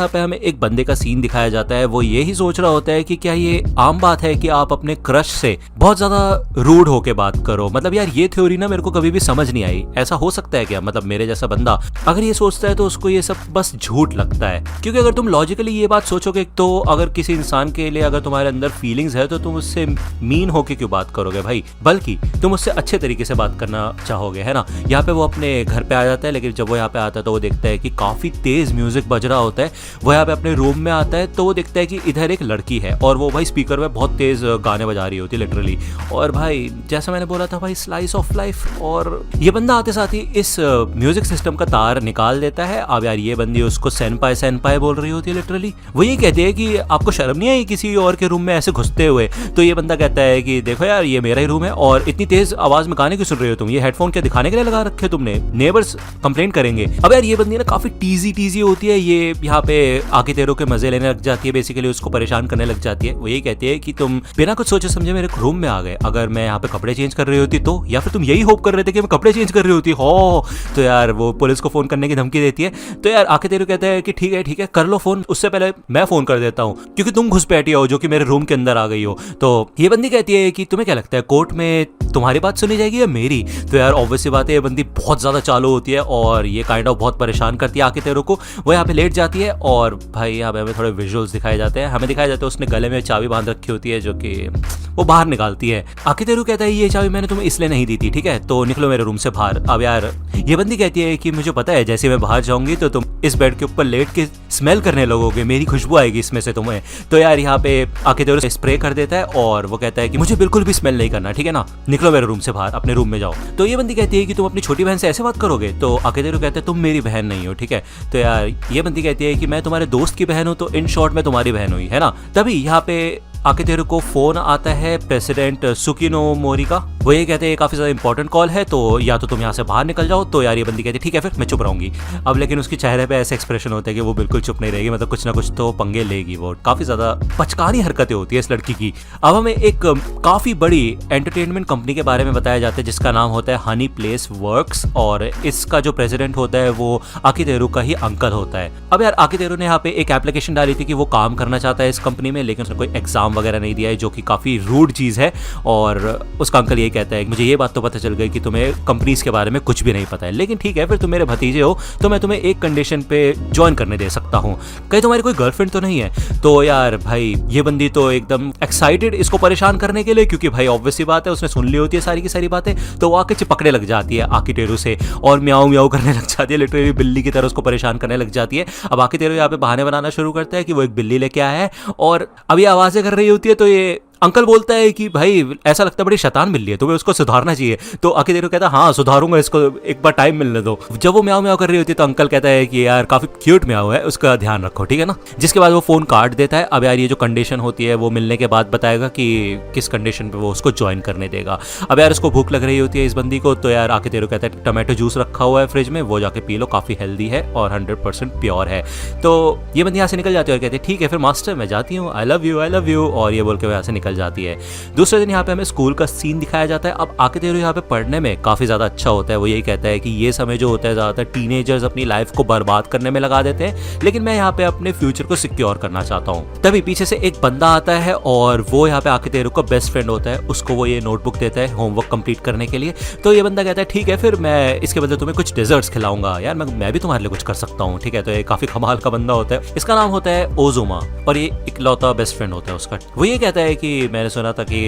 यहाँ पे हमें एक बंदे का सीन दिखाया जाता है। वो यही सोच रहा होता है कि क्या ये आम बात है कि आप अपने क्रश से बहुत ज्यादा रूड होके बात करो। मतलब यार ये थ्योरी ना मेरे को कभी भी समझ नहीं आई। ऐसा हो सकता है क्या? मतलब मेरे जैसा बंदा अगर ये सोचता है तो उसको ये सब बस झूठ लगता है। क्योंकि अगर तुम लॉजिकली ये बात सोचोगे तो अगर किसी इंसान के लिए अगर तुम्हारे अंदर फीलिंग्स है तो तुम उससे मीन होके क्यों बात करोगे भाई, बल्कि तुम उससे अच्छे तरीके से बात करना चाहोगे, है ना। यहाँ पे वो अपने घर पे आ जाता है, लेकिन जब वो यहाँ पे आता है तो वो देखता है कि काफी तेज म्यूजिक बज रहा होता है। वो यहाँ पे अपने रूम में आता है तो वो देखता है कि इधर एक लड़की है और वो भाई स्पीकर में बहुत तेज गाने बजा रही होती है लिटरली। और भाई जैसा मैंने बोला था भाई, स्लाइस ऑफ लाइफ। और ये बंदा आते साथ ही इस म्यूजिक सिस्टम का तार निकाल देता है। अब यार ये बंदी उसको सेनपाई बोल रही होती है लिटरली। वो ये कहती है कि आपको शर्म नहीं आई किसी और के रूम में ऐसे घुसते हुए? तो ये बंदा कहता है कि देखो यार ये मेरा ही रूम है और इतनी तेज आवाज में गाने क्यों सुन रहे हो तुम? ये हेडफोन क्या दिखाने के लिए लगा रखे तुमने? नेबर्स कंप्लेन करेंगे। अब यार ये बंदी ना काफी टीजी होती है। ये यहाँ पे आके तेरों के मजे लेने लग जाती है, बेसिकली उसको परेशान करने लग जाती है। वो ये कहती है कि तुम बिना कुछ सोचे समझे मेरे रूम में आ गए। अगर मैं यहाँ पे कपड़े चेंज कर रही होती तो, या फिर तुम यही होप कर रहे थे कि मैं कपड़े चेंज कर रही होती हो, तो यार वो पुलिस को फोन करने की धमकी देती है। तो यार आके तेरो कहता है कि ठीक है कर लो फोन, उससे पहले मैं फोन कर देता हूँ क्योंकि तुम घुसपैठी हो जो कि मेरे रूम के अंदर आ गई हो। तो ये बंदी कहती है कि तुम्हें क्या लगता है कोर्ट में तुम्हारी बात सुनी जाएगी या मेरी? तो यार ऑब्वियस सी बात है ये बंदी बहुत ज्यादा चालू होती है और ये काइंड ऑफ बहुत परेशान करती है आके तेरो को। वो यहाँ पे लेट जाती है और भाई यहाँ पे हमें थोड़े विजुअल्स दिखाए जाते हैं। हमें दिखाया जाता है उसने गले में चाबी बांध रखी होती है जो कि वो बाहर निकालती है। आके तेरू कहता है ये चाबी मैंने तुम्हें इसलिए नहीं दी थी, ठीक है, तो निकलो मेरे रूम से बाहर। अब यार ये बंदी कहती है कि मुझे पता है जैसे मैं बाहर जाऊंगी तो तुम इस बेड के ऊपर लेट के स्मेल करने लगोगे, मेरी खुशबू आएगी इसमें से तुम्हें। तो यार यहाँ पे आके तेरू स्प्रे कर देता है और वो कहता है कि मुझे बिल्कुल भी स्मेल नहीं करना, ठीक है ना, निकलो मेरे रूम से बाहर, अपने रूम में जाओ। तो ये बंदी कहती है कि तुम अपनी छोटी बहन से ऐसे बात करोगे? तो आके तेरू कहता है तुम मेरी बहन नहीं हो, ठीक है। तो यार ये बंदी कहती है कि मैं तुम्हारे दोस्त की बहन हूं, तो इन शॉर्ट में तुम्हारी बहन हुई, है ना। तभी यहाँ पे आके तेरे को फोन आता है प्रेसिडेंट सुकिनो मोरी का। वो ये कहते हैं काफी ज्यादा इंपॉर्टेंट कॉल है तो या तो तुम यहाँ से बाहर निकल जाओ। तो यार ये बंदी कहती है ठीक है फिर मैं चुप रहूंगी। अब लेकिन उसके चेहरे पे ऐसे एक्सप्रेशन होते हैं कि वो बिल्कुल चुप नहीं रहेगी, मतलब कुछ ना कुछ तो पंगे लेगी। वो काफी ज्यादा पचकानी हरकतें होती है इस लड़की की। अब हमें एक काफी बड़ी एंटरटेनमेंट कंपनी के बारे में बताया जाता है जिसका नाम होता है हनी प्लेस वर्क्स और इसका जो प्रेसिडेंट होता है वो आकितेरू का ही अंकल होता है। अब यार आकितेरू ने यहाँ पे एक एप्लीकेशन डाली थी कि वो काम करना चाहता है इस कंपनी में, लेकिन उसने कोई एग्जाम वगैरह नहीं दिया है जो कि काफी रूड चीज है। और उसका अंकल ये कहता है मुझे ये बात तो पता चल गई कि तुम्हें कंपनीज के बारे में कुछ भी नहीं पता है, लेकिन ठीक है फिर तुम मेरे भतीजे हो तो मैं तुम्हें एक कंडीशन पे ज्वाइन करने दे सकता हूँ, कहीं तुम्हारी कोई गर्लफ्रेंड तो नहीं है? तो यार भाई ये बंदी तो एकदम एक्साइटेड इसको परेशान करने के लिए, क्योंकि भाई ऑब्वियस सी बात है उसने सुन ली होती है सारी की सारी बातें, तो वो आके चिपकने लग जाती है आकितेरू से और म्याऊ म्याऊ करने लग जाती है, लिटरली बिल्ली की तरह उसको परेशान करने लग जाती है। अब आकितेरू यहाँ पे बहाने बनाना शुरू करता है कि वो एक बिल्ली लेके आया है और अब ये आवाजें कर रही होती है। तो ये अंकल बोलता है कि भाई ऐसा लगता है बड़ी शैतान मिल रही है, तुम्हें उसको सुधारना चाहिए। तो आकितेरू कहता है हाँ सुधारूंगा इसको, एक बार टाइम मिलने दो। जब वो म्याऊ म्याऊ कर रही होती है तो अंकल कहता है कि यार काफी क्यूट म्याऊ है, उसका ध्यान रखो, ठीक है ना। जिसके बाद वो फोन काट देता है। अब यार ये जो कंडीशन होती है वो मिलने के बाद बताएगा कि किस कंडीशन पे वो उसको ज्वाइन करने देगा। अब यार उसको भूख लग रही होती है इस बंदी को, तो यार आकितेरू कहता है टमाटो जूस रखा हुआ है फ्रिज में, वो जाके पी लो, काफी हेल्दी है और 100% प्योर है। तो ये बंदी यहाँ से निकल जाती है और कहती है ठीक है फिर मास्टर मैं जाती हूँ, आई लव यू, और ये बोल के वो यहाँ से निकल जाती है। दूसरे दिन यहाँ पे हमें स्कूल का सीन दिखाया जाता है। अब आकितेरू यहाँ पे पढ़ने में काफी ज्यादा अच्छा होता है। वो यही कहता है कि ये समय जो होता है ज्यादातर टीनेजर्स अपनी लाइफ को बर्बाद करने में लगा देते हैं, लेकिन मैं यहाँ पे अपने फ्यूचर को सिक्योर करना चाहता हूँ। तभी पीछे से एक बंदा आता है और वो यहाँ पे आकितेरू का बेस्ट फ्रेंड होता है, उसको वो ये नोटबुक देता है होमवर्क कंप्लीट करने के लिए। तो ये बंदा कहता है ठीक है फिर मैं इसके बदले तुम्हें कुछ डेजर्ट्स खिलाऊंगा, यार मैं भी तुम्हारे लिए कुछ कर सकता हूँ, ठीक है। तो ये काफी कमाल का बंदा होता है, इसका नाम होता है ओजुमा और ये इकलौता बेस्ट फ्रेंड होता है उसका। वो ये कहता है कि मैंने सुना था कि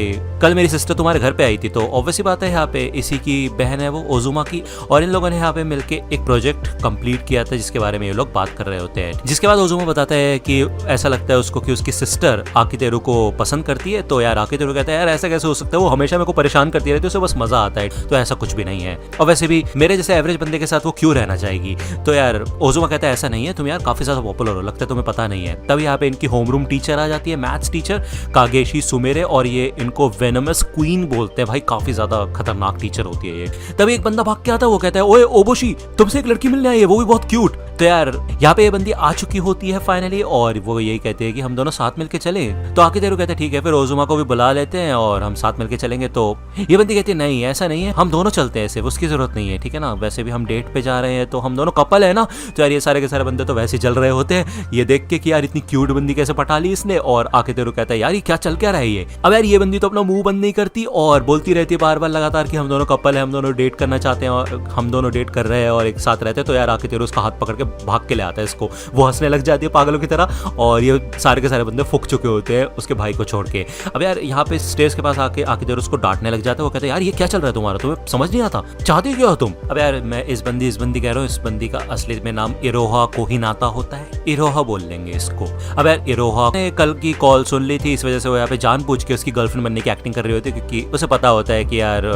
कल मेरी सिस्टर तुम्हारे घर पे आई थी, तो ऑब्वियस बात है यहाँ पे इसी की बहन है वो ओजुमा की, और इन लोगों ने यहाँ पे मिलके एक प्रोजेक्ट कंप्लीट किया था जिसके बारे में ये लोग बात कर रहे होते हैं। जिसके बाद ओजुमा बताता है कि ऐसा लगता है उसको कि उसकी सिस्टर आकितेरू को पसंद करती है। तो यार आकितेरू कहता है यार ऐसा कैसे हो सकता है, वो हमेशा मेरे को परेशान करती रहती है, उसे बस मजा आता है। तो ऐसा कुछ भी नहीं है, और वैसे भी मेरे जैसे एवरेज बंदे के साथ वो क्यों रहना चाहेगी। तो यार ओजुमा कहता है ऐसा नहीं है, तुम यार काफी ज्यादा पॉपुलर हो, लगता है तुम्हें पता नहीं है। तब यहाँ पे इनकी होमरूम टीचर आ जाती है, मैथ्स टीचर कागेशी सुमेरे, और ये इनको वेनमस क्वीन बोलते हैं। भाई काफी ज्यादा खतरनाक टीचर होती है ये। तभी एक बंदा भाग के आता है, वो कहता है ओए ओबोशी तुमसे एक लड़की मिलने आई है, वो भी बहुत क्यूट। तो यार यहाँ पे ये बंदी आ चुकी होती है फाइनली, और वो यही कहते हैं कि हम दोनों साथ मिलके चले। तो आकितेरू कहते हैं ठीक है, फिर ओजुमा को भी बुला लेते हैं और हम साथ मिलके चलेंगे। तो ये बंदी कहती है नहीं ऐसा नहीं है, हम दोनों चलते हैं, सिर्फ उसकी जरूरत नहीं है, ठीक है ना, वैसे भी हम डेट पे जा रहे हैं तो हम दोनों कपल है ना। तो यार ये सारे के सारे बंदे तो वैसे ही जल रहे होते हैं ये देख के कि यार इतनी क्यूट बंदी कैसे पटा ली इसने। और आकितेरू कहता है यार ये क्या चल क्या रहा है ये। अब यार ये बंदी तो अपना मुंह बंद नहीं करती और बोलती रहती है बार बार लगातार कि हम दोनों कपल है, हम दोनों डेट करना चाहते हैं और हम दोनों डेट कर रहे हैं और एक साथ रहते हैं। तो यार आकितेरू उसका हाथ पकड़ के भाग के ले आता है इसको, वो हंसने लग जाती है पागलों की तरह, और ये सारे के सारे बंदे फूक चुके होते हैं उसके भाई को छोड़ के। अब यार यहाँ पे स्टेज के पास आके आकितेरू उसको डांटने लग जाता है। वो कहते हैं यार ये क्या चल रहा है तुम्हारा, तुम्हें समझ नहीं आता, चाहते क्या हो तुम। अब यार मैं इस बंदी कह रहा हूँ, इस बंदी का असली में नाम इरोहा कोहिनाता होता है, इरोहा बोल लेंगे इसको। अब यार इरोहा ने कल की कॉल सुन ली थी, इस वजह से वो यहाँ पे जानबूझ के उसकी गर्लफ्रेंड बनने की एक्टिंग कर रही होती है, क्योंकि उसे पता होता है कि यार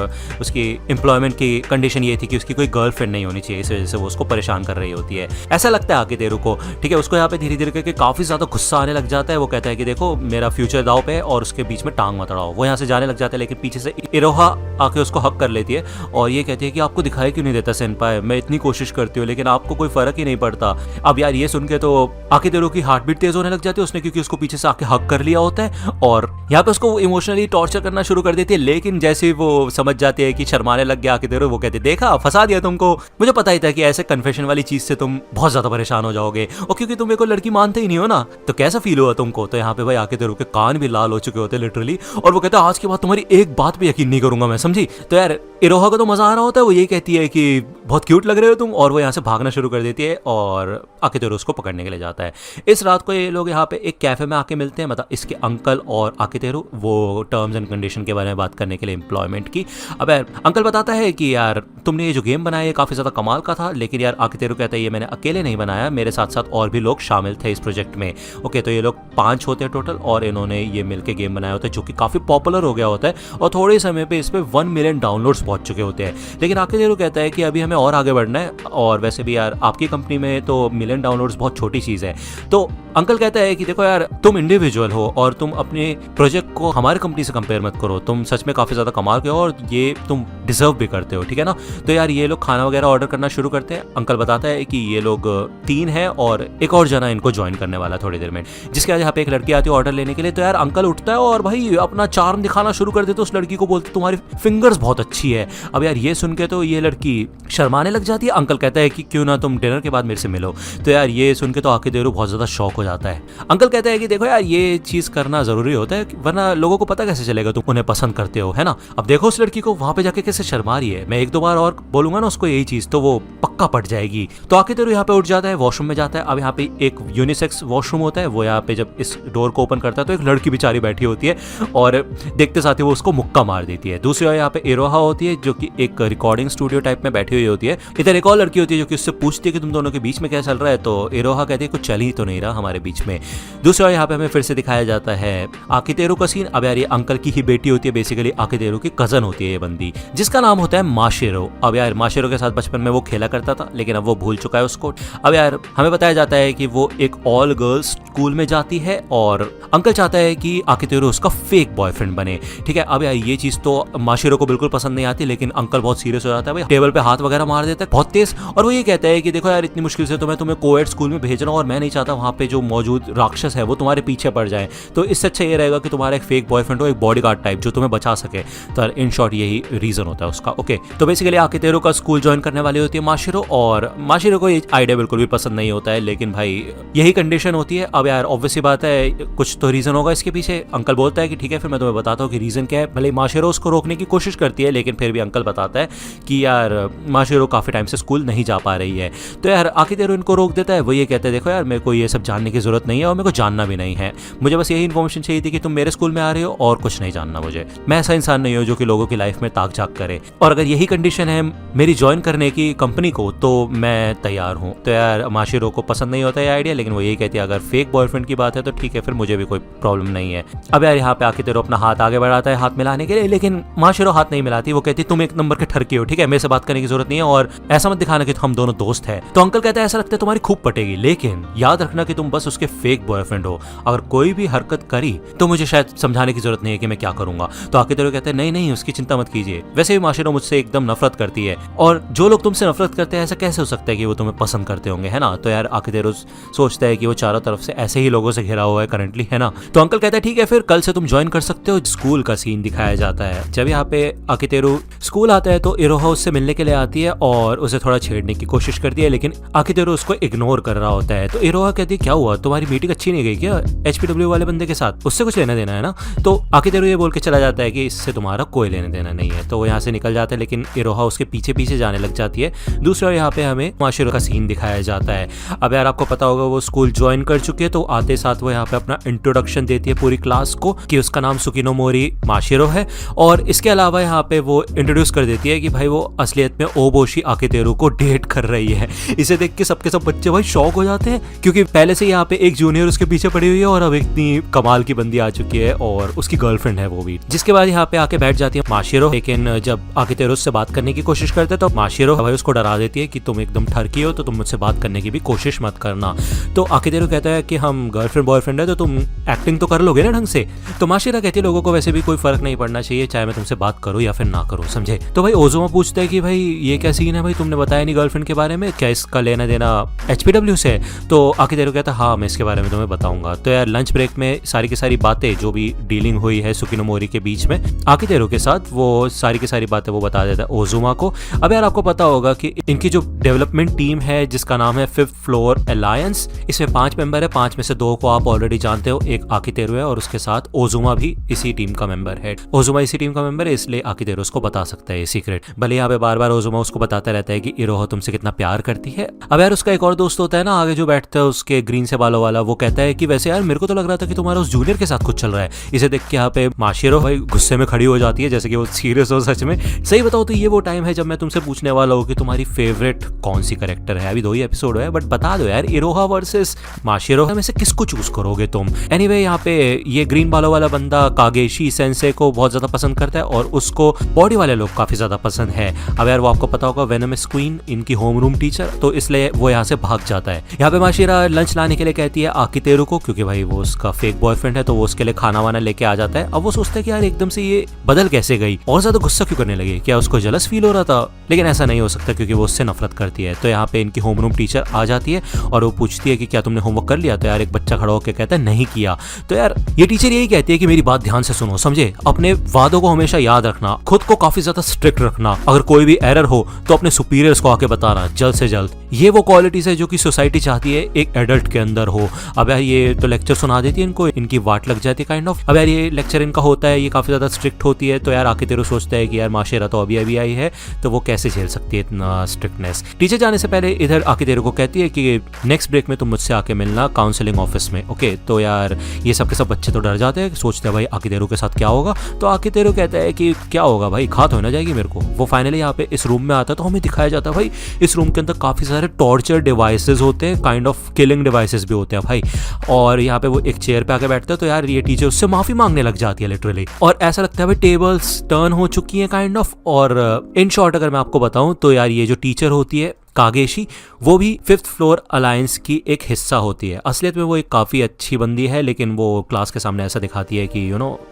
उसकी एम्प्लॉयमेंट की कंडीशन ये थी कि उसकी कोई गर्लफ्रेंड नहीं होनी चाहिए, इस वजह से वो उसको परेशान कर रही होती है, ऐसा लगता है आकितेरू को। ठीक है, उसको यहाँ पे धीरे धीरे करके काफी ज्यादा गुस्सा आने लग जाता है। वो कहता है कि देखो मेरा फ्यूचर दाव पे है और उसके बीच में टांग मत अड़ाओ। वो यहाँ से जाने लग जाता है, लेकिन पीछे से इरोहा आके उसको हक कर लेती है और ये कहती है कि आपको दिखाई क्यों नहीं देता सेनपाई, मैं इतनी कोशिश करती हूँ लेकिन आपको कोई फर्क ही नहीं पड़ता। अब यार ये सुन के तो आकितेरू की हार्ट बीट तेज होने लग जाती है उसने, क्योंकि उसको पीछे से आके हक कर लिया होता है और यहाँ पे उसको इमोशनली टॉर्चर करना शुरू कर देती है। लेकिन जैसे ही वो समझ जाती है कि शर्माने लग गया आकितेरू, वो कहते देखा फंसा दिया तुमको, मुझे पता ही था कि ऐसे कन्फेशन वाली चीज से तुम बहुत ज्यादा परेशान हो जाओगे, और क्योंकि तुम मेरे को लड़की मानते ही नहीं हो ना, तो कैसा फील हुआ तुमको। तो यहाँ पे भाई आकितेरू के कान भी लाल हो चुके होते लिटरली, और वो कहता है आज के बाद तुम्हारी एक बात पे यकीन नहीं करूंगा मैं, समझी। तो यार इरोहा को तो मजा आ रहा होता है, वो यही कहती है कि बहुत क्यूट लग रहे हो तुम, और वो यहाँ से भागना शुरू कर देती है और आकितेरू उसको पकड़ने के लिए जाता है। इस रात को ये लोग यहाँ पे एक कैफे में आके मिलते हैं, मतलब इसके अंकल और आकितेरू, वो टर्म्स एंड कंडीशन के बारे में बात करने के लिए एम्प्लॉयमेंट की। अब यार अंकल बताता है कि यार तुमने ये जो गेम बनाया है काफी ज्यादा कमाल का था, लेकिन यार आकितेरू कहता है ये मैंने अकेले नहीं बनाया, मेरे साथ साथ और भी लोग शामिल थे इस प्रोजेक्ट में। ओके, तो ये लोग 5 होते हैं टोटल और इन्होंने ये मिलके गेम बनाया होता है जो कि काफी पॉपुलर हो गया होता है और थोड़े समय पे इस पे 1 मिलियन डाउनलोड्स पहुंच चुके होते हैं। लेकिन आकितेरू कहता है कि अभी हमें और आगे बढ़ना है, और वैसे भी यार आपकी कंपनी में तो मिलियन डाउनलोड्स बहुत छोटी चीज है। तो अंकल कहता है कि देखो यार तुम इंडिविजुअल हो और तुम अपने प्रोजेक्ट को हमारी कंपनी से कंपेयर मत करो, तुम सच में काफी ज्यादा कमाल के हो और ये तुम डिजर्व भी करते हो, ठीक है ना। तो यार ये लोग खाना वगैरह ऑर्डर करना शुरू करते हैं। अंकल बताता है कि ये लोग 3 हैं और एक और जना इनको ज्वाइन करने वाला है थोड़ी देर में, जिसके बाद यहाँ पे एक लड़की आती है ऑर्डर लेने के लिए। तो यार अंकल उठता है और भाई अपना चार्म दिखाना शुरू कर देते, उस लड़की को बोलते तुम्हारी फिंगर्स बहुत अच्छी है। अब यार ये सुन के तो ये लड़की शर्माने लग जाती है। अंकल कहता है कि क्यों ना तुम डिनर के बाद मेरे से मिलो। तो यार ये सुन के तो आकितेरू बहुत ज्यादा शॉक हो जाता है। अंकल कहता है कि देखो यार ये चीज करना जरूरी होता है, वरना लोगों को पता कैसे चलेगा तुम उन्हें पसंद करते हो, है ना। अब देखो उस लड़की को वहां पे जाके कैसे शर्मा रही है, मैं 1-2 बार और बोलूंगा ना उसको यही चीज तो वो पक्का पट जाएगी। तो आकितेरू यहाँ पे उठ जाता है, वॉशरूम में जाता है। अब यहाँ पे एक यूनिसेक्स वॉशरूम होता है, वो यहाँ पे जब इस डोर को ओपन करता है तो एक लड़की बेचारी बैठी होती है और देखते साथ ही वो उसको मुक्का मार देती है। दूसरी ओर यहाँ पे इरोहा होती है जो कि एक रिकॉर्डिंग स्टूडियो टाइप में बैठी हुई होती है। इधर एक और लड़की होती है जो कि उससे पूछती है कि तुम दोनों के बीच में क्या चल रहा है। तो इरोहा कहती है कुछ चल ही तो नहीं रहा हमारे बीच में। दूसरी ओर यहाँ पे हमें फिर से दिखाया जाता है आकितेरू का सीन। अब यार ये अंकल की ही बेटी होती है, बेसिकली आकितेरू की कजन होती है ये बंदी, जिसका नाम होता है माशिरो। अब यार माशिरो के साथ बचपन में वो खेला करता था लेकिन अब वो भूल चुका है उसको। अब यार हमें बताया जाता है कि वो एक ऑल गर्ल्स स्कूल में जाती है और अंकल चाहता है कि आकितेरू उसका फेक बॉयफ्रेंड बने, ठीक है। अब यार ये चीज तो माशिरो को बिल्कुल पसंद नहीं आती, लेकिन अंकल बहुत सीरियस हो जाता है, भाई टेबल पे हाथ वगैरह मार देता है बहुत तेज, और वो ये कहता है कि देखो यार इतनी मुश्किल से तो मैं तुम्हें कोएड स्कूल में भेज रहा हूँ और मैं नहीं चाहता वहाँ पे जो मौजूद राक्षस है वो तुम्हारे पीछे पड़ जाए, तो इससे अच्छा ये रहेगा कि तुम्हारा एक फेक बॉयफ्रेंड हो, एक बॉडीगार्ड टाइप जो तुम्हें बचा सके। तो इन शॉर्ट यही रीजन होता है उसका। ओके, तो बेसिकली आकितेरू का स्कूल ज्वाइन करने वाली होती है माशिरो, और माशिरो को ये आइडिया बिल्कुल भी पसंद नहीं होता है, लेकिन भाई यही कंडीशन होती है। अब यार ऑब्वियसली बात है कुछ तो रीजन होगा इसके पीछे। अंकल बोलता है कि ठीक है फिर मैं तुम्हें बताता हूँ कि रीजन क्या है। भले माशिरो उसको रोकने की कोशिश करती है, लेकिन फिर भी अंकल बताता है कि यार माशिरो काफी टाइम से स्कूल नहीं जा पा रही है। तो यार आकितेरू इनको रोक देता है। वो ये कहते हैं देखो यार मेरे को ये सब जानने की जरूरत नहीं है और मेरे को जानना भी नहीं है, मुझे बस यही इन्फॉर्मेशन चाहिए थी कि तुम मेरे स्कूल में आ रहे हो और कुछ नहीं जानना मुझे। मैं ऐसा इंसान नहीं हूँ जो कि लोगों की लाइफ में ताक झाक करे, और अगर यही कंडीशन है मेरी ज्वाइन करने की कंपनी को तो मैं तैयार हूँ। तो यार माशिरो को पसंद नहीं होता है आइडिया, लेकिन वो यही कहती है अगर फेक बॉयफ्रेंड की बात है तो ठीक है, फिर मुझे भी कोई प्रॉब्लम नहीं है। अब यार यहाँ पे आकितेरो अपना हाथ आगे बढ़ाता है हाथ मिलाने के लिए, लेकिन माशिरो हाथ नहीं मिलाती। वो कहती तुम एक नंबर के ठरकी हो, ठीक है, मेरे से बात करने की जरूरत नहीं है और ऐसा मत दिखाना कि हम दोनों दोस्त हैं। तो अंकल कहता है ऐसा लगता है तुम्हारी खूब पटेगी, लेकिन याद रखना कि तुम बस उसके फेक बॉयफ्रेंड हो। अगर कोई भी हरकत करी तो मुझे शायद समझाने की जरूरत नहीं है कि मैं क्या करूंगा। तो आकितेरो कहते हैं नहीं नहीं, उसकी चिंता मत कीजिए। वैसे भी माशिरो मुझसे एकदम नफरत करती है, और जो लोग तुमसे नफरत करते हैं ऐसा कैसे हो सकता है कि वो तुम्हें पसंद करते होंगे, है ना। तो यार आकितेरो सोचता है कि वो चारों तरफ से ऐसे ही लोगों से घिरा हुआ है करंटली, है ना। तो अंकल कहता है ठीक है, फिर कल से तुम ज्वाइन कर सकते हो। स्कूल का सीन दिखाया जाता है। जब यहाँ पे आकितेरो स्कूल आता है तो इरोहा उससे मिलने के लिए आती है और उसे थोड़ा छेड़ने की कोशिश करती है, लेकिन आकितेरो उसको इग्नोर कर रहा होता है। तो इरोहा कहती है क्या हुआ, तुम्हारी मीटिंग अच्छी नहीं गई क्या HPW वाले बंदे के साथ, उससे कुछ लेना देना है ना। तो आकितेरो ये बोल के चला जाता है कि इससे तुम्हारा कोई लेना देना नहीं है। तो वो यहाँ से निकल जाता है, लेकिन इरोहा उसके पीछे पीछे जाने लग जाती है। दूसरा यहाँ पे हमें माशिरो का सीन दिखाया जाता है। अब यार आपको पता होगा वो स्कूल ज्वाइन कर चुकी है, तो आते साथ वो यहाँ पे अपना इंट्रोडक्शन देती है पूरी क्लास को कि उसका नाम सुकिनोमोरी माशिरो है। और इसके अलावा यहाँ पे वो इंट्रोड्यूस कर देती है कि भाई वो असलियत में ओबोशी आकितेरो को डेट कर रही है। इसे देख के सबके सब बच्चे भाई शॉक हो जाते हैं, क्योंकि पहले से यहाँ पे एक जूनियर उसके पीछे पड़ी हुई है और अब इतनी कमाल की बंदी आ चुकी है और उसकी गर्लफ्रेंड है वो भी। जिसके बाद यहाँ पे आके बैठ जाती है माशिरो, लेकिन जब आकितेरो से बात करने की कोशिश करते तो माशिरो भाई उसको डरा देती है कि तुम एकदम ठरकी हो, तो तुम मुझसे बात करने की भी कोशिश मत करना। तो आकितेरो कहता है कि हम गर्लफ्रेंड बॉयफ्रेंड है तो तुम एक्टिंग तो कर लोगे ना ढंग से। तो माशिरा कहती है लोगों को वैसे भी कोई फर्क नहीं पड़ना चाहिए चाहे मैं तुमसे बात करूं या फिर ना करूं, समझे। तो भाई ओजुमा पूछता है कि भाई ये क्या सीन है भाई, तुमने बताया नहीं गर्लफ्रेंड के बारे में, क्या इसका लेना देना HPW से है। तो आकितेरो कहता है हाँ मैं इसके बारे में तुम्हें बताऊंगा। तो यार लंच ब्रेक में सारी की सारी बातें जो भी डीलिंग हुई है सुकिनोमोरी के बीच में आकितेरो के साथ, वो सारी की सारी बातें वो बता देता है ओजुमा को। अब यार आपको पता होगा कि इनकी जो डेवलपमेंट टीम है जिसका नाम है 5th फ्लोर अलायंस, इसमें 5 मेंबर है। 5 में से 2 को आप ऑलरेडी जानते हो, एक आकितेरो है और उसके साथ ओजुमा भी इसी टीम का मेंबर है। ओजुमा इसी टीम का मेंबर है, इसलिए आकितेरो उसको बता सकता है ये सीक्रेट। भले यहाँ पे बार बार ओजुमा उसको बताता रहता है कि इरोहा तुमसे कितना प्यार करती है। अब यार उसका एक और दोस्त होता है ना आगे जो बैठता है उसके ग्रीन से बालों वाला, वो कहता है कि वैसे यार मेरे को तो लग रहा था कि तुम्हारा उस जूनियर के साथ कुछ चल रहा है। इसे देख के यहाँ पे माशिरो भाई गुस्से में खड़ी हो जाती है जैसे कि वो सीरियस हो सच में। सही बताओ तो ये वो टाइम है जब मैं तुमसे पूछने वाला हूँ कि तुम्हारी फेवरेट कौन सी कैरेक्टर है। अभी 2 ही एपिसोड है बट बता दो यार, इरोहा वर्सेस माशिरो में से किसको चूज करोगे तुम। एनीवे यहाँ पे ये ग्रीन बालों वाला बंदा कागेशी सेंसे को बहुत ज्यादा पसंद करता है और उसको बॉडी वाले लोग काफी ज्यादा पसंद है। अब यार वो आपको पता होगा वेनमस क्वीन इनकी होमरूम टीचर, तो इसलिए वो यहाँ से भाग जाता है। यहाँ पे माशिरा लंच लाने के लिए कहती है आकितेरो को, क्योंकि भाई वो उसका फेक बॉयफ्रेंड है तो वो उसके लिए खाना वाना लेके आ जाता है। अब वो सोचता है कि यार एकदम से ये बदल कैसे गई और ज्यादा गुस्सा क्यों करने लगी, क्या उसको जलस फील हो रहा था, लेकिन ऐसा नहीं हो सकता क्योंकि वो उससे नफरत करती है। तो यहाँ पे इनकी होमरूम टीचर आ जाती है और वो पूछती है कि क्या तुमने होमवर्क कर लिया। तो यार एक बच्चा खड़ा होकर कहता है नहीं किया। तो यार ये टीचर यही कहती है कि मेरी बात ध्यान से सुनो, समझे, अपने वादों को हमेशा याद रखना, खुद को काफी ज्यादा स्ट्रिक्ट रखना, अगर कोई भी एरर हो तो अपने सुपीरियर्स को आके बताना जल्द से जल्द। ये वो क्वालिटीज है जो कि सोसाइटी चाहती है एक एडल्ट के अंदर हो। अब यार ये तो लेक्चर सुना देती है इनको, इनकी वाट लग जाती है काइंड ऑफ। अब यार ये लेक्चर इनका होता है, ये काफी ज्यादा स्ट्रिक्ट होती है। तो यार आकितेरो सोचता है कि यार माशिरा तो अभी अभी आई है तो वो कैसे झेल सकती है इतना स्ट्रिक्टनेस। टीचर जाने से पहले इधर आकितेरो को कहती है कि नेक्स्ट ब्रेक में तुम मुझसे आके मिलना काउंसलिंग ऑफिस में, ओके। तो यार ये सब के सब बच्चे तो डर जाते हैं, सोचते हैं भाई आकितेरो के साथ क्या होगा। तो आकितेरो कहता है कि क्या होगा भाई, खात हो ना जाएगी मेरे को। वो फाइनली यहाँ पे इस रूम में आता है तो हमें दिखाया जाता है भाई इस रूम के अंदर काफी सारे टॉर्चर डिवाइसेस होते हैं, काइंड ऑफ किलिंग डिवाइसेस भी होते हैं भाई। और यहाँ पे वो एक चेयर पे आके बैठता है तो यार ये टीचर उससे माफी मांगने लग जाती है लिटरली, और ऐसा लगता है भाई टेबल्स टर्न हो चुकी हैं काइंड ऑफ। और इन शॉर्ट अगर मैं आपको बताऊं तो यार ये जो टीचर होती है कागेशी, वो भी 5th फ्लोर अलायंस की एक हिस्सा होती है। असलियत में वो एक काफ़ी अच्छी बंदी है, लेकिन वो क्लास के सामने ऐसा दिखाती है कि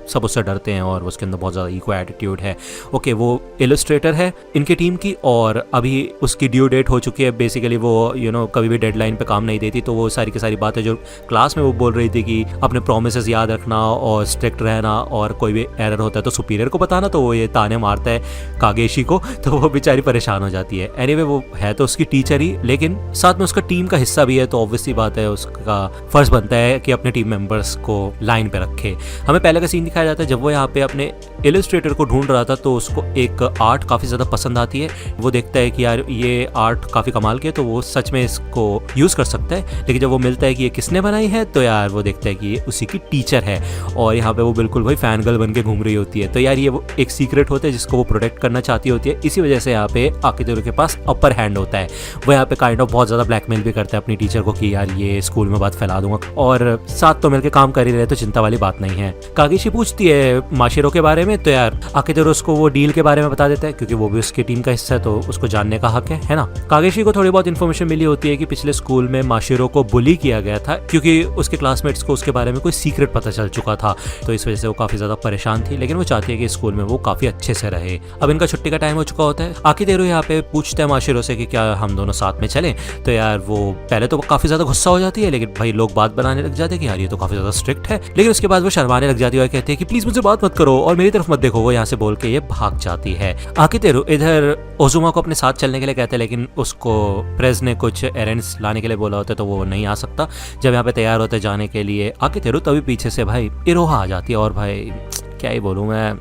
सब उससे डरते हैं और उसके अंदर बहुत ज़्यादा ईको एटीट्यूड है। ओके, वो इलस्ट्रेटर है इनकी टीम की और अभी उसकी ड्यू डेट हो चुकी है। बेसिकली वो कभी भी डेडलाइन पे काम नहीं देती, तो वो सारी की सारी बातें जो क्लास में वो बोल रही थी कि अपने प्रोमिसेस याद रखना और स्ट्रिक्ट रहना और कोई भी एरर होता है तो सुपीरियर को बताना, तो वो ये ताने मारता है कागेशी को, तो वो बेचारी परेशान हो जाती है। एनीवे वो है तो उसकी टीचर ही, लेकिन साथ में उसका टीम का हिस्सा भी है, तो ऑब्वियसली बात है उसका फर्ज बनता है कि अपने टीम मेंबर्स को लाइन पे रखे। हमें पहले का सीन दिखाया जाता है जब वो यहाँ पे अपने इलस्ट्रेटर को ढूंढ रहा था, तो उसको एक आर्ट काफ़ी ज़्यादा पसंद आती है। वो देखता है कि यार ये आर्ट काफ़ी कमाल की है, तो वो सच में इसको यूज़ कर सकता है। लेकिन जब वो मिलता है कि ये किसने बनाई है, तो यार वो देखता है कि ये उसी की टीचर है और यहाँ पे वो बिल्कुल भाई फैन गर्ल बन के घूम रही होती है। तो यार ये वो एक सीक्रेट होता है जिसको वो प्रोटेक्ट करना चाहती होती है, इसी वजह से यहाँ पे आकितेरो के पास अपर हैंड होता है। है। वो यहाँ पे काइंड ऑफ बहुत ज़्यादा ब्लैकमेल भी करता है अपनी टीचर को कि यार ये स्कूल में बात फैला दूंगा, और साथ तो मिलकर काम कर ही रहे तो चिंता वाली बात नहीं है। कागेशी पूछती है माशिरो के बारे में, तो यार आकितेरो उसको वो डील के बारे में बता देता है क्योंकि वो भी उसकी टीम का हिस्सा है, तो उसको जानने का हक है ना। कागेशी को थोड़ी बहुत इन्फॉर्मेशन मिली होती है कि पिछले स्कूल में माशिरो को बुली किया गया था क्योंकि उसके क्लासमेट्स को उसके बारे में कोई सीक्रेट पता चल चुका था, तो इस वजह से वो काफी ज्यादा परेशान थी, लेकिन वो चाहती है कि स्कूल में वो काफी अच्छे से रहे। अब इनका छुट्टी का टाइम हो चुका होता है। आकितेरो यहाँ पे पूछता है माशिरो से कि क्या हम दोनों साथ में चलें, तो यार वो पहले तो काफी ज्यादा गुस्सा हो जाती है, लेकिन भाई लोग बात बनाने लग जाते हैं कि यार ये तो काफी ज्यादा स्ट्रिक्ट है, लेकिन उसके बाद वो शर्माने लग जाती है और कहती है कि प्लीज मुझसे बात मत करो और मेरी तरफ मत देखो। वो यहाँ से बोल के ये भाग जाती है। आकितेरो इधर ओजुमा को अपने साथ चलने के लिए कहते हैं, लेकिन उसको प्रेस ने कुछ एरेंड्स लाने के लिए बोला होता है तो वो नहीं आ सकता। जब यहाँ पे तैयार होते जाने के लिए आकितेरो, तभी पीछे से भाई इरोहा आ जाती है और भाई क्या ही बोलूँ मैं,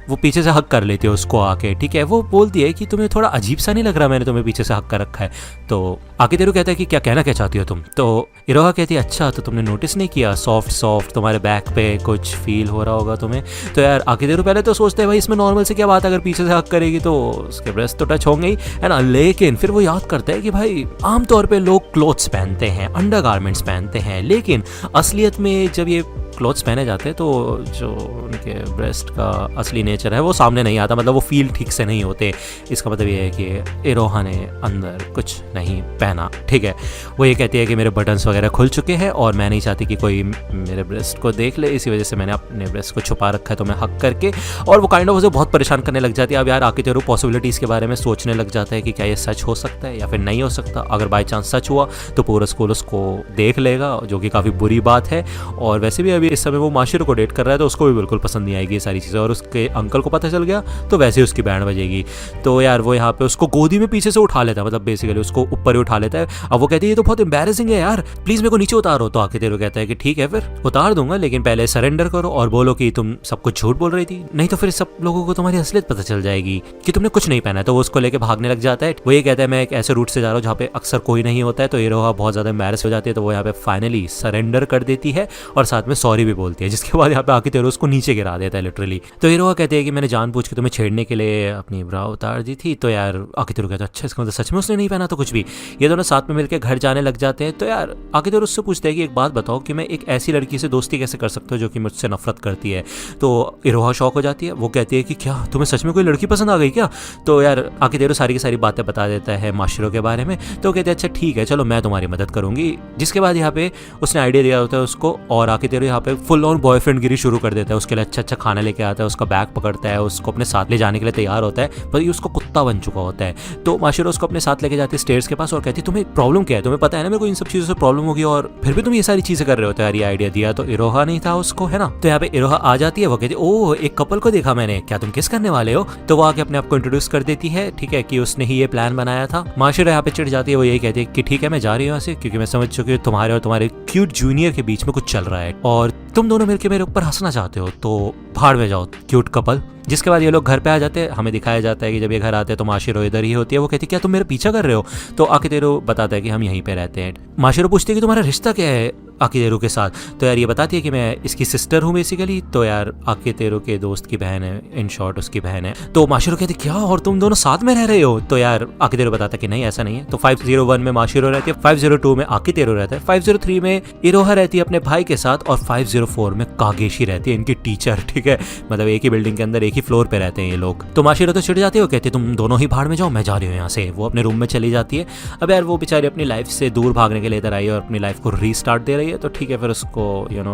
वो पीछे से हक कर लेती है उसको आके। ठीक है, वो बोलती है कि तुम्हें थोड़ा अजीब सा नहीं लग रहा मैंने तुम्हें पीछे से हक कर रखा है, तो आकितेरो कहता है कि क्या कहना क्या चाहती हो तुम, तो इरोहा कहती है अच्छा तो तुमने नोटिस नहीं किया सॉफ्ट सॉफ्ट तुम्हारे बैक पे कुछ फील हो रहा होगा तुम्हें। तो यार आकितेरो पहले तो सोचते हैं भाई इसमें नॉर्मल से क्या बात है, अगर पीछे से हक करेगी तो उसके ब्रेस्ट तो टच होंगे ही, है ना। लेकिन फिर वो याद करता है कि भाई आमतौर पर लोग क्लोथ्स पहनते हैं, अंडरगारमेंट्स पहनते हैं, लेकिन असलियत में जब ये क्लोथ्स पहने जाते हैं तो जो उनके ब्रेस्ट का असली नेचर है वो सामने नहीं आता, मतलब वो फील ठीक से नहीं होते। इसका मतलब ये है कि इरोहा ने अंदर कुछ नहीं पहना। ठीक है, वो ये कहती है कि मेरे बटन्स वगैरह खुल चुके हैं और मैं नहीं चाहती कि कोई मेरे ब्रेस्ट को देख ले, इसी वजह से मैंने अपने ब्रेस्ट को छुपा रखा है तो मैं हक करके, और वो काइंड ऑफ उसे बहुत परेशान करने लग जाती है। अब यार आकितेरो पॉसिबिलिटीज़ के बारे में सोचने लग जाता है कि क्या ये सच हो सकता है या फिर नहीं हो सकता। अगर बाई चांस सच हुआ तो पूरा स्कूल उसको देख लेगा, जो कि काफ़ी बुरी बात है। और वैसे भी अभी इस समय वो माशिरो को डेट कर रहा है तो उसको भी बिल्कुल पसंद नहीं आएगी ये सारी चीज़ें, और उसके अंकल को पता चल गया तो वैसे ही उसकी बैंड बजेगी। तो यार वो यहाँ पे उसको गोदी में पीछे से उठा लेता है, मतलब बेसिकली उसको ऊपर ही उठा लेता है। अब वो कहती है ये तो बहुत एम्बैरेसिंग है यार, प्लीज मेरे को नीचे उतारो। तो आकितेरो कहता है कि ठीक है फिर उतार दूंगा, लेकिन पहले सरेंडर करो और बोलो कि तुम सब कुछ झूठ बोल रही थी, नहीं तो फिर सब लोगों को तुम्हारी असलियत पता चल जाएगी कि तुमने कुछ नहीं पहना है। तो वो उसको लेके भागने लग जाता है। वो ये कहता है मैं एक ऐसे रूट से जा रहा हूँ जहाँ पे अक्सर कोई नहीं होता है, तो इरोहा बहुत ज्यादा एम्बैरेस हो जाती है। तो वो यहाँ पे फाइनली सरेंडर कर देती है और साथ में सॉरी भी बोलती है, जिसके बाद यहाँ पे आकितेरो उसको नीचे गिरा देता है लिटरली। तो इरोहा कहते हैं कि मैंने जानबूझ के तुम्हें छेड़ने के लिए अपनी ब्रा उतार दी थी। तो यार आकितेरो कहता है अच्छा इसका मतलब सच में उसने नहीं पहना तो कुछ भी। ये दोनों साथ में मिलकर घर जाने लग जाते हैं। तो यार आकितेरो उससे पूछते हैं कि एक बात बताओ कि मैं एक ऐसी लड़की से दोस्ती कैसे कर सकता हूँ जो कि मुझसे नफरत करती है। तो इरोहा शॉक हो जाती है, वो कहती है कि क्या तुम्हें सच में कोई लड़की पसंद आ गई क्या। तो यार आकितेरो सारी की सारी बातें बता देता है माशिरो के बारे में। तो कहते हैं अच्छा ठीक है चलो मैं तुम्हारी मदद करूंगी। जिसके बाद यहाँ पे उसने आइडिया दिया होता है उसको, और आकितेरो यहाँ पे फुल ऑन बॉयफ्रेंड गिरी शुरू कर देता है। उसके लिए अच्छा अच्छा खाना लेके आता है, उसका बैग पकड़ता है, उसको अपने साथ ले जाने के लिए तैयार होता है, पर ये उसको कुत्ता बन चुका होता है। तो माशिरो उसको अपने साथ लेके जाती है स्टेयर्स के पास और कहती है तुम्हें प्रॉब्लम क्या है, तुम्हें पता है ना मेरे को इन सब चीज़ों से प्रॉब्लम होगी और फिर भी तुम ये सारी चीज़ें कर रहे हो। यार ये आइडिया दिया तो इरोहा नहीं था उसको, है ना। तो यहाँ पे इरोहा आ जाती है, वो कहती है ओह एक कपल को देखा मैंने, क्या तुम किस करने वाले हो। तो वो आके अपने आप को इंट्रोड्यूस कर देती है, ठीक है, कि उसने ही ये प्लान बनाया था। माशिरो यहाँ पे चिढ़ जाती है, वो यही कहती है कि ठीक है मैं जा रही हूँ यहाँ से, क्योंकि मैं समझ चुकी हूँ तुम्हारे और तुम्हारे क्यूट जूनियर के बीच में कुछ चल रहा है और तुम दोनों मिलकर मेरे ऊपर हंसना चाहते हो, तो भाड़ में जाओ क्यूट कपल। जिसके बाद ये लोग घर पे आ जाते हैं। हमें दिखाया जाता है कि जब ये घर आते हैं तो माशिरो इधर ही होती है। वो कहती है क्या तुम मेरा पीछा कर रहे हो। तो आकितेरो बताता है कि हम यहीं पे रहते हैं। माशिरो पूछती है कि तुम्हारा रिश्ता क्या है आकितेरो के साथ। तो यार ये बताती है कि मैं इसकी सिस्टर हूँ बेसिकली। तो यार आकितेरो के दोस्त की बहन है, इन शॉर्ट उसकी बहन है। तो माशिरो कहती क्या और तुम दोनों साथ में रह रहे हो। तो यार आकितेरो बताता है कि नहीं ऐसा नहीं है। तो 501 में माशिरो रहती है, 502 में आकितेरो रहता है, 503 में इरोहा रहती है अपने भाई के साथ और 504 में कागेशी रहती है इनकी टीचर, ठीक है। मतलब एक ही बिल्डिंग के अंदर एक ही फ्लोर पे रहते हैं ये लोग। तो माशिरो तो चिढ़ जाती है, वो कहती है तुम दोनों ही भाड़ में जाओ, मैं जा रही हूँ यहाँ से। वो अपने रूम में चली जाती है। अब यार वो बेचारी अपनी लाइफ से दूर भागने के लिए इधर आई है और अपनी लाइफ को रीस्टार्ट दे रही है। तो ठीक है फिर उसको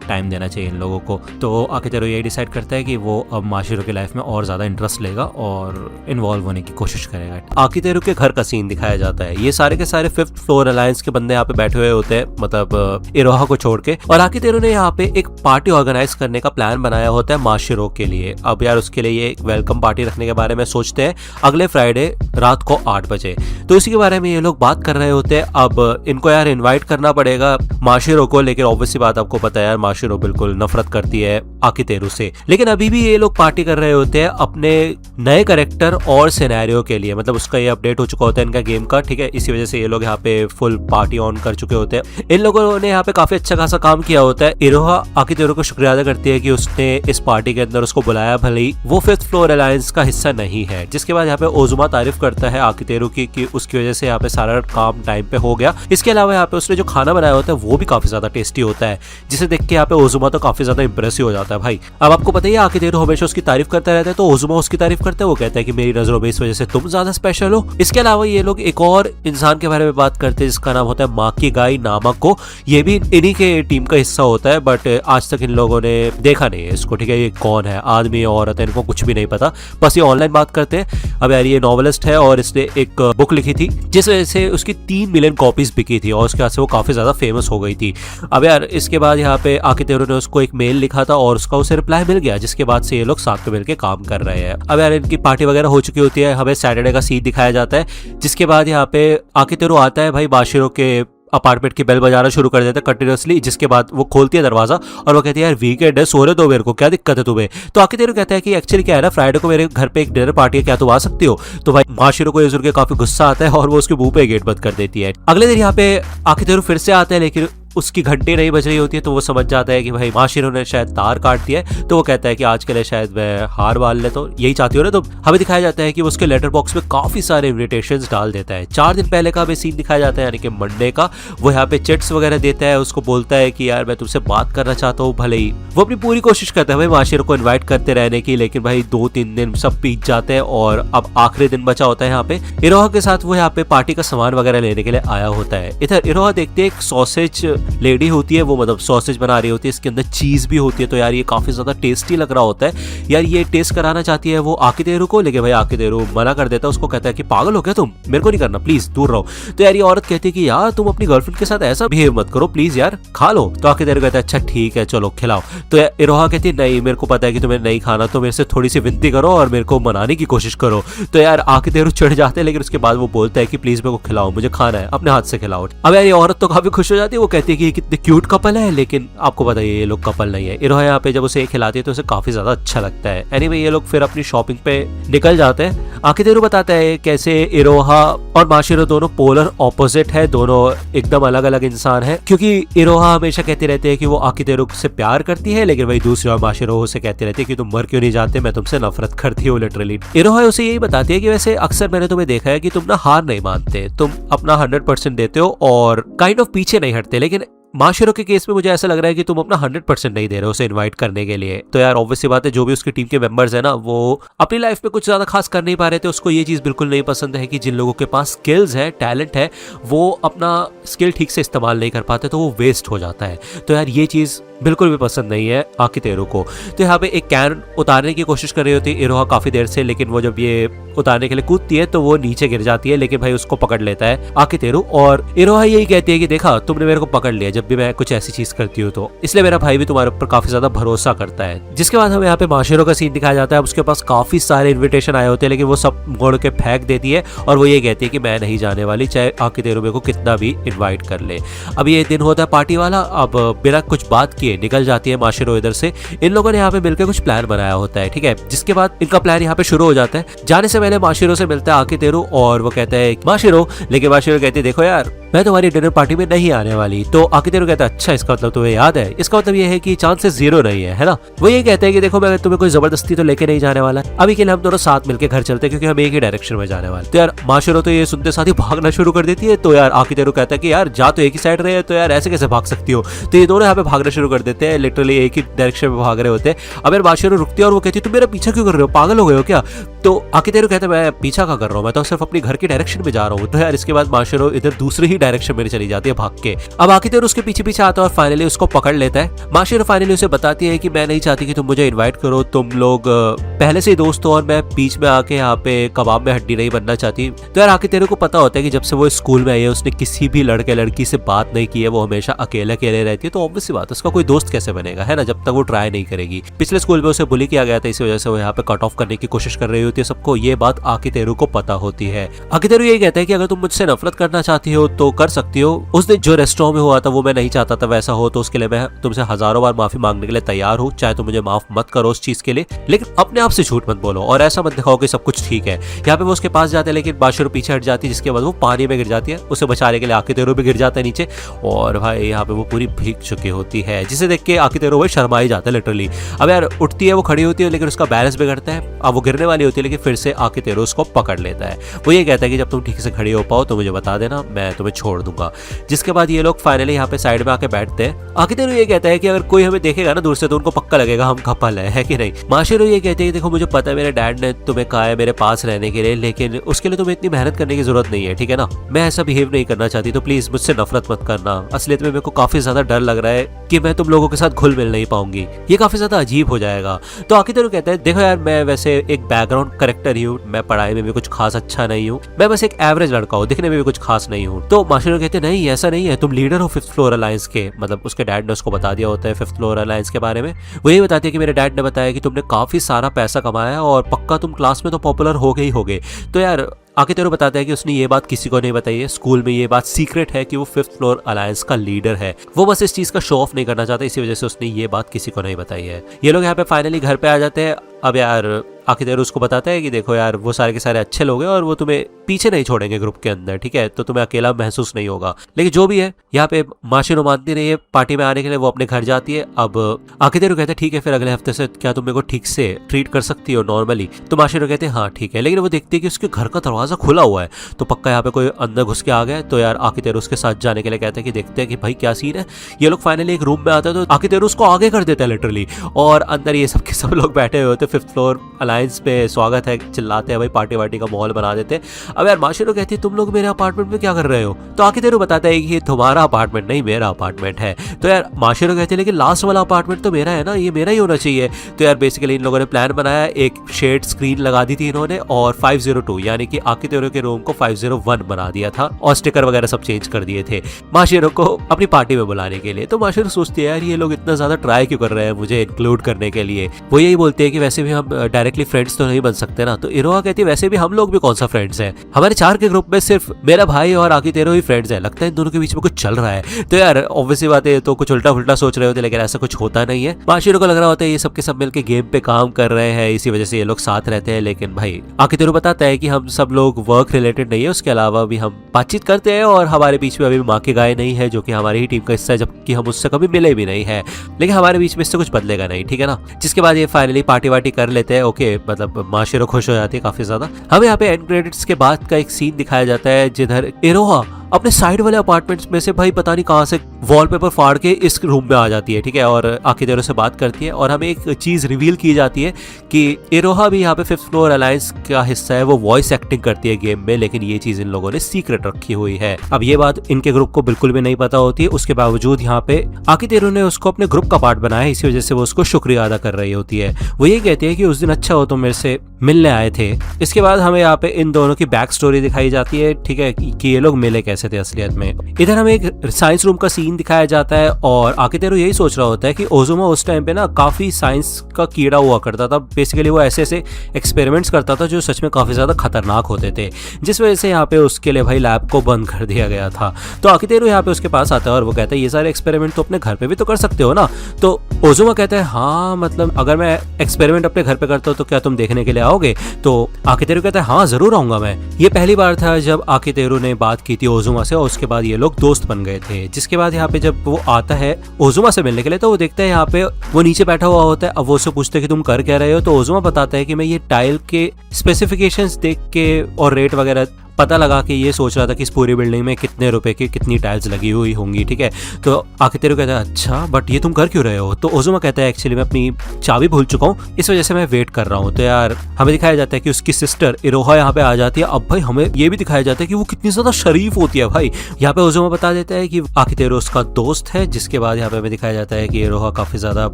टाइम देना चाहिए इन लोगों को। तो आकितेरो यही डिसाइड करता है कि वो अब माशिरो की लाइफ में और ज्यादा इंटरेस्ट लेगा और इन्वॉल्व होने की कोशिश करेगा। आकितेरो के घर का सीन दिखाया जाता है। ये सारे के सारे 5th फ्लोर अलायंस के बंदे यहाँ पे बैठे हुए होते हैं, मतलब इरोहा को छोड़ के। और आकितेरो ने यहाँ पे एक पार्टी ऑर्गेनाइज करने का प्लान बनाया होता है माशिरो के लिए। अब यार उसके लिए ये वेलकम पार्टी रखने के बारे में सोचते हैं अगले फ्राइडे रात को 8 बजे। तो इसी के बारे में ये लोग बात कर रहे होते हैं। अब इनको यार इनवाइट करना पड़ेगा माशिरो को, लेकिन ऑब्वियसली बात आपको पता है यार माशिरो बिल्कुल नफरत करती है आकितेरू से। लेकिन अभी भी ये लोग पार्टी कर रहे होते हैं अपने नए कैरेक्टर और सिनेरियो के लिए, मतलब उसका ये अपडेट हो चुका होता है इनका गेम का, ठीक है। इसी वजह से ये लोग यहाँ पे फुल पार्टी ऑन कर चुके होते हैं। इन लोगों ने यहाँ पे काफी अच्छा खासा काम किया होता है। इरोहा आकितेरू को शुक्रिया अदा करती है कि उसने इस पार्टी के अंदर उसको बुलाया, भले ही वो फिफ्थ फ्लोर अलायंस का हिस्सा नहीं है। जिसके बाद यहाँ पे ओजुमा तारीफ करता है आकितेरू की कि उसकी वजह से यहाँ पे सारा काम टाइम पे हो गया। इसके अलावा यहाँ पे उसने जो खाना बनाया होता है वो भी काफी ज्यादा टेस्टी होता है, जिसे देख के यहाँ पे ओजुमा तो काफी ज्यादा इंप्रेसिव हो जाता है भाई। अब आपको पता ही है आकितेरू हमेशा उसकी तारीफ करता रहता है, तो ओजुमा उसकी तारीफ करता है, वो कहता है कि मेरी नजरों में इस वजह से तुम ज्यादा स्पेशल हो। इसके अलावा ये लोग एक और इंसान के बारे में बात करते हैं जिसका नाम होता है माकीगाई नामाको। ये भी इन्हीं के टीम का हिस्सा होता है, बट आज तक इन लोगों ने देखा नहीं है इसको, ठीक है। ये कौन है, आदमी या औरत है, इनको कुछ भी नहीं पता, बस ये ऑनलाइन बात करते हैं। अब यार ये नॉवेलिस्ट है और इसने एक बुक लिखी थी जिस वजह से उसकी 3 मिलियन कॉपीज बिकी थी और उसके बाद से वो काफी ज्यादा फेमस हो गई थी। अब यार इसके बाद यहाँ पे आकितेरू ने उसको एक मेल लिखा था और उसका उसे रिप्लाई मिल गया, जिसके बाद से ये लोग साथ में मिलकर काम कर रहे हैं। अब यार इनकी पार्टी वगैरह हो चुकी होती है, हमें सैटरडे का सीन दिखाया जाता है, जिसके बाद यहाँ पे आकितेरू आता है भाई माशिरो के अपार्टमेंट की बेल बजाना शुरू कर देता है कंटिन्यूअसली। जिसके बाद वो खोलती है दरवाजा और वो कहती है यार वीकेंड है, सोने दो मेरे को, क्या दिक्कत है तुम्हें। तो आकितेरू कहता है कि एक्चुअली क्या है ना, फ्राइडे को मेरे घर पे एक डिनर पार्टी है, क्या तुम आ सकती हो। तो भाई माशिरो को ये सुन के काफी गुस्सा आता है और वो उसके मुंह पे गेट बंद कर देती है। अगले दिन यहाँ पे आकितेरू फिर से आता है, लेकिन उसकी घंटी नहीं बज रही होती है, तो वो समझ जाता है कि भाई माशिरो ने शायद तार काट दिया है। तो वो कहता है कि आज के लिए शायद मैं हार मान ले, तो यही चाहती हो ना। तो हमें दिखाया जाता है कि वो उसके लेटर बॉक्स में काफी सारे इन्विटेशंस डाल देता है। 4 दिन पहले का हमें सीन दिखाया जाता है, यानी कि मंडे का। वो यहाँ पे चिट्स वगैरह देता है, उसको बोलता है कि यार मैं तुमसे बात करना चाहता हूँ। भले ही वो अपनी पूरी कोशिश करता है भाई माशिरो को इन्वाइट करते रहने की, लेकिन भाई 2-3 दिन सब बीत जाते हैं और अब आखिरी दिन बचा होता है। यहाँ पे इरोहा के साथ वो यहाँ पे पार्टी का सामान वगैरह लेने के लिए आया होता है। इधर इरोहा देखते एक सॉसेज लेडी होती है, वो मतलब सॉसेज बना रही होती है, इसके अंदर चीज भी होती है। तो यार ये काफी ज्यादा टेस्टी लग रहा होता है। यार ये टेस्ट कराना चाहती है वो आकितेरू को, लेकिन भाई आकितेरू मना कर देता है, उसको कहता है कि पागल हो क्या तुम, मेरे को नहीं करना, प्लीज दूर रहो। तो यार ये औरत कहती है कि यार तुम अपनी गर्लफ्रेंड के साथ ऐसा बिहेव मत करो, प्लीज यार खा लो। तो आकितेरू कहता है अच्छा ठीक है चलो खिलाओ। तो इरोहा कहती है नहीं मेरे को पता है कि तुम्हें नहीं खाना, तो मेरे से थोड़ी सी विनती करो और मेरे को मनाने की कोशिश करो। तो यार आकितेरू चिढ़ जाते हैं, लेकिन उसके बाद वो बोलता है कि प्लीज मेरे को खिलाओ, मुझे खाना है, अपने हाथ से खिलाओ। अब यार ये औरत तो काफी खुश हो जाती है, वो कहती है कि कितने क्यूट कपल है, लेकिन आपको पता है ये लोग कपल नहीं है। इरोहा यहाँ पे जब उसे खिलाती है तो उसे काफी ज्यादा अच्छा लगता है। एनीवे ये लोग फिर अपनी शॉपिंग पे निकल जाते हैं। आकितेरू बताता है कैसे इरोहा और माशिरो दोनों पोलर ऑपोजिट है, दोनों एकदम अलग अलग इंसान है। क्योंकि इरोहा हमेशा कहती रहती है कि वो आकितेरू से प्यार करती है, लेकिन वही दूसरी ओर माशिरो से कहती रहती है कि तुम मर क्यों नहीं जाते, मैं तुमसे नफरत करती हूँ लिटरली। इरोहा उसे यही बताती है कि वैसे अक्सर मैंने तुम्हें देखा है कि तुम ना हार नहीं मानते, तुम अपना 100% देते हो और काइंड ऑफ पीछे नहीं हटते। लेकिन माशिरो के केस में मुझे ऐसा लग रहा है कि तुम अपना 100% नहीं दे रहे हो उसे इनवाइट करने के लिए। तो यार ऑब्वियस सी बात है, जो भी उसकी टीम के मेंबर्स है ना, वो अपनी लाइफ में कुछ ज्यादा खास कर नहीं पा रहे थे। उसको ये चीज बिल्कुल नहीं पसंद है कि जिन लोगों के पास स्किल्स है, टैलेंट है, वो अपना स्किल ठीक से इस्तेमाल नहीं कर पाते, तो वो वेस्ट हो जाता है। तो यार ये चीज बिल्कुल भी पसंद नहीं है आकितेरू को। तो यहाँ पे एक कैन उतारने की कोशिश कर रही होती है इरोहा काफी देर से, लेकिन वो जब ये उतारने के लिए कूदती है तो वो नीचे गिर जाती है, लेकिन भाई उसको पकड़ लेता है आकितेरू। और इरोहा यही कहती है कि देखा तुमने मेरे को पकड़ लिया जब भी मैं कुछ ऐसी चीज करती हूँ, तो इसलिए मेरा भाई भी तुम्हारे ऊपर काफी ज्यादा भरोसा करता है। जिसके बाद हमें यहाँ पे माशिरो का सीन दिखाया जाता है। उसके पास काफी सारे इन्विटेशन आए होते हैं, लेकिन वो सब मोड़ के फेंक देती है और वो ये कहती है कि मैं नहीं जाने वाली, चाहे आकितेरू मेरे को कितना भी इन्वाइट कर ले। अब ये दिन होता है पार्टी वाला। अब बिना कुछ बात किए निकल जाती है माशिरो इधर से। इन लोगों ने यहाँ पे मिलकर कुछ प्लान बनाया होता है, ठीक है। जिसके बाद इनका प्लान यहाँ पे शुरू हो जाता है। जाने से पहले माशिरो से मिलता है आकितेरू और वो कहता है माशिरो, लेकिन माशिरो कहती है देखो यार मैं तुम्हारी डिनर पार्टी में नहीं आने वाली। तो आकितेरू कहता है अच्छा इसका मतलब तुम्हें याद है, इसका मतलब ये है कि चांसेस 0 नहीं है ना। वो ये कहते हैं कि देखो मैं तुम्हें कोई जबरदस्ती तो लेके नहीं जाने वाला, अभी के लिए हम दोनों साथ मिलकर घर चलते हैं क्योंकि हम एक ही डायरेक्शन में जाने वाले। तो यार माशिरो तो ये सुनते साथ ही भागना शुरू कर देती है। तो यार आकितेरू कहता है कि यार जा तो एक ही साइड रहे, तो यार ऐसे कैसे भाग सकती हो। तो ये दोनों यहाँ पे भागना शुरू कर देते हैं, लिटरली एक ही डायरेक्शन में भाग रहे होते हैं। अब यार माशिरो रुकती है और वो कहती है तुम मेरा पीछा क्यों कर रहे हो, पागल हो गए हो क्या। तो आकितेरू कहता है मैं पीछा क्या कर रहा हूँ, मैं तो सिर्फ अपनी घर की डायरेक्शन में जा रहा हूँ। तो यार इसके बाद माशिरो इधर दूसरी ही डायरेक्शन में चली जाती है भाग के। अब आकितेरू उसके पीछे पीछे आता है और फाइनली उसको पकड़ लेता है। माशिरो फाइनली उसे बताती है कि मैं नहीं चाहती कि तुम मुझे इनवाइट करो, तुम लोग पहले से ही दोस्त हो और मैं बीच में आके यहाँ पे कबाब में हड्डी नहीं बनना चाहती। तो यार आकितेरू को पता होता है कि जब से वो स्कूल में आई है उसने किसी भी लड़के लड़की से बात नहीं की है, वो हमेशा अकेले अकेले रहती है। तो ऑब्वियस सी बात उसका कोई दोस्त कैसे बनेगा, है ना, जब तक वो ट्राई नहीं करेगी। पिछले स्कूल में उसे बुली किया गया था, इसी वजह से वो यहाँ पे कट ऑफ करने की कोशिश कर रही होती है सबको। ये बात आकितेरू को पता होती है। आकितेरू यही कहता है कि अगर तुम मुझसे नफरत करना चाहती हो तो तो कर सकती हो। उस दिन जो रेस्टोरेंट में हुआ था वो मैं नहीं चाहता था वैसा हो, तो उसके लिए मैं तुमसे हजारों बार माफी मांगने के लिए तैयार हूँ, चाहे तुम मुझे माफ मत करो उस चीज के लिए, लेकिन अपने आप से झूठ मत बोलो और ऐसा मत दिखाओ कि सब कुछ ठीक है। यहाँ पे वो उसके पास जाते हैं लेकिन माशिरो पीछे हट जाती है, जिसके बाद वो पानी में गिर जाती है। उसे बचाने के लिए आकितेरो भी गिर जाता है नीचे और भाई यहाँ पे वो पूरी भीग चुकी होती है, जिसे देख के आकितेरो भाई शर्मा ही जाता है लिटरली। अब यार उठती है, वो खड़ी होती है लेकिन उसका बैलेंस बिगड़ता है। अब वो गिरने वाली होती है लेकिन फिर से आकितेरो उसको पकड़ लेता है। वो ये कहता है कि जब तुम ठीक से खड़ी हो पाओ तो मुझे बता देना, मैं तुम्हें छोड़ दूंगा। जिसके बाद ये लोग फाइनली यहाँ पे साइड में आके बैठते हैं। आकितेरो ये कहता है कि अगर कोई हमें देखेगा ना दूर से तो उनको पक्का लगेगा हम कपल है कि नहीं। माशिरो ये कहते हैं कि देखो मुझे पता है मेरे डैड ने तुम्हें कहा है मेरे पास रहने के लिए, लेकिन उसके लिए तुम्हें इतनी मेहनत करने की जरूरत नहीं है, ठीक है ना। मैं ऐसा बिहेव नहीं करना चाहती, तो प्लीज मुझसे नफरत मत करना। असलियत में मेरे को काफी ज्यादा डर लग रहा है कि मैं तुम लोगों के साथ घुल मिल नहीं पाऊंगी, ये काफी ज्यादा अजीब हो जाएगा। तो आकितेरो कहता है देखो यार मैं वैसे एक बैकग्राउंड करेक्टर ही हूँ, मैं पढ़ाई में भी कुछ खास अच्छा नहीं हूँ, मैं बस एक एवरेज लड़का हूँ, दिखने में भी कुछ खास नहीं हूँ। तो माशिरो कहते नहीं ऐसा नहीं है, तुम लीडर हो फिफ्थ फ्लोर अलायंस के, मतलब उसके डैड ने उसको बता दिया होता है फिफ्थ फ्लोर अलायंस के बारे में। वो ये बताती है कि मेरे डैड ने बताया कि तुमने काफी सारा पैसा कमाया और पक्का तुम क्लास में तो पॉपुलर हो गए ही होगे। तो यार आकितेरो बताता है कि उसने ये बात किसी को नहीं बताई है, स्कूल में ये बात सीक्रेट है कि वो फिफ्थ फ्लोर अलायंस का लीडर है। वो बस इस चीज का शो ऑफ नहीं करना चाहता, इसी वजह से उसने ये बात किसी को नहीं बताई है। ये लोग यहाँ पे फाइनली घर पे आ जाते हैं। अब यार आकितेरो उसको बताता है कि देखो यार वो सारे के सारे अच्छे लोग हैं और वो तुम्हें पीछे नहीं छोड़ेंगे ग्रुप के अंदर, ठीक है, तो तुम्हें अकेला महसूस नहीं होगा। लेकिन जो भी है यहाँ पे माशिरो मानती नहीं है पार्टी में आने के लिए, वो अपने घर जाती है। अब आकितेरो कहते हैं ठीक है फिर अगले हफ्ते से क्या तुम मेरे को ठीक से ट्रीट कर सकती हो नॉर्मली। तो माशिरो कहते हैं हाँ ठीक है, लेकिन वो देखती है कि उसके घर का दरवाजा खुला हुआ है, तो पक्का यहाँ पे कोई अंदर घुस के आ गया। तो यार आकितेरो उसके साथ जाने के लिए कहते हैं कि देखते हैं कि भाई क्या सीन है। ये लोग फाइनली एक रूम में आते हैं तो आकितेरो उसको आगे कर देता है लिटरली, और अंदर ये सब के सब लोग बैठे हुए होते हैं। फिफ्थ फ्लोर अलायंस पे स्वागत है चिल्लाते हैं, भाई पार्टी वार्टी का माहौल बना देते हैं। अब यार माशिरो कहती है तुम लोग मेरे अपार्टमेंट में क्या कर रहे हो। तो आकितेरो बताता है कि ये तुम्हारा अपार्टमेंट नहीं मेरा अपार्टमेंट है। तो यार माशिरो कहते हैं लेकिन लास्ट वाला अपार्टमेंट तो मेरा है ना, ये मेरा ही होना चाहिए। तो यार बेसिकली इन लोगों ने प्लान बनाया, एक शेड स्क्रीन लगा दी थी इन्होंने और 502 यानी कि आकितेरो के रूम को 501 बना दिया था और स्टिकर वगैरह सब चेंज कर दिए थे माशिरो को अपनी पार्टी में बुलाने के लिए। तो माशिरो सोचती है यार ये लोग इतना ज्यादा ट्राई क्यों कर रहे हैं मुझे इंक्लूड करने के लिए। वो यही बोलते हैं कि वैसे भी हम डायरेक्टली फ्रेंड्स तो नहीं बन सकते ना। तो इरोहा कहती है वैसे भी हम लोग भी कौन सा फ्रेंड्स हैं, हमारे 4 के ग्रुप में सिर्फ मेरा भाई और आकितेरो ही फ्रेंड्स हैं, लगता है इन दोनों के बीच में कुछ चल रहा है। तो यार ऑब्वियसली बात है तो कुछ उल्टा फुल्टा सोच रहे होते, लेकिन ऐसा कुछ होता नहीं है। माशिरो को लग रहा होता है ये सब के सब मिलकर गेम पे काम कर रहे हैं, इसी वजह से ये लोग साथ रहते हैं। लेकिन भाई आकितेरो बताता है कि हम सब लोग वर्क रिलेटेड नहीं है, उसके अलावा भी हम बातचीत करते हैं और हमारे बीच में अभी माँ की गाय नहीं है जो कि हमारी ही टीम का हिस्सा है, जबकि हम उससे कभी मिले भी नहीं है, लेकिन हमारे बीच में इससे कुछ बदलेगा नहीं, ठीक है ना। जिसके बाद ये फाइनली पार्टी वार्टी कर लेते हैं। ओके मतलब माशिरो खुश हो जाती है काफी ज्यादा। हमें यहाँ पे एंड क्रेडिट्स के बाद का एक सीन दिखाया जाता है जिधर इरोहा अपने साइड वाले अपार्टमेंट्स में से भाई पता नहीं कहां से वॉलपेपर फाड़ के इस रूम में आ जाती है, ठीक है, और आकितेरो से बात करती है और हमें एक चीज रिवील की जाती है कि इरोहा भी यहाँ पे फिफ्थ फ्लोर अलायंस का हिस्सा है, वो वॉइस एक्टिंग करती है गेम में, लेकिन ये चीज इन लोगों ने सीक्रेट रखी हुई है। अब ये बात इनके ग्रुप को बिल्कुल भी नहीं पता होती है, उसके बावजूद यहाँ पे आकितेरो ने उसको अपने ग्रुप का पार्ट बनाया है, इसी वजह से वो उसको शुक्रिया अदा कर रही होती है। वो ये कहती है कि उस दिन अच्छा हो तुम मेरे से मिलने आए थे। इसके बाद हमें यहाँ पे इन दोनों की बैक स्टोरी दिखाई जाती है, ठीक है, कि ये लोग मिले कैसे थे असलियत में। इधर हमें एक साइंस रूम का सीन दिखाया जाता है और आकितेरो यही सोच रहा होता है कि ओजुमा उस टाइम पे ना काफी साइंस का कीड़ा हुआ करता था। बेसिकली वो ऐसे ऐसे एक्सपेरिमेंट्स करता था जो सच में काफी ज्यादा खतरनाक होते थे, जिस वजह से यहाँ पे उसके लिए भाई लैब को बंद कर दिया गया था। तो आकितेरो यहाँ पे उसके पास आता है और वो कहता है ये सारे एक्सपेरिमेंट तो अपने घर पे भी तो कर सकते हो ना। तो ओजुमा कहता है हाँ मतलब अगर मैं एक्सपेरिमेंट अपने घर पे करता हूँ तो क्या तुम देखने के लिए आओगे। तो आकितेरो कहता है हाँ जरूर आऊंगा मैं। ये पहली बार था जब आकितेरो ने बात की थी ओजुमा से और उसके बाद ये लोग दोस्त बन गए थे। जिसके बाद यहाँ पे जब वो आता है ओजुमा से मिलने के लिए तो वो देखता है यहाँ पे वो नीचे बैठा हुआ होता है। अब वो उससे पूछते हैं कि तुम कर क्या रहे हो, तो ओजुमा बताता है कि मैं ये टाइल के स्पेसिफिकेशंस देख के और रेट वगैरह पता लगा के ये सोच रहा था कि इस पूरी बिल्डिंग में कितने रुपए की कितनी टाइल्स लगी हुई होंगी, ठीक है। तो आकितेरो कहता है अच्छा बट ये तुम कर क्यों रहे हो। तो ओजुमा कहता है एक्चुअली मैं अपनी चाबी भूल चुका हूँ, इस वजह से मैं वेट कर रहा हूँ। तो यार हमें दिखाया जाता है कि उसकी सिस्टर इरोहा यहाँ पे आ जाती है। अब भाई हमें ये भी दिखाया जाता है कि वो कितनी ज्यादा शरीफ होती है भाई। यहाँ पे ओजुमा बता देता है कि आकितेरो उसका दोस्त है। जिसके बाद यहाँ पे हमें दिखाया जाता है कि इरोहा काफी ज्यादा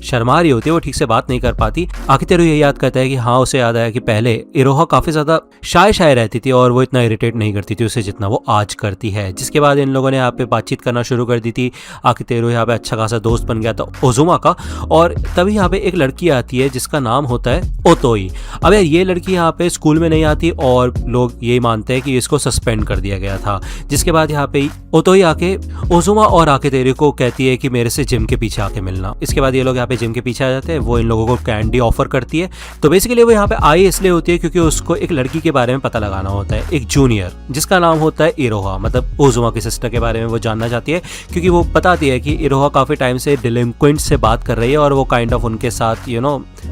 शर्मा रही होती है, वो ठीक से बात नहीं कर पाती। आकितेरो ये याद करता है कि हाँ उसे याद आया कि पहले इरोहा काफी ज्यादा शाय रहती थी और वो इतना इरिटेट इरिटेट नहीं करती थी उसे जितना वो आज करती है। जिसके बाद इन लोगों ने यहाँ पे बातचीत करना शुरू कर दी थी। आकितेरू यहाँ पे अच्छा खासा दोस्त बन गया था ओजुमा का। और तभी यहाँ पे एक लड़की आती है जिसका नाम होता है ओतोई। अब यार ये लड़की यहाँ पे स्कूल में नहीं आती और लोग यही मानते हैं कि इसको सस्पेंड कर दिया गया था। जिसके बाद यहाँ पे ओतोई आके ओजुमा और आकितेरू को कहती है कि मेरे से जिम के पीछे आके मिलना। इसके बाद ये लोग यहाँ पे जिम के पीछे आ जाते हैं। वो इन लोगों को कैंडी ऑफर करती है। तो बेसिकली वो यहाँ पे आई इसलिए होती है क्योंकि उसको एक लड़की के बारे में पता लगाना होता है, एक जूनियर जिसका नाम होता है इरोहा, मतलब ओजुमा की सिस्टर के बारे में वो जानना चाहती है क्योंकि वो बताती है कि इरोहा काफी टाइम से डिलिंक्वेंट से बात कर रही है और वो काइंड ऑफ उनके साथ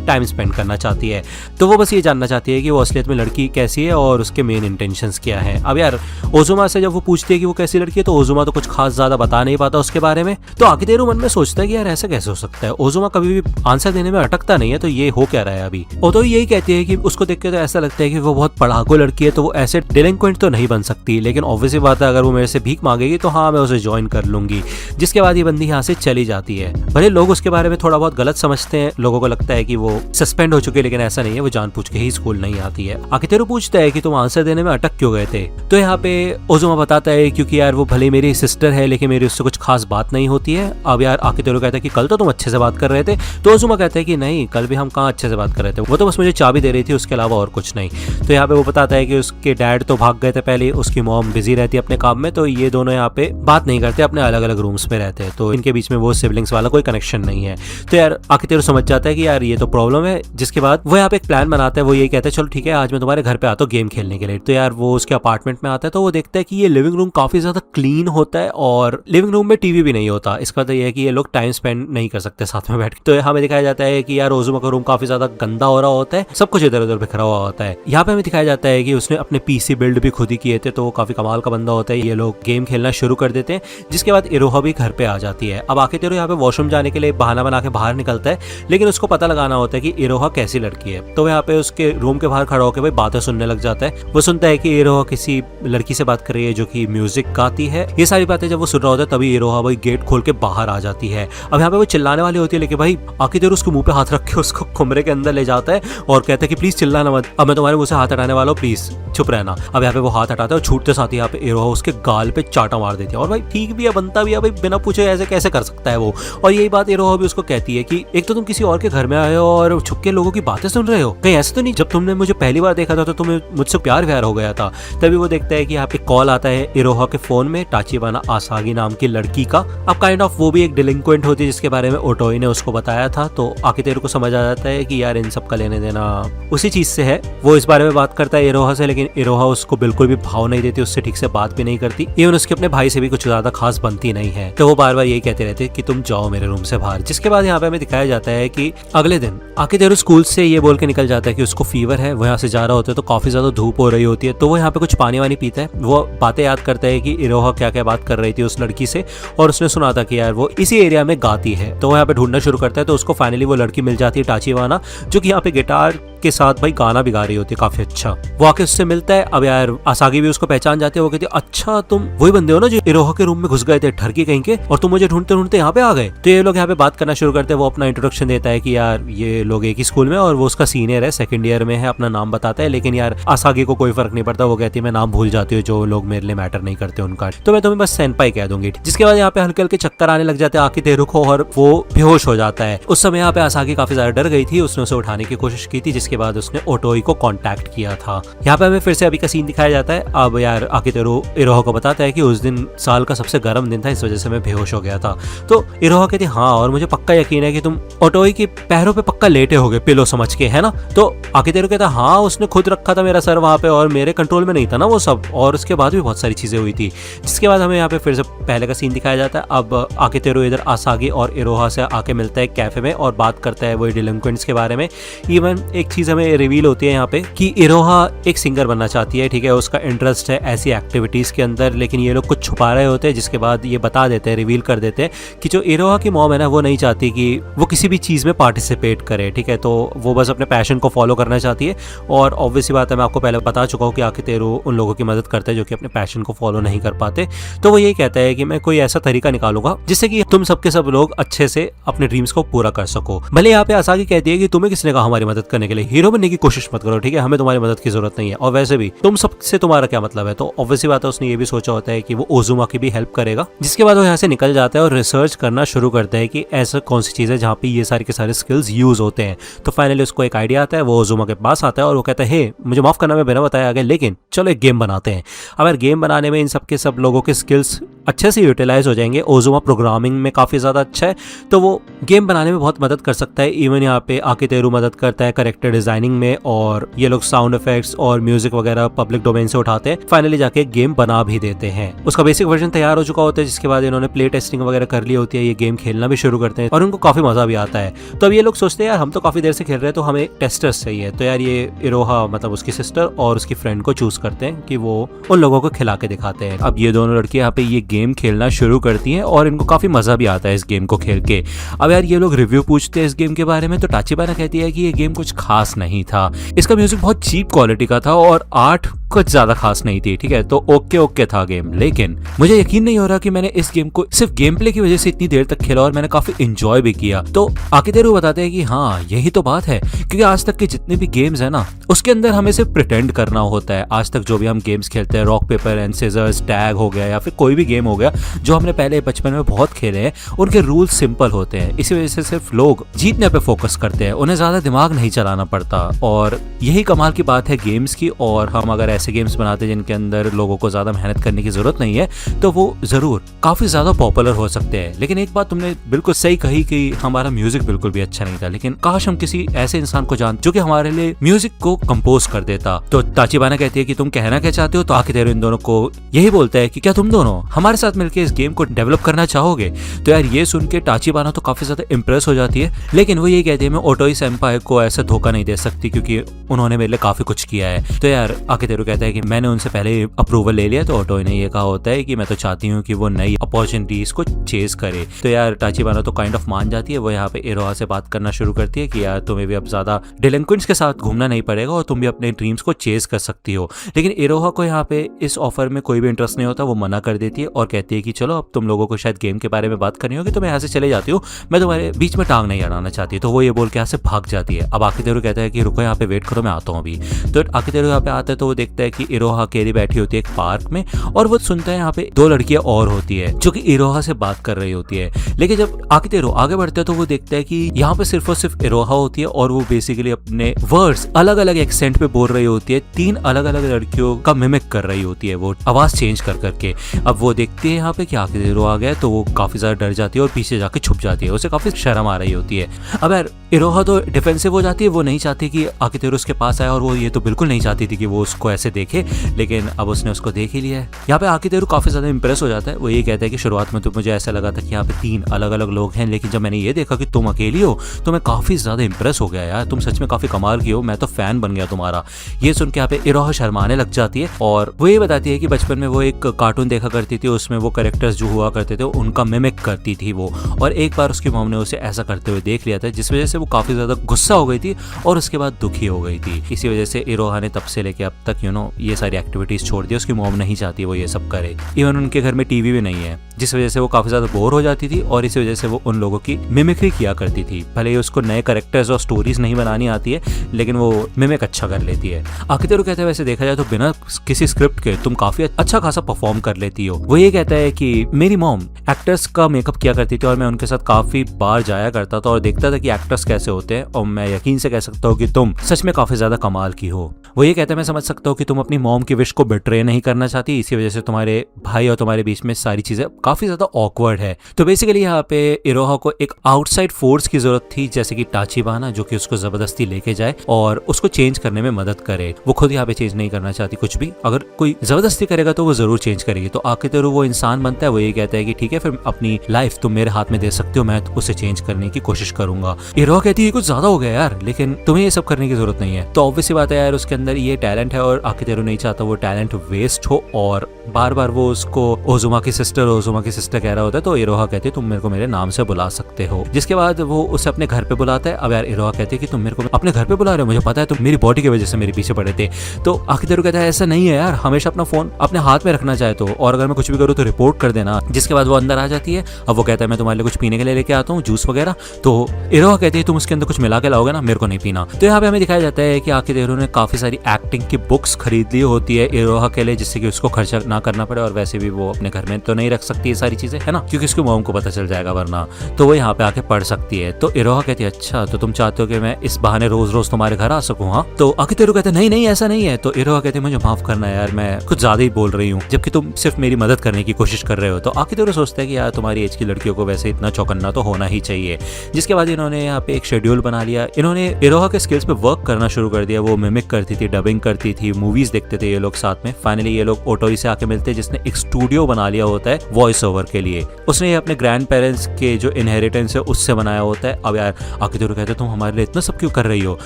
टाइम स्पेंड करना चाहती है। तो वो बस ये जानना चाहती है कि वो असलियत में लड़की कैसी है और उसके मेन इंटेंशंस क्या हैं। अब यार ओजुमा से जब वो पूछती है कि वो कैसी लड़की है तो ओजुमा तो कुछ खास ज्यादा बता नहीं पाता उसके बारे में। तो आकितेरू मन में सोचता है कि यार ऐसा कैसे हो सकता है, ओजुमा कभी भी आंसर देने में अटकता नहीं है, तो ये हो क्या रहा है अभी। और तो यही कहती है कि उसको देख के तो ऐसा लगता है कि वो बहुत पढ़ाकू लड़की है, तो वो ऐसे डिलिंक्वेंट तो नहीं बन सकती, लेकिन ऑब्वियसली बात है अगर वो मेरे से भीख मांगेगी तो हाँ मैं उसे ज्वाइन कर लूंगी। जिसके बाद ये बंदी यहाँ से चली जाती है। भले लोग उसके बारे में थोड़ा बहुत गलत समझते हैं, लोगों को लगता है कि वो सस्पेंड हो चुके, लेकिन ऐसा नहीं है, वो जानबूझ के ही स्कूल नहीं आती है। आकितेरू पूछता है कि तुम आंसर देने में अटक क्यों गए थे। तो यहाँ पे ओजुमा बताता है क्योंकि यार वो भले मेरी सिस्टर है लेकिन मेरी उससे कुछ खास बात नहीं होती है। अब यार आकितेरू कहता है कि कल तो तुम अच्छे से बात कर रहे थे। तो ओजुमा कहता है कि नहीं, कल भी हम कहाँ अच्छे से बात कर रहे थे, वो तो बस मुझे चाबी दे रही थी, उसके अलावा और कुछ नहीं। तो यहाँ पे वो बताता है कि उसके डैड तो भाग गए थे पहले, उसकी मॉम बिजी रहती है अपने काम में, तो ये दोनों यहाँ पे बात नहीं करते, अपने अलग अलग रूम्स में रहते हैं, तो इनके बीच में वो सिबलिंग्स वाला कोई कनेक्शन नहीं है। तो यार आकितेरू समझ जाता है कि यार ये तो प्रॉब्लम है। जिसके बाद वो यहाँ पे एक प्लान बनाता है। वो यही कहता है चलो ठीक है आज मैं तुम्हारे घर पे आता हूँ गेम खेलने के लिए। तो यार वो उसके अपार्टमेंट में आता है तो वो देखता है कि ये लिविंग रूम काफी ज्यादा क्लीन होता है और लिविंग रूम में टीवी भी नहीं होता। इसका मतलब ये है कि ये लोग टाइम स्पेंड नहीं कर सकते साथ में बैठ के। तो हमें दिखाया जाता है कि यार ओजुमा का रूम काफी ज्यादा गंदा हो रहा होता है, सब कुछ इधर उधर बिखरा हुआ होता है। यहाँ पे हमें दिखाया जाता है कि उसने अपने पीसी बिल्ड भी खुद ही किए थे, तो वो काफी कमाल का बंदा होता है। ये लोग गेम खेलना शुरू कर देते हैं। जिसके बाद इरोहा भी घर पे आ जाती है। अब आकितेरू यहाँ पे वॉशरूम जाने के लिए बहाना बना के बाहर निकलता है, लेकिन उसको पता लगाना होता है कि इरोहा कैसी लड़की है। तो यहाँ पे उसके रूम के बाहर खड़ा होकर भाई बातें सुनने लग जाता है। वो सुनता है कि इरोहा किसी लड़की से बात कर रही है जो कि म्यूजिक गाती है। ये सारी बातें जब वो सुन रहा होता है तभी इरोहा भाई गेट खोल के बाहर आ जाती है। अब यहाँ पे वो चिल्लाने वाली होती है, लेकिन भाई आकितेरू उसके मुंह पे हाथ रख के उसको कमरे के अंदर ले जाता है और कहता है कि प्लीज चिल्लाना मत, अब मैं तुम्हारे मुंह से हाथ हटाने वाला हूँ, प्लीज चुप रहना। अब यहाँ पे वो हाथ हटाता है और छूटते साथ ही यहाँ पे इरोहा उसके गाल पे चाटा मार देती है। और भाई ठीक भी है, बनता भी है, भाई बिना पूछे ऐसे कैसे कर सकता है वो। और यही बात इरोहा भी उसको कहती है कि एक तो तुम किसी और के घर में आए हो और छुप के लोगों की बातें सुन रहे हो, कहीं ऐसे तो नहीं जब तुमने मुझे पहली बार देखा था तो तुम्हें मुझसे प्यार व्यार हो गया था। तभी वो देखता है कि यहाँ पे कॉल आता है इरोहा के फोन में टाचिबाना आसागी नाम की लड़की का। अब काइंड ऑफ वो भी एक डिलिंक्वेंट होती है जिसके बारे में ओटोई ने उसको बताया था। तो आकितेरू को समझ आ जाता है कि यार इन सब का लेने देना उसी चीज से है। वो इस बारे में बात करता है इरोहा से, लेकिन इरोहा उसको बिल्कुल भी भाव नहीं देती, उससे ठीक से बात भी नहीं करती, इवन उसके अपने भाई से भी कुछ ज्यादा खास बनती नहीं है। तो वो बार बार यही कहते रहते कि तुम जाओ मेरे रूम से बाहर। जिसके बाद यहाँ पे हमें दिखाया जाता है कि अगले दिन आकितेरू स्कूल से ये बोल के निकल जाता है कि उसको फीवर है। वो यहाँ से जा रहा होता है तो काफी ज्यादा धूप हो रही होती है, तो वो यहाँ पे कुछ पानी वानी पीता है। वो बातें याद करता है कि इरोहा क्या क्या बात कर रही थी उस लड़की से, और उसने सुना था कि यार वो इसी एरिया में गाती है। तो वो यहाँ पे ढूंढना शुरू करता है, तो उसको फाइनली वो लड़की मिल जाती है टाचिबाना, जो कि यहाँ पे गिटार के साथ भाई गाना भी गा रही होती है काफी अच्छा। वो आके उससे मिलता है। अब यार आसागी भी उसको पहचान जाती है। वो कहती है अच्छा तुम वही बंदे हो ना जो इरोहा के रूम में घुस गए थे ठरकी कहीं के, और तुम मुझे ढूंढते ढूंढते यहाँ पे आ गए। तो ये लोग यहाँ पे बात करना शुरू करते हैं। वो अपना इंट्रोडक्शन देता है कि यार ये लोग एक ही स्कूल में और वो उसका सीनियर है, सेकंड ईयर में है, अपना नाम बताता है। लेकिन यार आसागी को कोई फर्क नहीं पड़ता। वो कहती है मैं नाम भूल जाती हूँ, जो लोग मेरे लिए मैटर नहीं करते उनका, तो मैं तुम्हें बस सेनपाई कह दूंगी। जिसके बाद यहाँ पे हल्के हल्के चक्कर आने लग जाते हैं आकितेरू को और वो बेहोश हो जाता है। उस समय यहाँ पे आसागी काफी ज्यादा डर गई थी, उसने उसे उठाने की कोशिश की थी। जिसके बाद उसने ओटोई को कांटेक्ट किया था। यहाँ पे हमें फिर से अभी का सीन दिखाया जाता है। अब यार आकितेरू इरोहा को बताता है कि उस दिन साल का सबसे गर्म दिन था, इस वजह से मैं बेहोश हो गया था। तो इरोहा कहती हाँ, और मुझे पक्का यकीन है कि तुम ओटोई के पैरों पे पक्का लेटे होगे पिलो समझ के, है ना। तो आकितेरू कहता हाँ, उसने खुद रखा था मेरा सर वहां पे और मेरे कंट्रोल में नहीं था ना वो सब, और उसके बाद भी बहुत सारी चीजें हुई थी। जिसके बाद हमें यहाँ पे फिर से पहले का सीन दिखाया जाता है। अब आकितेरू इधर आसागी और इरोहा से आके मिलता है कैफे में और बात करता है वो डिलिंक्वेंट्स के बारे में। इवन एक चीज हमें रिवील होती है यहाँ पे कि इरोहा एक सिंगर बनना चाहती है, ठीक है, उसका इंटरेस्ट है ऐसी एक्टिविटीज के अंदर, लेकिन ये लोग कुछ छुपा रहे होते हैं। जिसके बाद ये बता देते हैं, रिवील कर देते हैं कि जो इरोहा की मॉम है ना, वो नहीं चाहती कि वो किसी भी चीज में पार्टिसिपेट करे, ठीक है, तो वो बस अपने पैशन को फॉलो करना चाहती है। और ऑब्वियसली बात है, मैं आपको पहले बता चुका हूँ कि आकितेरू उन लोगों की मदद करता है जो कि अपने पैशन को फॉलो नहीं कर पाते। तो वो यही कहता है कि मैं कोई ऐसा तरीका निकालूंगा जिससे कि तुम सब लोग अच्छे से अपने ड्रीम्स को पूरा कर सको। भले यहाँ पे आसागी कहती है कि तुम्हें किसने कहा हमारी मदद करने के लिए, हीरो बनने की कोशिश मत करो, ठीक है, हमें तुम्हारी मदद की जरूरत नहीं है, और वैसे भी तुम सबसे तुम्हारा क्या मतलब है। तो ऑब्वियसली बात है उसने ये भी सोचा होता है कि वो ओजुमा की भी हेल्प करेगा। जिसके बाद वो यहाँ से निकल जाता है और रिसर्च करना शुरू करता है कि ऐसा कौन सी चीज है जहाँ पे ये सारे के सारे स्किल्स यूज होते हैं। तो फाइनली उसको एक आइडिया आता है, वो ओजुमा के पास आता है और वो कहता है हे मुझे माफ करना मैं बिना बताए आ गया, लेकिन चलो एक गेम बनाते हैं। अब यार गेम बनाने में इन सब के सब लोगों के स्किल्स अच्छे से यूटिलाइज हो जाएंगे। ओजुमा प्रोग्रामिंग में काफी ज्यादा अच्छा है तो वो गेम बनाने में बहुत मदद कर सकता है। इवन यहाँ पे आकितेरू मदद करता है कैरेक्टर डिजाइनिंग में, और ये लोग साउंड इफेक्ट्स और म्यूजिक वगैरह पब्लिक डोमेन से उठाते हैं। फाइनली जाके गेम बना भी देते हैं। उसका बेसिक वर्जन तैयार हो चुका होता है, जिसके बाद इन्होंने प्ले टेस्टिंग वगैरह कर ली होती है, ये गेम खेलना भी शुरू करते हैं और उनको काफी मजा भी आता है। तो अब ये लोग सोचते हैं यार हम तो काफी देर से खेल रहे हैं तो हमें टेस्टर्स चाहिए। तो यार ये इरोहा मतलब उसकी सिस्टर और उसकी फ्रेंड को चूज करते हैं कि वो उन लोगों को खिला के दिखाते हैं। अब ये दोनों लड़के यहाँ पे ये गेम खेलना शुरू करती हैं और इनको काफी मजा भी आता है इस गेम को खेल के। अब यार ये लोग रिव्यू पूछते हैं इस गेम के बारे में, तो टाचिबाना कहती है कि ये गेम कुछ खास नहीं था, इसका म्यूजिक बहुत चीप क्वालिटी का था और आर्ट कुछ ज्यादा खास नहीं थी, ठीक है, तो ओके ओके था गेम। लेकिन मुझे यकीन नहीं हो रहा कि मैंने इस गेम को सिर्फ गेम प्ले की वजह से इतनी देर तक खेला और मैंने काफी एंजॉय भी किया। तो आकितेरू बताते हैं कि हाँ यही तो बात है, क्योंकि आज तक के जितने भी गेम्स है ना उसके अंदर हमें सिर्फ प्रिटेंड करना होता है। आज तक जो भी हम गेम्स खेलते हैं, rock paper and scissors, tag हो गया या फिर कोई भी गेम हो गया जो हमने पहले बचपन में बहुत खेले हैं, उनके रूल्स सिंपल होते हैं। इसी वजह से सिर्फ लोग जीतने पे फोकस करते हैं, उन्हें ज्यादा दिमाग नहीं चलाना पड़ता। और यही कमाल की बात है गेम्स की। और हम अगर ऐसे गेम्स बनाते हैं जिनके अंदर लोगों को ज्यादा मेहनत करने की जरूरत नहीं है तो वो जरूर काफी ज्यादा पॉपुलर हो सकते हैं। लेकिन एक बात तुमने बिल्कुल सही कही कि हमारा म्यूजिक बिल्कुल भी अच्छा नहीं था, लेकिन काश हम किसी ऐसे इंसान को जानते जो कि हमारे लिए म्यूजिक को कंपोज कर देता। तो टाचिबाना कहती है कि तुम कहना क्या चाहते हो, तो आकितेरू इन दोनों को यही बोलता है कि क्या तुम दोनों हमारे साथ मिलकर इस गेम को डेवलप करना चाहोगे। तो यार ये सुन के टाचिबाना तो काफी ज्यादा इंप्रेस हो जाती है, लेकिन वो ये कहती है मैं ओटोई सेंपाई को ऐसा धोखा नहीं दे सकती क्योंकि उन्होंने मेरे लिए काफी कुछ किया है। तो यार आकितेरू कहता है कि मैंने उनसे पहले अप्रूवल ले लिया। तो ओटोई ने ये कहा होता है कि मैं तो चाहती हूँ कि वो नई अपॉर्चुनिटीज को चेज करे। तो यार टाचिबाना तो काइंड ऑफ मान जाती है। वो यहाँ पे इरोहा से बात करना शुरू करती है कि यार तुम्हें भी अब ज्यादा डिलिंक्वेंट्स के साथ घूमना नहीं पड़ेगा और तुम भी अपने ड्रीम्स को चेज कर सकती हो। लेकिन इरोहा को यहाँ पे इस ऑफर में कोई भी इंटरेस्ट नहीं होता, वो मना कर देती है और कहती है कि चलो अब तुम लोगों को शायद गेम के बारे में बात करनी होगी तो मैं यहाँ से चले जाती हूँ, मैं तुम्हारे बीच में टांग नहीं अड़ाना चाहती। तो वो ये बोल के यहाँ से भाग जाती है। अब आकितेरू कहता है कि रुको यहाँ पे वेट करो, मैं आता हूँ अभी। तो आकितेरू यहाँ पे आता है तो वो देखता है कि इरोहा अकेली बैठी होती है एक पार्क में, और वो सुनता है यहाँ पे दो लड़कियां और होती है जो कि इरोहा से बात कर रही होती है। लेकिन जब आकितेरू आगे बढ़ता है तो वो देखता है कि यहाँ पे सिर्फ और सिर्फ इरोहा होती है और वो बेसिकली अपने वर्ड्स अलग अलग एक्सेंट पे बोल रही होती है, तीन अलग अलग लड़कियों का मिमिक कर रही होती है, वो आवाज चेंज कर करके। अब वो देखती है यहाँ पे कि आकितेरू आ गया तो वो काफी ज्यादा डर जाती है और पीछे जाके छुप जाती है, उसे काफी शर्म आ रही होती है। अब यार इरोहा तो डिफेंसिव हो जाती है, वो नहीं चाहती कि आकितेरू उसके पास आए और वो ये तो बिल्कुल नहीं चाहती थी कि वो उसको ऐसे देखे, लेकिन अब उसने उसको देख ही लिया है। यहाँ पे आकितेरू काफी ज्यादा इंप्रेस हो जाता है। वो ये कहता है कि शुरुआत में तो मुझे ऐसा लगा था कि यहाँ पे तीन अलग अलग लोग हैं, लेकिन जब मैंने ये देखा कि तुम अकेली हो तो मैं काफी ज्यादा इंप्रेस हो गया यार, तुम सच में काफी कमाल की हो, मैं तो फैन बन गया तुम्हारा। ये सुन के यहाँ पे इरोहा शर्माने लग जाती है और वो ये बताती है कि बचपन में वो एक कार्टून देखा करती थी, उसमें वो कैरेक्टर्स जो हुआ करते थे उनका मिमिक करती थी वो, और एक बार उसकी मॉम ने उसे ऐसा करते हुए देख लिया था जिस वजह से वो काफी ज्यादा गुस्सा हो गई थी और उसके बाद दुखी हो गई थी। इसी वजह से इरोहा ने तब से लेके अब तक ये सारी एक्टिविटीज छोड़ दी। उसकी मॉम नहीं चाहती वो ये सब करे। इवन उनके घर में टीवी भी नहीं है, जिस वजह से वो काफी ज्यादा बोर हो जाती थी और इसी वजह से वो उन लोगों की मिमिक्री किया करती थी। भले ही उसको नए कैरेक्टर्स और स्टोरीज नहीं बनानी आती है, लेकिन वो मिमिक अच्छा कर लेती है। आकितेरू कहता है वैसे देखा जाए तो बिना किसी स्क्रिप्ट के तुम काफी अच्छा खासा परफॉर्म कर लेती हो। वो ये कहता है कि मेरी मॉम एक्टर्स का मेकअप किया करती थी और मैं उनके साथ काफी बार जाया करता था और देखता था कि एक्टर्स कैसे होते हैं, और मैं यकीन से कह सकता हूँ कि तुम सच में काफी ज्यादा कमाल की हो। वो ये कहता है मैं समझ सकता हूँ कि तुम अपनी मॉम की विश को बिट्रे नहीं करना चाहती, इसी वजह से तुम्हारे भाई और तुम्हारे बीच में सारी चीजें काफी ज्यादा ऑकवर्ड है। तो बेसिकली यहाँ पे इरोहा को एक आउटसाइड फोर्स की जरूरत थी, जैसे कि टाचिबाना, जो कि उसको जबरदस्ती लेके जाए और उसको चेंज करने में मदद करे। वो खुद यहाँ पे चेंज नहीं करना चाहती कुछ भी, अगर कोई जबरदस्ती करेगा तो वो जरूर चेंज करेगी। तो आकितेरू वो इंसान बनता है, वो ये कहता है कि ठीक है फिर अपनी लाइफ तुम मेरे हाथ में दे सकते हो, मैं उसे चेंज करने की कोशिश करूंगा। इरोहा कहती है कुछ ज्यादा हो गया यार, लेकिन तुम्हें ये सब करने की जरूरत नहीं है। तो ऑब्वियसली बात है यार, उसके अंदर ये टैलेंट है और आकितेरू नहीं चाहता वो टैलेंट वेस्ट हो, और बार बार वो उसको ओजुमा की सिस्टर कह रहा होता है। तो इरोहा कहती है तुम मेरे को मेरे नाम से बुला सकते हो। जिसके बाद वो उसे अपने घर पे बुलाता है। अब यार इरोहा कहती है कि तुम मेरे को अपने घर पे बुला रहे हो, मुझे पता है तुम मेरी बॉडी की वजह से मेरे पीछे पड़े थे। तो आकितेरू कहता है ऐसा नहीं है यार, हमेशा अपना फोन अपने हाथ में रखना चाहे तो, और अगर मैं कुछ भी करूँ तो रिपोर्ट कर देना। जिसके बाद वो अंदर आ जाती है। अब वो कहता है मैं तुम्हारे लिए कुछ पीने के लिए लेके आता हूँ, जूस वगैरह। तो इरोहा कहती है तुम उसके अंदर कुछ मिला के लाओगे ना, मेरे को नहीं पीना। तो यहाँ पे हमें दिखाया जाता है कि आकिहिरो ने काफी सारी एक्टिंग की बुक्स खरीद ली होती है इरोहा के लिए, जिससे कि उसको खर्चा ना करना पड़े, और वैसे भी वो अपने घर में तो नहीं रख सकती ये सारी चीजें, है ना, क्योंकि उसकी मॉम को पता चल जाएगा वरना, तो वो यहाँ पे आके पढ़ सकती है। तो इरोहा कहती है अच्छा तो तुम चाहते हो कि मैं इस बहाने रोज रोज तुम्हारे घर आ सकूं? हाँ। तो आकिहिरो कहते हैं नहीं नहीं ऐसा नहीं है। तो इरोहा कहते हैं मुझे माफ करना यार, मैं कुछ ज्यादा ही बोल रही हूँ, जबकि तुम सिर्फ मेरी मदद करने की कोशिश कर रहे हो। तो आकिहिरो सोचता है कि यार तुम्हारी एज की लड़कियों को वैसे इतना चौकन्ना तो होना ही चाहिए। जिसके बाद इन्होंने यहाँ पे एक शेड्यूल बना लिया, इन्होंने इरोहा के स्किल्स पे वर्क करना शुरू कर दिया। वो मिमिक करती थी, डबिंग करती थी, मूवीज देखते थे ये लोग साथ में। फाइनली ये लोग ओटोई से आके मिलते हैं, जिसने एक स्टूडियो बना लिया होता है वॉइस ओवर के लिए। उसने ये अपने ग्रैंड पेरेंट्स के जो इनहेरिटेंस है उससे बनाया होता है। अब यार आकिहिरो कहते तुम हमारे लिए इतना सब क्यों कर रही हो?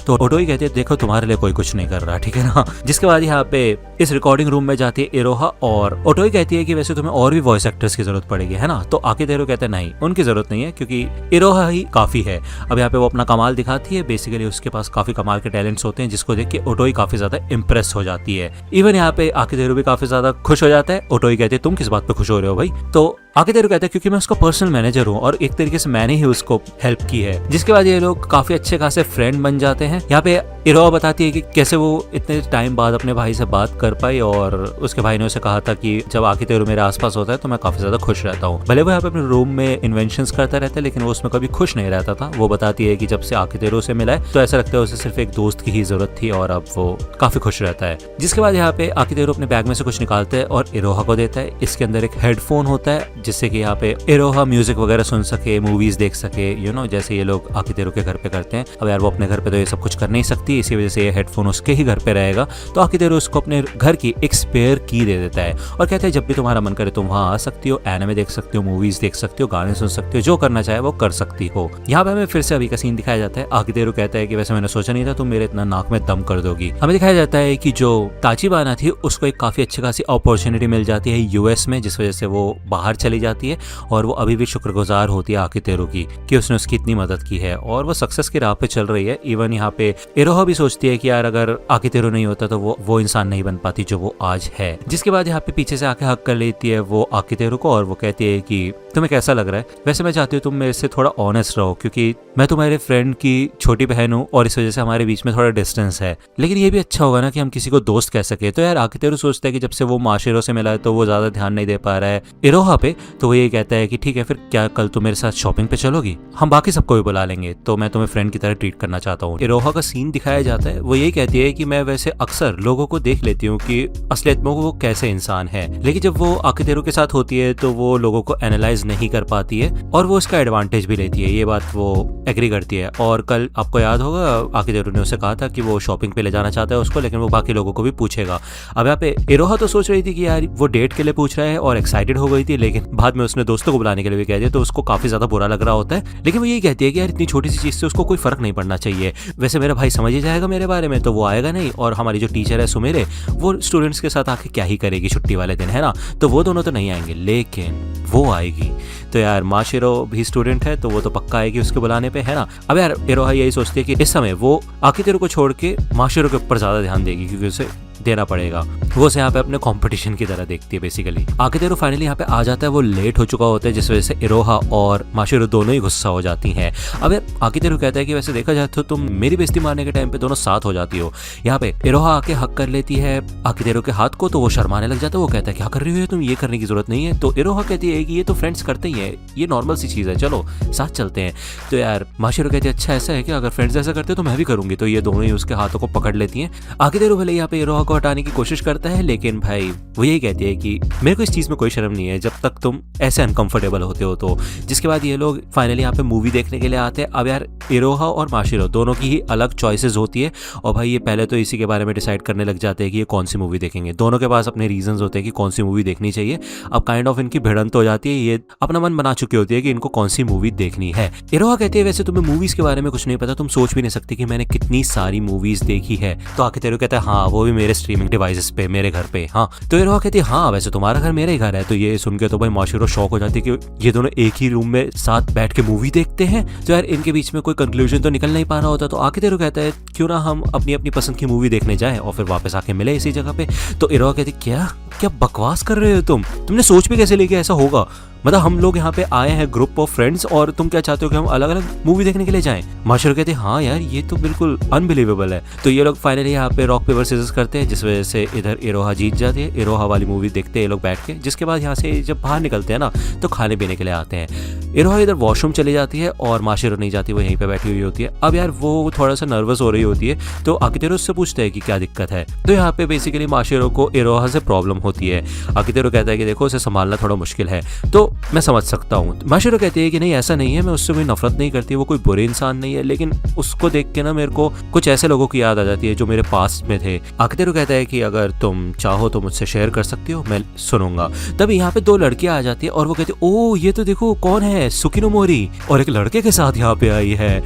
तो ओटोई कहते देखो तुम्हारे लिए कोई कुछ नहीं कर रहा, ठीक है ना। जिसके बाद यहाँ पे इस रिकॉर्डिंग रूम में जाती है इरोहा, और ओटोई कहती है कि वैसे तुम्हें और भी वॉइस एक्टर्स की जरूरत पड़ेगी, है ना। तो आकिहिरो कहते हैं नहीं, उनकी जरूरत नहीं है, क्योंकि इरोहा ही काफी है। अब यहाँ पे वो अपना कमाल दिखाती है, बेसिकली उसके पास काफी कमाल के टैलेंट्स होते हैं, जिसको देख के ओटोई काफी ज्यादा इंप्रेस हो जाती है। इवन यहाँ पे आकिहिरो भी काफी ज्यादा खुश हो जाता है। ओटोई कहते हैं तुम किस बात पे खुश हो रहे हो भाई? तो आकिहिरो कहता है क्योंकि मैं उसका पर्सनल मैनेजर हूँ और एक तरीके से मैंने ही उसको हेल्प की है। जिसके बाद ये लोग काफी अच्छे खासे फ्रेंड बन जाते हैं। यहाँ पे इरोहा बताती है कि कैसे वो इतने टाइम बाद अपने भाई से बात कर पाई, और उसके भाई ने उसे कहा था कि जब आकिहिरो मेरे आसपास होता है तो मैं काफी ज्यादा खुश रहता हूँ। भले वो यहाँ पे अपने रूम में इन्वेंशंस करता रहता है, लेकिन वो उसमें कभी खुश नहीं रहता था। वो बताती है कि जब से आकिहिरो से मिला है तो ऐसा लगता है उसे सिर्फ एक दोस्त की ही जरूरत थी, और अब वो काफी खुश रहता है। जिसके बाद यहाँ पे आकिहिरो अपने बैग में से कुछ निकालता है और इरोहा को देता है। इसके अंदर एक हेडफोन होता है, जिससे कि यहाँ पे इरोहा म्यूजिक वगैरह सुन सके, मूवीज देख सके, जैसे ये लोग आकिहिरो के घर पे करते हैं। अब यार वो अपने घर पे तो ये सब कुछ कर नहीं सकती, इसी वजह से ये हेडफोन उसके ही घर पे रहेगा। तो आकिहिरो उसको अपने घर की एक स्पेयर की दे देता है और कहता है जब भी तुम्हारा मन करे तुम वहां आ सकती हो, एनिमे देख सकती हो, मूवीज देख सकती हो, गाने सुन सकती हो, जो करना चाहे वो कर सकती हो। यहाँ पे हमें फिर से अभी का सीन दिखाया जाता है। आकिहिरो कहता है कि वैसे मैंने सोचा नहीं था तुम मेरे इतना नाक में दम कर दोगी। हमें दिखाया जाता है कि जो ताचिबाना थी उसको एक काफी अच्छी खासी अपॉर्चुनिटी मिल जाती है यूएस में, जिस वजह से वो बाहर चली जाती है, और वो अभी भी शुक्रगुजार होती है आकिहिरो की कि उसने उसकी इतनी मदद की है, और वो सक्सेस की राह पे चल रही है। इवन यहाँ पे इरोहा भी सोचती है कि यार अगर आकिहिरो नहीं होता तो वो इंसान नहीं बन पाती जो वो आज है। जिसके बाद यहाँ पे पीछे से आके हक कर लेती है वो आकिहिरो को, और वो कहती है कि तुम्हें कैसा लग रहा है? वैसे मैं चाहती हूँ तुम मेरे से थोड़ा ऑनेस्ट रहो, क्योंकि मैं तुम्हारे फ्रेंड की छोटी बहन हूँ और इस वजह से हमारे बीच में थोड़ा डिस्टेंस है, लेकिन ये भी अच्छा होगा ना कि हम किसी को दोस्त कह सके। तो यार आकिहिरो सोचता है कि जब से वो माशिरो से मिला है तो वो ज्यादा ध्यान नहीं दे पा रहा है इरोहा पे, तो वो ये कहता है कि ठीक है फिर क्या कल तुम मेरे साथ शॉपिंग पे चलोगी? हम बाकी सबको भी बुला लेंगे, तो मैं तुम्हें फ्रेंड की तरह ट्रीट करना चाहता हूँ। इरोहा का सीन दिखाया जाता है, वो यही कहती है कि मैं वैसे अक्सर लोगों को देख लेती हूँ कि असलियत में वो कैसे इंसान है, लेकिन जब वो आकिहिरो के साथ होती है तो वो लोगों को एनालाइज नहीं कर पाती है और वो उसका एडवांटेज भी लेती है। ये बात वो एग्री करती है। और कल आपको याद होगा आकिहिरो ने उसे कहा था कि वो शॉपिंग पे ले जाना चाहता है उसको, लेकिन वो बाकी लोगों को भी पूछेगा। अब यहाँ पे इरोहा तो सोच रही थी कि यार वो डेट के लिए पूछ रहा है और एक्साइटेड हो गई थी, लेकिन बाद में उसने दोस्तों को बुलाने के लिए भी कह दिया, तो उसको काफी ज्यादा बुरा लग रहा होता है। लेकिन वो यही कहती है कि यार इतनी छोटी सी चीज से उसको कोई फर्क नहीं पड़ना चाहिए, वैसे मेरा भाई समझ ही जाएगा मेरे बारे में, तो वो आएगा नहीं, और हमारी जो टीचर है सुमेरे वो स्टूडेंट्स के साथ आके क्या ही करेगी छुट्टी वाले दिन, है ना, तो वो दोनों तो नहीं आएंगे, लेकिन वो आएगी। तो यार माशिरो भी स्टूडेंट है तो वो तो पक्का आएगी उसके बुलाने पे, है ना। अब यार इरोहा यही सोचती है कि इस समय वो आकिहिरो को छोड़ के माशिरो के ऊपर ज्यादा ध्यान देगी, क्योंकि उसे देना पड़ेगा। वो उसे यहाँ पे अपने कंपटीशन की तरह देखती है बेसिकली। आकिहिरो फाइनली यहाँ पे आ जाता है, वो लेट हो चुका होता है, जिस वजह से इरोहा और माशिरो दोनों ही गुस्सा हो जाती हैं। अब आकिहिरो कहता है कि वैसे देखा जाए तो तुम मेरी बेइज्जती मारने के टाइम पे दोनों साथ हो जाती हो। यहाँ पे इरोहा आके हक कर लेती है आकिहिरो के हाथ को, तो वो शर्माने लग जाता है। वो कहता है क्या कर रही हो तुम, ये करने की जरूरत नहीं है। तो इरोहा कहती है कि ये तो फ्रेंड्स करते ही है, ये नॉर्मल सी चीज है, चलो साथ चलते हैं। तो यार माशिरो कहती है अच्छा ऐसा है कि अगर फ्रेंड्स ऐसा करते तो मैं भी करूंगी। तो ये दोनों ही उसके हाथों को पकड़ लेती हैं। आकिहिरो भले यहाँ पे इरोहा को हटाने की कोशिश करता है, लेकिन भाई वो यही कहती है कि मेरे को इस चीज में कोई शर्म नहीं है जब तक तुम ऐसे अनकंफर्टेबल होते हो। तो जिसके बाद ये लोग फाइनली यहाँ पे मूवी देखने के लिए आते हैं। अब यार इरोहा और माशिरो दोनों की ही अलग चॉइसेस होती है, और भाई ये पहले तो इसी के बारे में डिसाइड करने लग जाते हैं कि ये कौन सी मूवी देखेंगे। दोनों के पास अपने रीजंस होते हैं कि कौन सी मूवी देखनी चाहिए। अब काइंड ऑफ इनकी भिड़ंत हो जाती है, ये अपना मन बना चुकी होती है कि इनको कौन सी मूवी देखनी है। इरोहा कहती है वैसे तुम्हें मूवीज के बारे में कुछ नहीं पता, तुम सोच भी नहीं सकती कि मैंने कितनी सारी मूवीज देखी है। तो आकिहिरो कहता है हाँ वो भी मेरे स्ट्रीमिंग डिवाइसेस पे, मेरे घर पे। हाँ तो इरोहा कहती है हाँ वैसे तुम्हारा घर मेरे घर है। तो ये सुन के तो भाई माशिरो शॉक हो जाती है कि ये दोनों एक ही रूम में साथ बैठ के मूवी देखते हैं। तो यार इनके बीच में कोई कंक्लूजन तो निकल नहीं पा रहा होता। तो आकिहिरो कहता है क्यों ना हम अपनी अपनी पसंद की मूवी देखने जाएं और फिर वापस आके मिले इसी जगह पे। तो इरोहा कहती क्या क्या बकवास कर रहे हो तुमने सोच भी कैसे लिया ऐसा होगा? मतलब हम लोग यहाँ पे आए हैं ग्रुप ऑफ फ्रेंड्स और तुम क्या चाहते हो कि हम अलग अलग मूवी देखने के लिए जाएं। माशिरो कहते हैं हाँ यार ये तो बिल्कुल अनबिलीवेबल है। तो ये लोग फाइनली यहाँ पे रॉक पेपर सीजर्स करते हैं, जिस वजह से इधर इरोहा जीत जाती है। इरोहा वाली मूवी देखते हैं ये लोग बैठ के, जिसके बाद यहाँ से जब बाहर निकलते हैं ना तो खाने पीने के लिए आते हैं। इरोहा इधर वॉशरूम चली जाती है और माशिरो नहीं जाती, वो यहीं पे बैठी हुई होती है। अब यार वो थोड़ा सा नर्वस हो रही होती है, तो आकितेरो उससे पूछते हैं कि क्या दिक्कत है। तो यहाँ पे बेसिकली माशिरो को इरोहा से प्रॉब्लम होती है। आकितेरो कहता है कि देखो उसे संभालना थोड़ा मुश्किल है, तो मैं समझ सकता हूँ। माशिरो कहती है कि नहीं ऐसा नहीं है, मैं उससे कोई नफरत नहीं करती, वो कोई बुरे इंसान नहीं है, लेकिन उसको देख के ना मेरे को कुछ ऐसे लोगों की याद आ जाती है जो मेरे पास में थे। आकितेरो कहता है कि अगर तुम चाहो तो मुझसे शेयर कर सकती हो, मैं सुनूंगा। तभी यहाँ पे दो लड़कियां आ जाती है और वो कहती है ओ ये तो देखो कौन है, सुकिनो मोरी, और एक लड़के के साथ यहाँ पे आई है।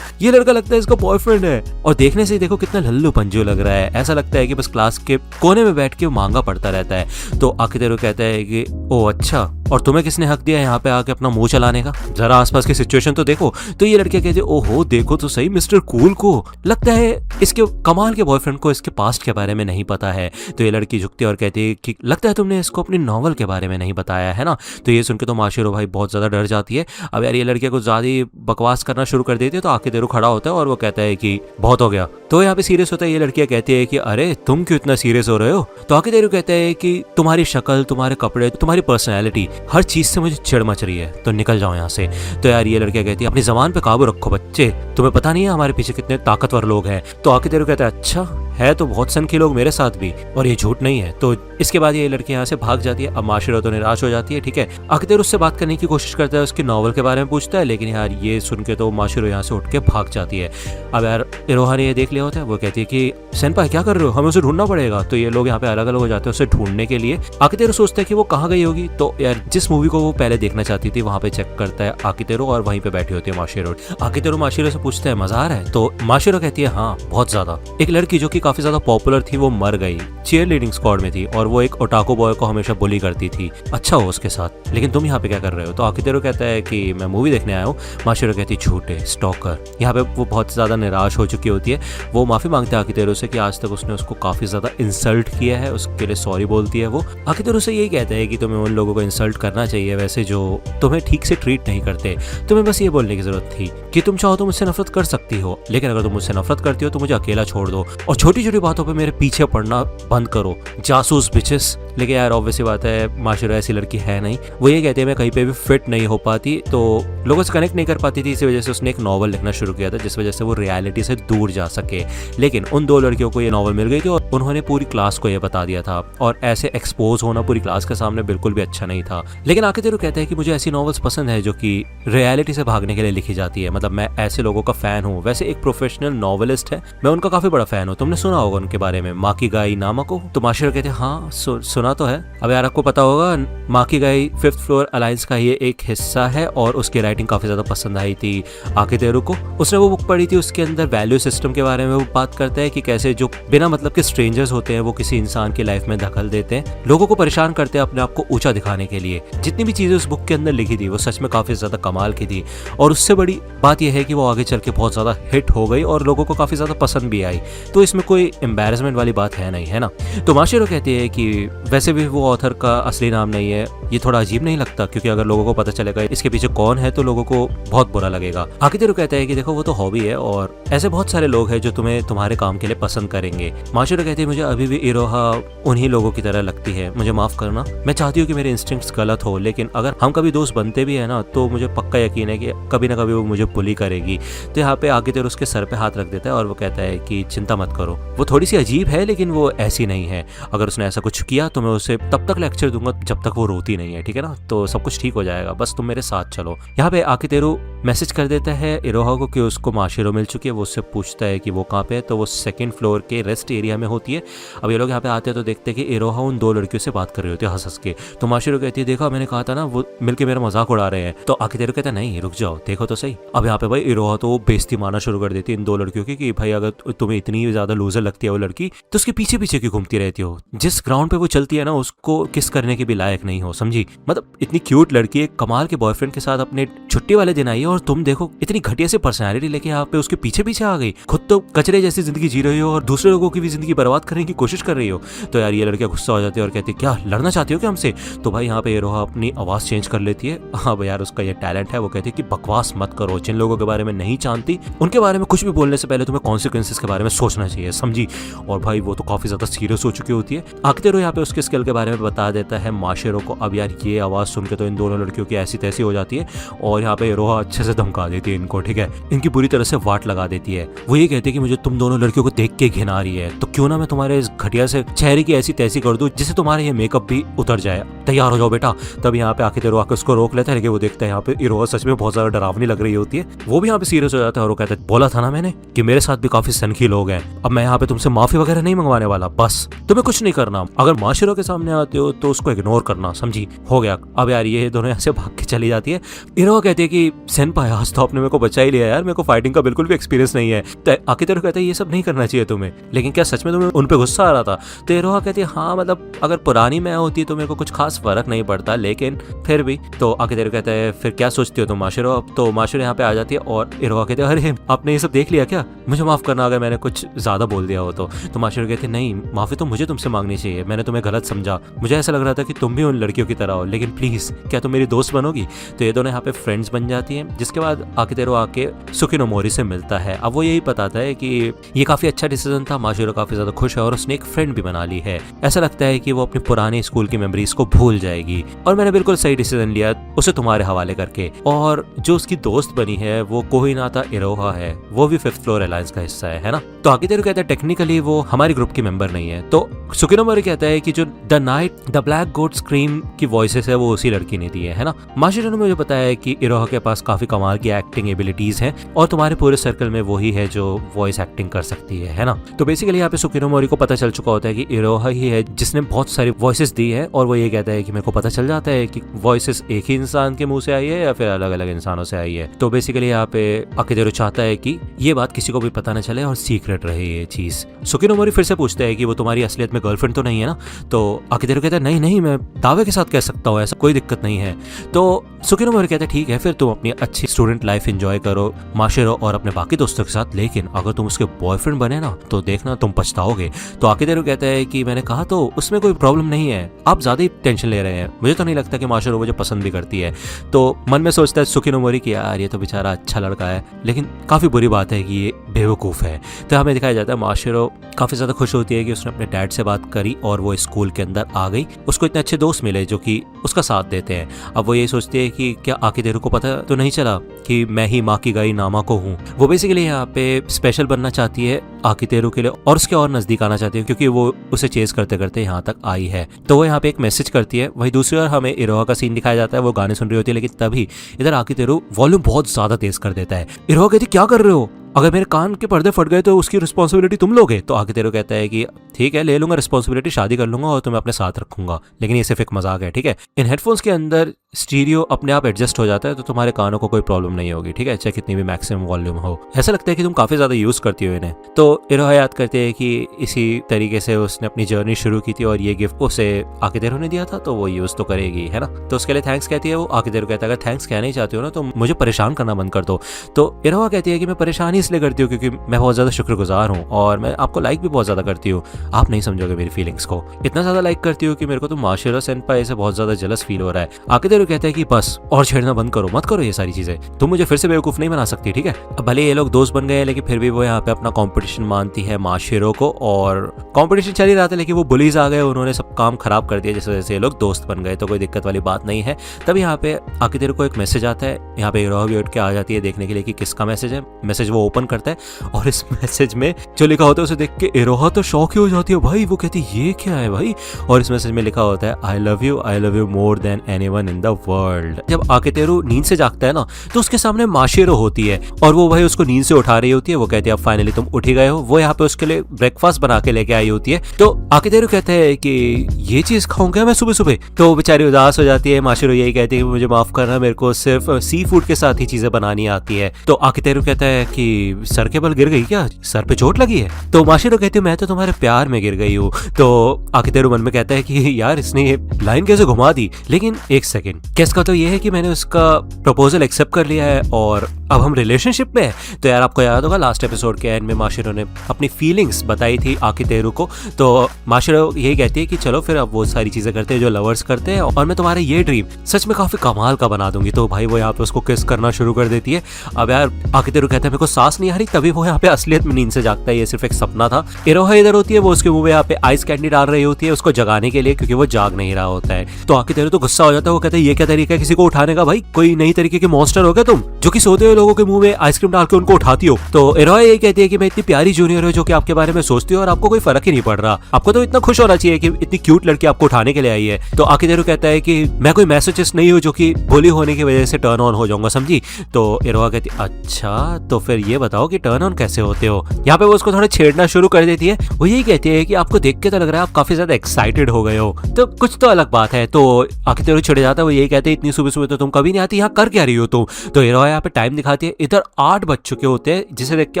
ये लड़का लगता है इसका बॉयफ्रेंड है, और देखने से देखो कितना लल्लू पंजू लग रहा है, ऐसा लगता है कि बस क्लास के कोने में बैठ के मांगा पढ़ता रहता है। तो आकितेरो कहता है कि ओ अच्छा, और तुम्हें किसने हक दिया यहाँ पे आके अपना मुंह चलाने का, जरा आसपास की सिचुएशन तो देखो। तो ये लड़के कहते ओहो देखो तो सही मिस्टर कूल को, लगता है इसके कमाल के बॉयफ्रेंड को इसके पास्ट के बारे में नहीं पता है। तो ये लड़की झुकती है और कहती है कि लगता है तुमने इसको अपनी नॉवल के बारे में नहीं बताया है ना। तो ये सुनकर तो माशिरो भाई बहुत ज्यादा डर जाती है। अब यार ये लड़के को ज्यादा बकवास करना शुरू कर देती है, तो आकितेरो खड़ा होता है और वो कहता है कि बहुत हो गया। तो यहाँ पे सीरियस होता है, ये लड़कियां कहती है कि अरे तुम क्यों इतना सीरियस हो रहे हो। तो आकितेरो कहता है कि तुम्हारी शक्ल, तुम्हारे कपड़े, तुम्हारी पर्सनैलिटी, हर चीज से मुझे चिढ़ मच रही है, तो निकल जाओ यहाँ से। तो यार ये लड़कियां कहती है अपनी जबान पे काबू रखो बच्चे, तुम्हें पता नहीं है हमारे पीछे कितने ताकतवर लोग हैं। तो आकितेरो कहता है अच्छा है तो बहुत सनकी लोग मेरे साथ भी, और ये झूठ नहीं है। तो इसके बाद ये लड़की यहाँ से भाग जाती है। अब माशिरो तो निराश हो जाती है, ठीक है। आकितेरो उससे बात करने की कोशिश करता है, उसकी नॉवल के बारे में पूछता है, लेकिन यार ये सुन के तो माशिरो यहाँ से उठ के भाग जाती है। अब यार इरोहा ने ये देख लिया होता है, वो कहती है कि सेनपाई क्या कर रहे हो, हमें उसे ढूंढना पड़ेगा। तो ये लोग यहाँ पे अलग अलग हो जाते हैं उसे ढूंढने के लिए। आकितेरो सोचता है कि वो कहाँ गई होगी, तो यार जिस मूवी को वो पहले देखना चाहती थी वहां पे चेक करता है आकितेरो, और वहीं पे बैठी होती है माशिरो। आकितेरो माशिरो से पूछता है मजा आ रहा है, तो माशिरो कहती है हाँ बहुत ज्यादा। एक लड़की जो कि काफी ज्यादा पॉपुलर थी वो मर गई, चीयर लीडिंग स्क्वाड में थी, और वो एक ओटाको बॉय को हमेशा बुली करती थी, अच्छा हो उसके साथ, लेकिन तुम यहाँ पे क्या कर रहे हो। तो आकितेरो कहता है कि मैं मूवी देखने आया हूँ। माशिरो कहती झूठे स्टॉकर। यहाँ पे वो बहुत ज्यादा निराश हो चुकी होती है, वो माफी मांगते हैं आकितेरो से कि आज तक उसने उसको काफी ज्यादा इंसल्ट किया है, उसके लिए सॉरी बोलती है वो। आकितेरो से यही कहता है कि तुम्हें उन लोगों को इंसल्ट करना चाहिए वैसे जो तुम्हें ठीक से ट्रीट नहीं करते, तुम्हें बस ये बोलने की जरूरत थी कि तुम चाहो तो मुझसे नफरत कर सकती हो, लेकिन अगर तुम मुझसे नफरत करती हो तो मुझे अकेला छोड़ दो, और छोटी छोटी बातों पे मेरे पीछे पड़ना बंद करो, जासूस बिचेस। लेकिन यार ऑब्वियसली बात है माशिरो ऐसी लड़की है नहीं, वो ये कहती है मैं कहीं पे भी फिट नहीं हो पाती, तो लोगों से कनेक्ट नहीं कर पाती थी, इसी वजह से उसने एक नॉवल लिखना शुरू किया था जिस वजह से वो रियलिटी से दूर जा सके। लेकिन उन दो लड़कियों को ये नॉवल मिल गई थी और उन्होंने पूरी क्लास को ये बता दिया था, और ऐसे एक्सपोज होना पूरी क्लास के सामने बिल्कुल भी अच्छा नहीं था। लेकिन आकितेरो कहता है कि मुझे ऐसी नॉवेल्स पसंद है जो कि रियलिटी से भागने के लिए लिखी जाती है, मतलब मैं ऐसे लोगों का फैन हूँ। वैसे एक प्रोफेशनल नॉवेलिस्ट है, मैं उनका काफी बड़ा फैन हूँ, तुमने सुना होगा उनके बारे में, माकिगाई नामाको। तो माशिरो कहते हैं हाँ सुना तो है। अब यार आपको पता होगा माकिगाई फिफ्थ फ्लोर अलायंस का ये एक हिस्सा है, और उसकी राइटिंग काफी ज्यादा पसंद आई थी आकितेरो को। उसने वो बुक पढ़ी थी, उसके अंदर वैल्यू सिस्टम के बारे में वो बात करता है कि कैसे जो बिना मतलब के स्ट्रेंजर्स होते हैं वो किसी इंसान की लाइफ में दखल देते हैं, लोगों को परेशान करते हैं अपने आप को ऊंचा दिखाने के लिए। जितनी भी चीजें उस बुक के अंदर लिखी थी वो सच में काफी ज्यादा कमाल की थी, और उससे बड़ी बात यह है कि वो आगे चल के बहुत ज्यादा हिट हो गई और लोगों को काफी ज्यादा पसंद भी आई, तो इसमें कोई एम्बैरेसमेंट वाली बात है नहीं, है ना। तो माशिरो कहती है कि वैसे भी वो ऑथर का असली नाम नहीं है, ये थोड़ा अजीब नहीं लगता, क्योंकि अगर लोगों को पता चलेगा इसके पीछे कौन है तो लोगों को बहुत बुरा लगेगा। आकितेरो कहता है कि देखो वो तो हॉबी है, और ऐसे बहुत सारे लोग हैं जो तुम्हें तुम्हारे काम के लिए पसंद करेंगे। माशिरो कहती है मुझे अभी भी इरोहा उन्हीं लोगों की तरह लगती है, मुझे माफ करना, मैं चाहती हूँ कि मेरे इंस्टिंक्ट्स गलत हो, लेकिन अगर हम कभी दोस्त बनते भी है ना तो मुझे पक्का यकीन है कि कभी ना कभी वो मुझे बुली करेगी। तो यहाँ पे आकितेरो उसके सर पे हाथ रख देता है और वो कहता है कि चिंता मत करो, वो थोड़ी सी अजीब है लेकिन वो ऐसी नहीं है, अगर उसने ऐसा कुछ किया तो मैं उसे तब तक लेक्चर दूंगा जब तक वो रोती नहीं है, ठीक है ना, तो सब कुछ ठीक हो जाएगा, बस तुम मेरे साथ चलो। यहाँ पे आकितेरो मैसेज कर देता है इरोहा को कि उसको माशिरो मिल चुकी है, वो उससे पूछता है कि वो कहाँ पे है, तो वो सेकंड फ्लोर के रेस्ट एरिया में होती है। अब ये लोग यहाँ पे आते हैं तो देखते हैं कि इरोहा उन दो लड़कियों से बात कर रही होती है हंस हंस के। तो माशिरो कहती है देखा मैंने कहा था ना वो मिलके मेरा मजाक उड़ा रहे हैं। तो आकितेरो कहता है नहीं रुक जाओ देखो तो सही। अब यहाँ पे भाई इरोहा तो बेइज्जती मारना शुरू कर देती है इन दो लड़कियों की कि भाई अगर तुम्हें इतनी ज्यादा लूजर लगती है वो लड़की तो उसके पीछे पीछे क्यों घूमती रहती हो, जिस ग्राउंड पे वो चलती लड़की है ना उसको किस करने के भी लायक नहीं हो, समझी। मतलब इतनी क्यूट लड़की एक कमाल के बॉयफ्रेंड के साथ अपने छुट्टी वाले दिन आई है और तुम देखो इतनी घटिया सी पर्सनैलिटी लेके यहाँ पे उसके पीछे पीछे आ गई। खुद तो कचरे जैसी जिंदगी जी रही हो और दूसरे लोगों की भी जिंदगी बर्बाद करने की कोशिश कर रही हो। तो यार ये लड़कियां गुस्सा हो जाती है और कहती है क्या लड़ना चाहती हो क्या हमसे। तो भाई यहाँ पे इरोहा अपनी आवाज चेंज कर लेती है। हाँ यार उसका ये टैलेंट है। वो कहती है कि बकवास मत करो, जिन लोगों के बारे में नहीं जानती उनके बारे में कुछ भी बोलने से पहले तुम्हें कॉन्सिक्वेंसेस के बारे में सोचना चाहिए, समझी। और भाई वो तो काफी ज्यादा सीरियस हो चुकी होती है। आखिर यहाँ पे उसके स्किल के बारे में बता देता है माशेरो को। अब यार ये आवाज सुन के तो इन दोनों लड़कियों की ऐसी तैसी हो जाती है और यहाँ पे इरोहा अच्छे से धमका देती है इनको, ठीक है। इनकी बुरी तरह से वाट लगा देती है। वो ये कहती है कि मुझे तुम दोनों लड़कियों को देख के घिन आ रही है, तो क्यों ना मैं तुम्हारे इस घटिया से चेहरे की ऐसी तैसी कर दूं जिससे तुम्हारा ये मेकअप भी उतर जाए। तैयार हो जाओ बेटा। तब यहाँ पे आखिर आके उसको रोक लेता है, लेकिन वो देखता है यहाँ पे इरोहा सच में बहुत ज्यादा डरावनी लग रही होती है। वो भी यहाँ पे सीरियस हो जाता है और वो कहता है बोला था ना मैंने कि मेरे साथ भी काफी सनकी लोग हैं। अब मैं यहाँ पे तुमसे माफी वगैरह नहीं मंगवाने वाला, बस तुम्हें कुछ नहीं करना। अगर माशेरो के सामने आते हो तो उसको इग्नोर करना, समझी। हो गया। अब यार ये दोनों यहाँ से भाग के चली जाती है। इरोहा कहती है कि सेनपाई आज तो आपने मेरे को बचा ही लिया यार, मेरे को फाइटिंग का बिल्कुल भी एक्सपीरियंस नहीं है। तो आखिर कहता है ये सब नहीं करना चाहिए तुम्हें, लेकिन क्या सच में तुम्हें उन पे गुस्सा आ रहा था। तो इरोहा कहती है हाँ मतलब अगर पुरानी मैं होती तो मेरे को कुछ खास फर्क नहीं पड़ता, लेकिन फिर भी। तो आखिर कहता है फिर क्या सोचती हो तुम माशेरो। अब तो माशेरो यहाँ पे आ जाती है और इरोहा कहते हैं अरे आपने ये सब देख लिया क्या, मुझे माफ करना अगर मैंने कुछ ज्यादा बोल दिया हो तो माशेरो कहते नहीं माफी तो मुझे तुमसे मांगनी चाहिए, मैंने तुम्हें गलत समझा, मुझे ऐसा लग रहा था कि तुम भी उन लड़कियों की तरह हो, लेकिन प्लीज क्या तुम मेरी दोस्त बनोगी। तो ये दोनों यहाँ पे फ्रेंड्स बन जाती हैं। जिसके बाद आकितेरो आके सुकिनोमोरी से मिलता है। अब वो यही बताता है कि ये काफी अच्छा डिसीजन था, माशेरो काफी ज्यादा खुश है और उसने एक फ्रेंड भी बना ली है। ऐसा लगता है कि वो अपनी पुरानी स्कूल की मेमोरीज को भूल जाएगी और मैंने बिल्कुल सही डिसीजन लिया उसे तुम्हारे हवाले करके। और जो उसकी दोस्त बनी है वो कोहिनाता इरोहा है, वो भी 5th फ्लोर अलायंस का हिस्सा है ना। तो आकितेरो कहता है टेक्निकली वो हमारे ग्रुप की मेंबर नहीं है। तो सुकिनोमोरी कहता है कि जो the night the black goat scream की वॉइसेस है वो उसी लड़की ने दी है ना। माशेरो ने मुझे बताया कि इरोहा के पास काफी कमाल की एक्टिंग एबिलिटीज हैं और तुम्हारे पूरे सर्कल में वही है जो वॉइस एक्टिंग कर सकती है ना। तो बेसिकली यहाँ पे सुकिनोमोरी को पता चल चुका होता है कि इरोहा ही है जिसने बहुत सारी वॉइसेस दी है और वो ये कहता है कि मेरे को पता चल जाता है कि वॉइसेस एक ही इंसान के मुंह से आई है या फिर अलग अलग इंसानों से आई है। तो बेसिकली यहाँ पे आकितेरो चाहता है कि ये बात किसी को भी पता न चले और सीक्रेट रहे ये चीज। सुकिनोमोरी फिर से पूछता है कि वो तुम्हारी असलियत में गर्लफ्रेंड तो नहीं है ना। तो आकितेरो कहता है नहीं नहीं मैं दावे के साथ कह सकता हूँ, ऐसा कोई दिक्कत नहीं है। तो सुकिनोमोरी कहता है ठीक है फिर तुम अपनी अच्छी स्टूडेंट लाइफ एंजॉय करो माशेरो और अपने बाकी दोस्तों के साथ, लेकिन अगर तुम उसके बॉयफ्रेंड बने ना तो देखना तुम पछताओगे। तो आकितेरो कहता है कि मैंने कहा तो उसमें कोई प्रॉब्लम नहीं है, आप ज्यादा ही टेंशन ले रहे हैं, मुझे तो नहीं लगता कि माशेरो मुझे पसंद भी करती है। तो मन में सोचता है सुकिनोमोरी कि यार ये तो बेचारा अच्छा लड़का है, लेकिन काफी बुरी बात है कि ये बेवकूफ है। तो हमें दिखाया जाता है माशेरो काफी ज्यादा खुश होती है कि उसने अपने डैड से बात करी और वो स्कूल के अंदर आ गई, उसको इतने अच्छे दोस्त मिले जो कि उसका साथ देते हैं। अब वो ये सोचती है कि क्या आकितेरो को पता तो नहीं चला कि मैं ही माँ की गाई नामा को हूँ। वो बेसिकली यहाँ पे स्पेशल बनना चाहती है आकितेरो के लिए और उसके और नजदीक आना चाहती है क्योंकि वो उसे चेज करते करते यहाँ तक आई है। तो वो यहाँ पे एक मैसेज करती है। वही दूसरी ओर हमें इरोहा का सीन दिखाया जाता है, वो गाने सुन रही होती है, लेकिन तभी इधर आकितेरो वॉल्यूम बहुत ज्यादा तेज कर देता है। इरोहा कहती क्या कर रहे हो, अगर मेरे कान के पर्दे फट गए तो उसकी रिस्पॉन्सिबिलिटी तुम लोगे। तो आकितेरो कहता है कि ठीक है ले लूंगा रिस्पॉन्सिबिलिटी, शादी कर लूंगा और तुम्हें अपने साथ रखूंगा, लेकिन ये सिर्फ एक मजाक है, ठीक है। इन हेडफोन्स के अंदर स्टीरियो अपने आप एडजस्ट हो जाता है तो तुम्हारे कानों को कोई प्रॉब्लम नहीं होगी, ठीक है, चाहे कितनी भी मैक्सिमम वॉल्यूम हो। ऐसा लगता है कि तुम काफी ज्यादा यूज करती हो इन्हें। तो इरोहा याद करते हैं कि इसी तरीके से उसने अपनी जर्नी शुरू की थी और ये गिफ्ट उसे आकितेरो ने दिया था तो वो यूज तो करेगी, है ना। तो उसके लिए थैंक्स कहती है वो। आकितेरो कहता है अगर थैंक्स कहना ही चाहती हो ना तो मुझे परेशान करना बंद कर दो। तो इरोहा कहती है कि मैं परेशान ही इसलिए करती हूँ क्योंकि मैं बहुत ज्यादा शुक्रगुजार हूँ और मैं आपको लाइक भी बहुत ज्यादा करती हूँ, आप नहीं समझोगे मेरी फीलिंग्स को, इतना ज्यादा लाइक करती हूँ कि मेरे को तो माशेरो सेनपाई से बहुत ज्यादा जेलस फील हो रहा है। आकितेरो कहता है कि बस और छेड़ना बंद करो, मत करो ये सारी चीजें, तुम मुझे फिर से बेवकूफ नहीं बना सकती, ठीक है। अब भले ये लोग दोस्त बन गए लेकिन फिर भी वो यहाँ पे अपना कंपटीशन मानती है माशेरो को और कंपटीशन चल ही रहा था, लेकिन वो बुलीज आ गए, उन्होंने सब काम खराब कर दिया जिस वजह से ये लोग दोस्त बन गए, तो कोई दिक्कत वाली बात नहीं है। तब यहाँ पे आकितेरो को एक मैसेज आता है, यहाँ पे इरोहा भी उठ के आ जाती है देखने के लिए कि किसका मैसेज है। मैसेज वो ओपन करता है और इस मैसेज में जो लिखा होता है उसे देख के इरोहा तो शॉक ही हो जाती है भाई। वो कहती है ये क्या है भाई, और इस मैसेज में लिखा होता है I love you more than anyone in the world. जब आकेतेरू नींद से जागता है ना तो उसके सामने माशिरो होती है और वो भाई उसको नींद से उठा रही होती है। वो कहती है अब फाइनली तुम उठ ही गए हो। वो यहाँ पे उसके लिए ब्रेकफास्ट बना के लेके आई होती है। तो आकेतेरू कहते हैं कि ये चीज खाऊंगा मैं सुबह सुबह। तो बेचारी उदास हो जाती है। माशिरो यही कहती है कि मुझे माफ करना, मेरे को सिर्फ सी फूड के साथ ही चीजें बनानी आती है। तो आकेतेरू कहता है कि सर के बल गिर गई क्या, सर पे चोट लगी है? तो माशिरो कहती है मैं तो तुम्हारे प्यार में गिर गई हूँ। तो आकेतेरू मन में कहता है कि यार इसने ये लाइन कैसे घुमा दी। लेकिन एक सेकंड, केस का तो ये है कि मैंने उसका प्रपोजल एक्सेप्ट कर लिया है और अब हम रिलेशनशिप में हैं। तो यार आपको याद होगा लास्ट एपिसोड के एंड में माशिरो ने अपनी फीलिंग्स बताई थी आकेतेरू को। तो माशिरो यही कहती है कि चलो फिर अब वो सारी चीजें करते हैं जो लवर्स करते हैं और मैं तुम्हारे ये ड्रीम सच में काफी कमाल का बना दूंगी। तो भाई वो यहाँ पे उसको किस करना शुरू कर देती है। अब यार आकेतेरू कहता है मेरे को सांस नहीं आ रही। तभी वो यहाँ पे असलियत में नींद से जागता है, ये सिर्फ एक सपना था। इरोहा इधर होती है, वो उसके मुंह में यहाँ पे आइस कैंडी डाल रही होती है उसको जगाने के लिए, क्योंकि वो जाग नहीं रहा होता है। तो आकेतेरू तो गुस्सा हो जाता है। वो कहता है ये क्या तरीका है किसी को उठाने का, भाई कोई नई तरीके के मॉन्स्टर हो गया तुम जो कि सोते हुए लोगों के मुंह में आइसक्रीम डाल के उनको उठाती हो। तो इरोहा ये कहती है कि मैं इतनी प्यारी जूनियर हूँ जो कि आपके बारे में सोचती हूँ और आपको कोई फर्क ही नहीं पड़ रहा। आपको तो इतना खुश होना चाहिए कि इतनी क्यूट लड़की आपको उठाने के लिए आई है। तो आकेतेरू कहता है कि मैं कोई मैसेजेस नहीं हूँ जो कि गोली होने की वजह से टर्न ऑन हो जाऊंगा, समझी? तो इरोहा कहती है अच्छा तो फिर ये बताओ कि टर्न ऑन कैसे होते हो। यहाँ पे वो उसको थोड़ा छेड़ना शुरू कर देती है। वो यही कहती है कि आपको देख के तो लग रहा है आप काफी ज्यादा एक्साइटेड हो गए हो, तो कुछ तो अलग बात है। तो आकेतेरू छिड़ जाता है। वो यही कहते हैं इतनी सुबह सुबह तो तुम कभी नहीं आती, यहाँ कर क्या रही हो तुम? तो इरोहा यहाँ पे टाइम दिखाती है, इधर 8 बज चुके होते हैं, जिसे देख के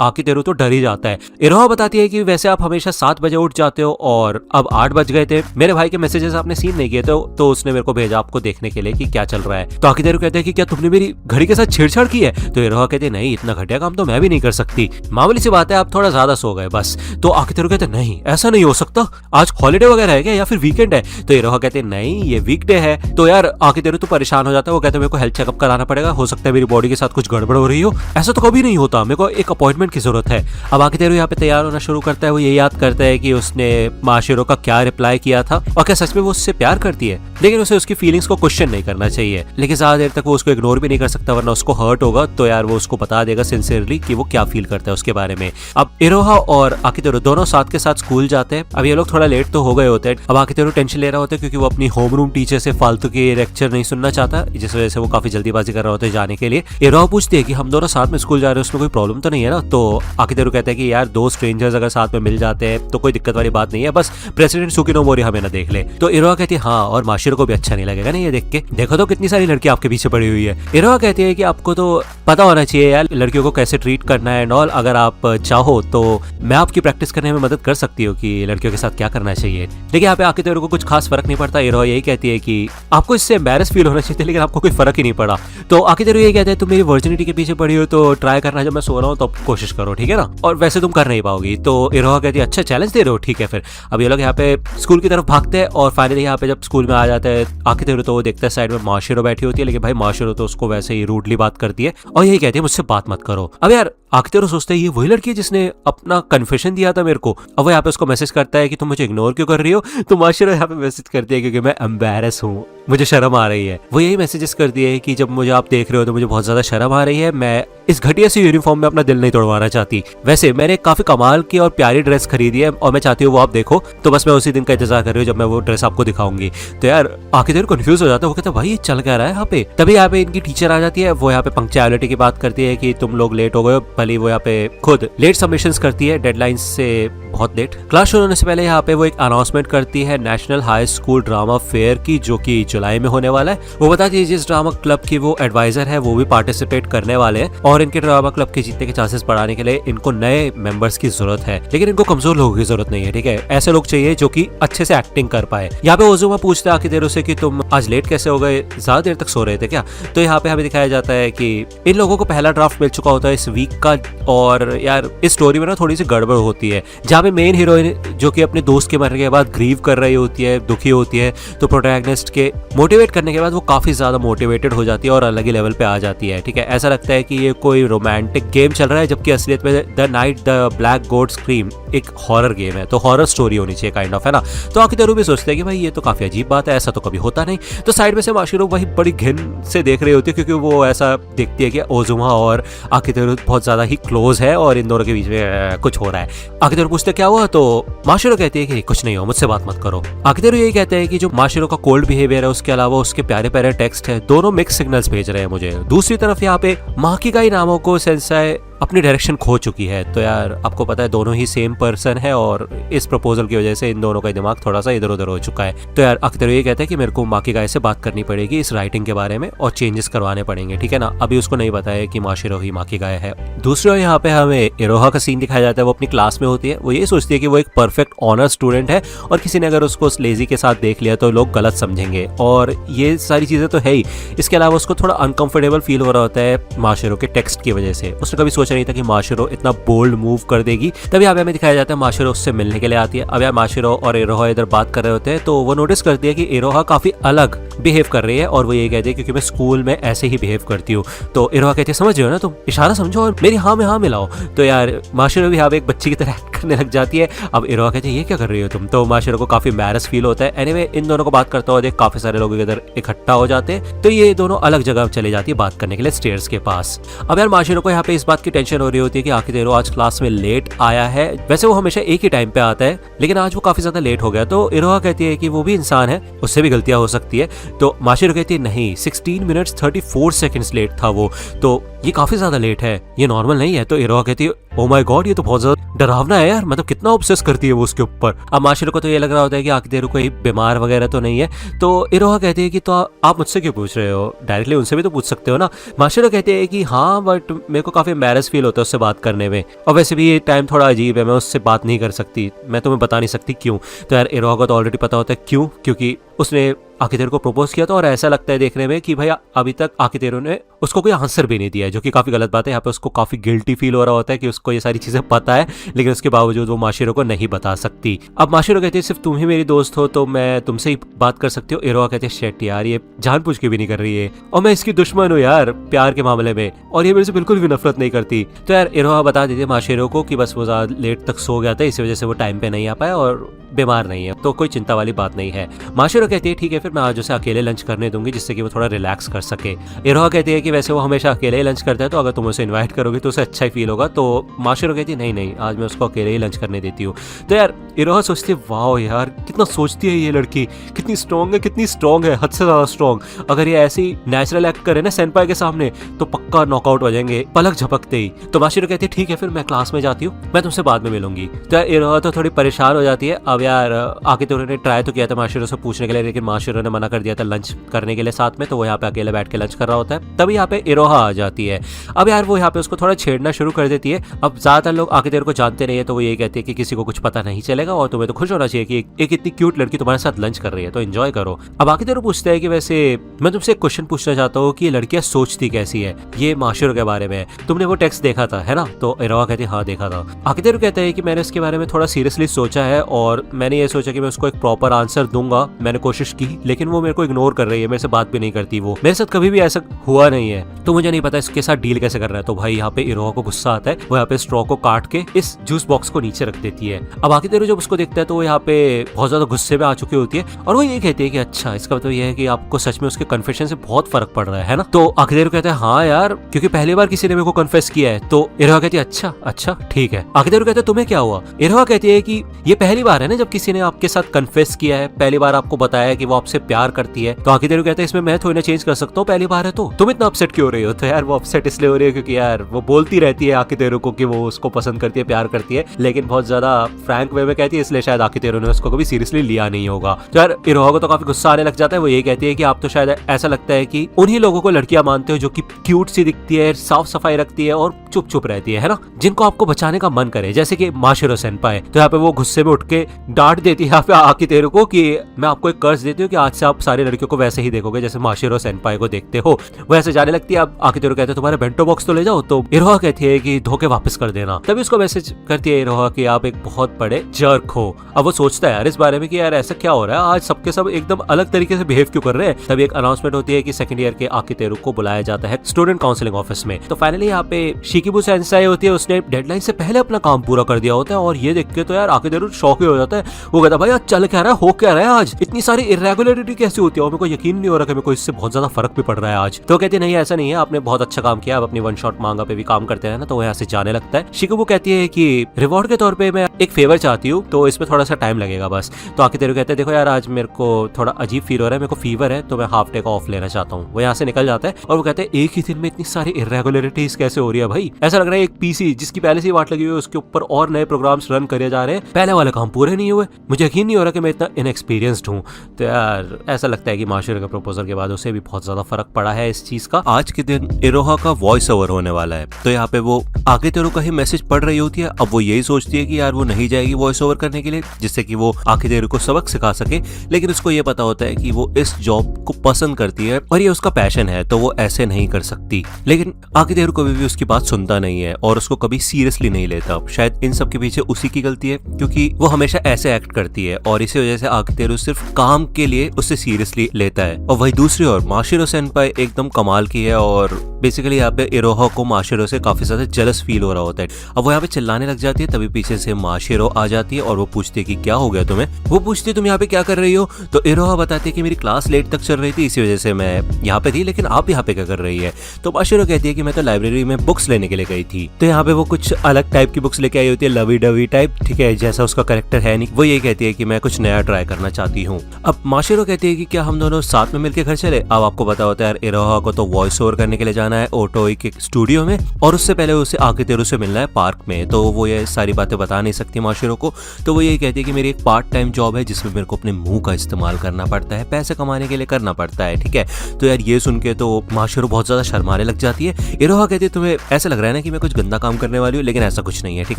आकेतेरू तो डर ही जाता है। इरोहा बताती है कि वैसे आप हमेशा 7 बजे उठ जाते हो और अब 8 बज गए थे, मेरे भाई के मैसेजेस आपने सीन नहीं किए तो उसने मेरे को भेजा आपको देखने के लिए कि क्या चल रहा है। तो आकेतेरू कहते हैं कि क्या तुमने मेरी घड़ी के साथ छेड़छाड़ की है? तो इरोहा कहते हैं नहीं, इतना घटिया काम तो मैं भी नहीं कर सकती, मामूली सी बात है, आप थोड़ा ज्यादा सो गए बस। तो आकेतेरू कहते हैं नहीं ऐसा नहीं हो सकता, आज हॉलीडे वगैरह है क्या या फिर वीकेंड है? तो इरोहा कहते हैं नहीं ये वीकडे है। तो यार आकेतेरू तो परेशान हो जाता है। वो कहते हैं मेरे को हेल्थ चेकअप कराना पड़ेगा, हो सकता है मेरी बॉडी के साथ कुछ गड़बड़ हो रही हो, ऐसा तो कभी नहीं होता, मेरे को एक अपॉइंटमेंट की जरूरत है। अब आकेतेरू यहाँ पे तैयार होना शुरू करता है। वो ये याद करता है कि उसने माशिरो का क्या रिप्लाई किया था और क्या सच में वो उससे प्यार करती है, लेकिन उसे उसकी फीलिंग्स को क्वेश्चन नहीं करना चाहिए। लेकिन ज्यादा देर तक वो उसको इग्नोर भी नहीं कर सकता वरना उसको हर्ट होगा। तो यार वो उसको बता देगा सिंसियरली कि वो क्या फील करता है उसके बारे में। अब इरोहा और आकेतेरू दोनों साथ के साथ स्कूल जाते हैं। अब ये लोग थोड़ा लेट तो हो गए होते हैं। अब आकेतेरू टेंशन ले रहा होता है क्योंकि वो अपनी होम रूम टीचर से फालतू के लेक्चर नहीं सुनना चाहता, जिस वजह से वो काफी जल्दीबाजी कर रहा होता है जाने के लिए। इरोहा पूछती है कि हम दोनों साथ में स्कूल जा रहे हैं, उसमें कोई प्रॉब्लम तो नहीं है ना? तो आकेतेरू कहता है कि यार 2 स्ट्रेंजर्स अगर साथ में मिल जाते हैं तो कोई दिक्कत वाली बात नहीं है, बस प्रेसिडेंट सुकिनोमोरी हमें ना देख ले। तो इरोहा कहती है हाँ, और माशिरो को भी अच्छा नहीं लगेगा ना ये देख के, देखो तो कितनी सारी लड़की आपके पीछे पड़ी हुई है। इरोहा कहती है कि आपको तो पता होना चाहिए यार लड़कियों को कैसे ट्रीट करना है एंड ऑल, अगर आप चाहो तो मैं आपकी प्रैक्टिस करने में मदद कर सकती हूँ कि लड़कियों के साथ क्या करना चाहिए। लेकिन यहाँ पे आकेतेरू को कुछ खास फर्क नहीं पड़ता। इरोहा यही कहती है कि आपको इससे एम्बैरेस फील होना चाहिए लेकिन आपको कोई फर्क ही नहीं पड़ा। तो आकेतेरू यही कहते हैं तुम मेरी वर्जिनिटी के पीछे पड़ी हो तो ट्राई करना, जब मैं सो रहा हूँ तो कोशिश करो, ठीक है ना? और वैसे तुम कर नहीं पाओगी। तो इरोहा कहती है अच्छा चैलेंज दे रहे हो, ठीक है फिर। अब ये लोग यहाँ पे स्कूल की तरफ भागते हैं और फाइनली यहाँ पे जब स्कूल में आ जाता है आकेतेरू तो वो देखता है साइड में माशिरो बैठी होती है, लेकिन भाई माशिरो तो उसको वैसे ही रूडली बात करती है और यही कहती है मुझसे बात मत करो। अब यार आकेतेरू सोचते है ये वही लड़की है जिसने अपना कन्फेशन दिया था मेरे को। अब वो यहाँ पे उसको मैसेज करता है कि तुम मुझे इग्नोर क्यों कर रही हो? तो माशिरो यहाँ पे मैसेज करती है क्योंकि मैं एम्बैरस हूँ, मुझे शर्म आ रही है। वो यही मैसेजेस करती है कि जब मुझे आप देख रहे हो तो मुझे बहुत ज्यादा शर्म आ रही है, मैं इस घटिया सी यूनिफॉर्म में अपना दिल नहीं तोड़वाना चाहती। वैसे मैंने काफी कमाल की और प्यारी ड्रेस खरीदी है और मैं चाहती हूँ वो आप देखो, तो बस मैं उसी दिन का इंतजार कर रही हूँ जब मैं वो ड्रेस आपको दिखाऊंगी। तो यार आकेतेरू कंफ्यूज हो जाता है। वो कहता है भाई ये चल क्या रहा है यहाँ पे? तभी यहाँ पे इनकी टीचर आ जाती है। वो यहाँ पे पंक्चुअलिटी की बात करती है कि तुम लोग लेट हो गए हो, भले वो यहाँ पे खुद लेट सबमिशंस करती है डेडलाइन से बहुत लेट। क्लास शुरू होने से पहले यहाँ पे वो एक अनाउंसमेंट करती है national high school drama fair की, जो कि जुलाई में होने वाला है। वो बताती है जिस ड्रामा क्लब की वो एडवाइजर है वो भी पार्टिसिपेट करने वाले हैं और इनके ड्रामा क्लब के जीतने के चांसेस बढ़ाने के लिए इनको नए मेंबर्स की जरूरत है, लेकिन इनको कमजोर लोगों की जरूरत नहीं है, ठीक है? ऐसे लोग चाहिए जो कि अच्छे से एक्टिंग कर पाए। यहाँ पे ओजुमा पूछता है आकेतेरू से कि तुम आज लेट कैसे हो गए, ज्यादा देर तक सो रहे थे क्या? तो यहाँ पे हमें दिखाया जाता है कि इन लोगों को पहला ड्राफ्ट मिल चुका होता है इस वीक का और यार इस स्टोरी में ना थोड़ी सी गड़बड़ होती है, जहाँ पे मेन हीरोइन जो कि अपने दोस्त के मरने के बाद ग्रीव कर रही होती है, दुखी होती है, तो प्रोटैगनिस्ट के मोटिवेट करने के बाद वो काफी ज्यादा मोटिवेटेड हो जाती है और अलग ही लेवल पे आ जाती है, ठीक है? ऐसा लगता है कि ये कोई रोमांटिक गेम चल रहा है, जबकि असलियत में द नाइट द ब्लैक गोड स्क्रीम एक हॉरर गेम है, तो हॉरर स्टोरी होनी चाहिए काइंड ऑफ, है ना? तो आकेतेरू भी सोचते हैं कि भाई ये तो काफी अजीब बात है, ऐसा तो कभी होता नहीं। तो साइड में से माशिरो वही बड़ी घिन से देख रही होती है क्योंकि वो ऐसा देखती है कि ओजुमा और आकेतेरू बहुत ज्यादा ही क्लोज है और इन दोनों के बीच में कुछ हो रहा है। आकेतेरू पूछते क्या हुआ? तो माशिरो कहती है कि कुछ नहीं हो, मुझसे बात मत करो। आकितेरू यही कहते हैं कि जो माशिरो का कोल्ड बिहेवियर है, उसके अलावा उसके प्यारे प्यारे टेक्स्ट है, दोनों मिक्स सिग्नल्स भेज रहे हैं मुझे। दूसरी तरफ यहाँ पे माकिगाई नामों को सेंसाई अपनी डायरेक्शन खो चुकी है। तो यार आपको पता है दोनों ही सेम पर्सन है और इस प्रपोजल की वजह से इन दोनों का दिमाग थोड़ा सा इधर उधर हो चुका है। तो यार आकितेरू ये कहता है कि मेरे को माकिगाई से बात करनी पड़ेगी इस राइटिंग के बारे में और चेंजेस करवाने पड़ेंगे, ठीक है ना। अभी उसको नहीं पता है कि माशिरो ही माकिगाई है। दूसरी ओर यहाँ पे हमें इरोहा का सीन दिखाया जाता है। वो अपनी क्लास में होती है, वो ये सोचती है कि वो एक परफेक्ट ऑनर स्टूडेंट है और किसी ने अगर उसको उस लेजी के साथ देख लिया तो लोग गलत समझेंगे, और ये सारी चीजें तो है ही। इसके अलावा उसको थोड़ा अनकंफर्टेबल फील हो रहा होता है माशिरो के टेक्स्ट की वजह से। उसने कभी सोचा नहीं था कि माशिरो इतना बोल्ड मूव कर देगी। तभी यहाँ पे हमें दिखाया जाता है माशिरो उससे मिलने के लिए आती है। अब यार माशिरो और इरोहा इधर बात कर रहे होते हैं तो वो नोटिस करती है कि इरोहा काफी अलग बिहेव कर रही है और वो ये कहती है क्योंकि मैं स्कूल में ऐसे ही बिहेव करती हूँ। तो इरोहा कहती है समझ रहे हो ना तुम, इशारा समझो और मेरी हाँ में हाँ मिलाओ। तो यार माशिरो भी यहाँ पे एक बच्ची की तरह एक्ट करने लग जाती है। अब इरोहा कहती है ये क्या कर रही हो तुम। तो माशिरो को काफी एम्बैरस फील होता है। एनीवे इन दोनों को बात करता हुआ देख काफी सारे लोग इधर इकट्ठा हो जाते हैं। तो ये दोनों अलग जगह चले जाती है बात करने के लिए स्टेयर्स के पास। अब यार माशिरो को यहाँ पे इस बात की टेंशन हो रही होती है कि आकितेरू आज क्लास में लेट आया है। वैसे वो हमेशा एक ही टाइम पे आता है लेकिन आज वो काफी ज्यादा लेट हो गया। तो इरोहा कहती है कि वो भी इंसान है, उससे भी गलतियां हो सकती है। तो माशिरो कहती है नहीं 16 मिनट्स 34 सेकंड्स लेट था वो, तो ये काफी ज्यादा लेट है, ये नॉर्मल नहीं है। तो इरोहा कहती है ओ माय गॉड ये तो बहुत ज्यादा डरावना है यार, मतलब कितना ऑब्सेस करती है वो उसके ऊपर। अब माशिरो को तो ये लग रहा होता है कि आकितेरू कोई बीमार वगैरह तो नहीं है। तो इरोहा कहती है कि तो आप मुझसे क्यों पूछ रहे हो, डायरेक्टली उनसे भी तो पूछ सकते हो ना। माशिरो कहते हैं कि हाँ बट मेरे को काफी एम्बैरस फील होता है उससे बात करने में, और वैसे भी ये टाइम थोड़ा अजीब है, मैं उससे बात नहीं कर सकती, मैं तुम्हें बता नहीं सकती क्यों। तो यार इरोहा को तो ऑलरेडी पता होता है क्यों, क्योंकि उसने आकितेरू को प्रपोज किया था और ऐसा लगता है देखने में कि भैया अभी तक आकितेरू ने उसको कोई आंसर भी नहीं दिया है, जो कि काफी गलत बात है। यहाँ पे उसको काफी गिल्टी फील हो रहा होता है कि उसको ये सारी चीजें पता है लेकिन उसके बावजूद वो माशिरो को नहीं बता सकती। अब माशिरो कहती है सिर्फ तुम ही मेरी दोस्त हो तो मैं तुमसे ही बात कर सकती हूँ। इरोहा कहती है शेट यार ये जानबूझ के भी नहीं कर रही है और मैं इसकी दुश्मन हूँ यार प्यार के मामले में, और ये मेरे से बिल्कुल भी नफरत नहीं करती। तो यार इरोहा बता देती है माशिरो को कि बस वो ज्यादा लेट तक सो गया था, इसी वजह से वो टाइम पे नहीं आ पाया और बीमार नहीं है, तो कोई चिंता वाली बात नहीं है। माशिरो कहती है ठीक है फिर मैं आज उसे अकेले लंच करने दूंगी जिससे कि वो थोड़ा रिलैक्स कर सके। इरोहा कहती है कि वैसे वो हमेशा अकेले ही लंच करता है तो अगर तुम उसे इनवाइट करोगे तो उसे अच्छा ही फील होगा। तो माशिरो कहती है नहीं नहीं आज मैं उसको अकेले ही लंच करने देती हूँ। तो यार इरोहा सोचती है वाह यार कितना सोचती है ये लड़की, कितनी स्ट्रॉन्ग है, कितनी स्ट्रॉन्ग है, हद से ज्यादा स्ट्रॉन्ग। अगर ये ऐसी नेचुरल एक्ट करे ना सेनपाई के सामने तो पक्का नॉकआउट हो जाएंगे पलक झपकते ही। तो माशिरो कहती है ठीक है फिर मैं क्लास में जाती हूँ, मैं तुमसे बाद में मिलूंगी। तो यार इरोहा तो थोड़ी परेशान हो जाती है। अब यार आकितेरू ने ट्राई तो किया था माशिरो से पूछने के लिए लेकिन माशिरो ने मना कर दिया था लंच करने के लिए साथ में, तो वो यहाँ पे अकेले बैठ के लंच कर रहा होता है। तभी यहाँ पे इरोहा आ जाती है। अब यार वो यहाँ पे उसको थोड़ा छेड़ना शुरू कर देती है। अब ज्यादातर लोग आकितेरू को जानते नहीं है तो वो ये कहती है कि किसी को कुछ पता नहीं चलेगा और तुम्हें तो खुश होना चाहिए कि एक इतनी क्यूट लड़की तुम्हारे साथ लंच कर रही है, तो एंजॉय करो। अब आकितेरू पूछता है कि वैसे मैं तुमसे एक क्वेश्चन पूछना चाहता हूँ कि ये लड़कियां सोचती कैसी है, ये माशिरो के बारे में, तुमने वो टेक्स्ट देखा था है ना। तो इरोहा कहती है हाँ देखा था। आकितेरू कहता है कि मैंने इसके बारे में थोड़ा सीरियसली सोचा है और मैंने ये सोचा कि मैं उसको एक प्रॉपर आंसर दूंगा, मैंने कोशिश की लेकिन वो मेरे को इग्नोर कर रही है, मेरे से बात भी नहीं करती, वो मेरे साथ कभी भी ऐसा हुआ नहीं है, तो मुझे नहीं पता इसके साथ डील कैसे करना है। तो भाई यहाँ पे इरोहा को गुस्सा आता है, वो यहाँ पे स्ट्रॉ को काट के इस जूस बॉक्स को नीचे रख देती है। अब आकितेरू जब उसको देखता है तो वो यहाँ पे बहुत ज्यादा गुस्से में आ चुकी होती है और वो ये कहती है कि अच्छा इसका मतलब ये है कि आपको सच में उसके कन्फेशन से बहुत फर्क पड़ रहा है ना। तो आकितेरू कहता है हाँ यार क्योंकि पहली बार किसी ने मेरे को कन्फेस किया है। तो इरोहा कहती है अच्छा अच्छा ठीक है। आकितेरू कहता है तुम्हें क्या हुआ। इरोहा कहती है कि ये पहली बार है ना जब किसी ने आपके साथ कन्फेस किया है, पहली बार आपको बताया कि वो आपसे प्यार करती है। तो आकितेरू कहता है इसमें मैं थोड़ी ना चेंज कर सकता हूँ, पहली बार है तो तुम इतना अपसेट क्यों हो रही हो। तो यार वो अपसेट इसलिए हो रही है क्योंकि यार वो बोलती रहती है आकितेरू को कि वो उसको पसंद करती है प्यार करती है लेकिन बहुत ज्यादा फ्रैंक वे में कहती है, इसलिए शायद आकितेरू ने उसको कभी सीरियसली लिया नहीं होगा। तो यार इरोहा को तो काफी गुस्सा आने लग जाता है। वो ये कहती है कि आप तो शायद ऐसा लगता है कि उन्हीं लोगों को लड़कियां मानते हो जो कि क्यूट सी दिखती है, साफ सफाई रखती है और चुप चुप रहती है ना, जिनको आपको बचाने का मन करे, जैसे कि माशिरो सेनपाई। तो यहाँ पे वो गुस्से में उठ के डांट देती है यहाँ पे आकितेरू को कि मैं आपको एक कर्ज देती हूँ कि आज से आप सारी लड़कियों को वैसे ही देखोगे जैसे माशिरो सेनपाई को देखते हो। वो ऐसे जाने लगती है। अब आकितेरू कहते हैं तुम्हारे बेंटो बॉक्स तो ले जाओ। तो इरोहा कहती है कि धोखे वापस कर देना। तभी उसको मैसेज करती है इरोहा कि आप एक बहुत बड़े जर्क हो। अब वो सोचता है यार इस बारे में कि यार ऐसा क्या हो रहा है, आज सबके सब एकदम अलग तरीके से बिहेव क्यों कर रहे हैं। तभी एक अनाउंसमेंट होती है कि सेकंड ईयर के आकितेरू को बुलाया जाता है स्टूडेंट काउंसलिंग ऑफिस में। तो फाइनली यहाँ पे शिकिबु सेंसाई होती है, उसने डेडलाइन से पहले अपना काम पूरा कर दिया होता है और ये देख के तो यार आकितेरू शॉक ही हो जाता है। वो कहता है भाई आज चल क्या रहा है, हो क्या रहा है, आज इतनी सारी इरेगुलरिटी कैसी होती है और मेरे को यकीन नहीं हो रहा कि मेरे को इससे बहुत ज्यादा फर्क भी पड़ रहा है आज। तो कहती है नहीं ऐसा नहीं है, आपने बहुत अच्छा काम किया, आप अपनी वन शॉट मांगा पे भी काम करते हैं ना। तो वो यहाँ से जाने लगता है। शिकिबु कहती है कि रिवॉर्ड के तौर पे मैं एक फेवर चाहती हूँ, तो इसमें थोड़ा सा टाइम लगेगा बस। तो आकितेरू कहते हैं देखो यार आज मेरे को थोड़ा अजीब फील हो रहा है, मेरे को फीवर है, तो मैं हाफ डे का ऑफ लेना चाहता हूँ। वो यहाँ से निकल जाता है और वो कहते हैं एक ही दिन में इतनी सारी इरेगुलरिटीज कैसे हो रही है भाई, ऐसा लग रहा है एक पीसी जिसकी पहले से वाट लगी हुई है उसके ऊपर और नए प्रोग्राम्स रन करे जा रहे हैं, पहले वाले काम पूरे नहीं हुए। मुझे यकीन नहीं हो रहा कि मैं इतना इनएक्सपीरियंस्ड हूँ। तो यार ऐसा लगता है कि माशिरो के प्रपोजल के बाद उसे भी बहुत ज्यादा फर्क पड़ा है इस चीज का। आज के दिन इरोहा का वॉइस ओवर होने वाला है, तो यहाँ पे वो आकितेरू का ही मैसेज पढ़ रही होती है। अब वो यही सोचती है कि यार वो नहीं जाएगी वॉइस ओवर करने के लिए जिससे कि वो आकितेरू को सबक सिखा सके, लेकिन उसको ये पता होता है कि वो इस जॉब को पसंद करती है और ये उसका पैशन है, तो वो ऐसे नहीं कर सकती। लेकिन आकितेरू कभी भी उसकी बात सुनता नहीं है और उसको कभी सीरियसली नहीं लेता। शायद इन सब के पीछे उसी की गलती है, क्योंकि वो हमेशा ऐसे एक्ट करती है और इसी वजह से आकितेरू सिर्फ काम के लिए उससे सीरियसली लेता है। और वही दूसरी ओर माशिरो सेनपाई एकदम कमाल की है और बेसिकली यहाँ पे इरोहा को माशिरो से काफी ज्यादा जेलस फील हो रहा होता है। अब वो यहाँ पे चिल्लाने लग जाती है, तभी पीछे से माशिरो आ जाती है और वो पूछती है कि क्या हो गया तुम्हें। वो पूछती है तुम यहाँ पे क्या कर रही हो, तो इरोहा बताती है कि मेरी क्लास लेट तक चल रही थी, इसी वजह से मैं यहाँ पे थी, लेकिन आप यहाँ पे क्या कर रही है। तो माशिरो कहती है कि मैं तो लाइब्रेरी में बुक्स लेने के लिए गई थी। तो यहाँ पे वो कुछ अलग टाइप की बुक्स लेके आई होती है, लवी डवी टाइप, ठीक है, जैसा उसका कैरेक्टर है नहीं। वो ये कहती है कि मैं कुछ नया ट्राई करना चाहती हूँ। अब माशिरो कहती है कि क्या हम दोनों साथ में मिलकर घर चले। अब आपको पता होता है यार इरोहा को तो वॉइस ओवर करने के लिए जाना है ओटोई के स्टूडियो में, और उससे पहले उसे आकितेरू से मिलना है पार्क में, तो वो ये सारी बातें बता नहीं सकती माशिरो को। तो वो यही कहती है कि मेरी एक पार्ट टाइम जॉब है जिसमें मेरे को अपने मुंह का इस्तेमाल करना पड़ता है, पैसे कमाने के लिए करना पड़ता है, ठीक है। तो यार ये सुन के तो माशिरो बहुत ज्यादा शर्माने लग जाती है। इरोहा कहती है तुम्हें ऐसा लग रहा है ना कि मैं कुछ गंदा काम करने वाली हूँ, लेकिन ऐसा कुछ नहीं है, ठीक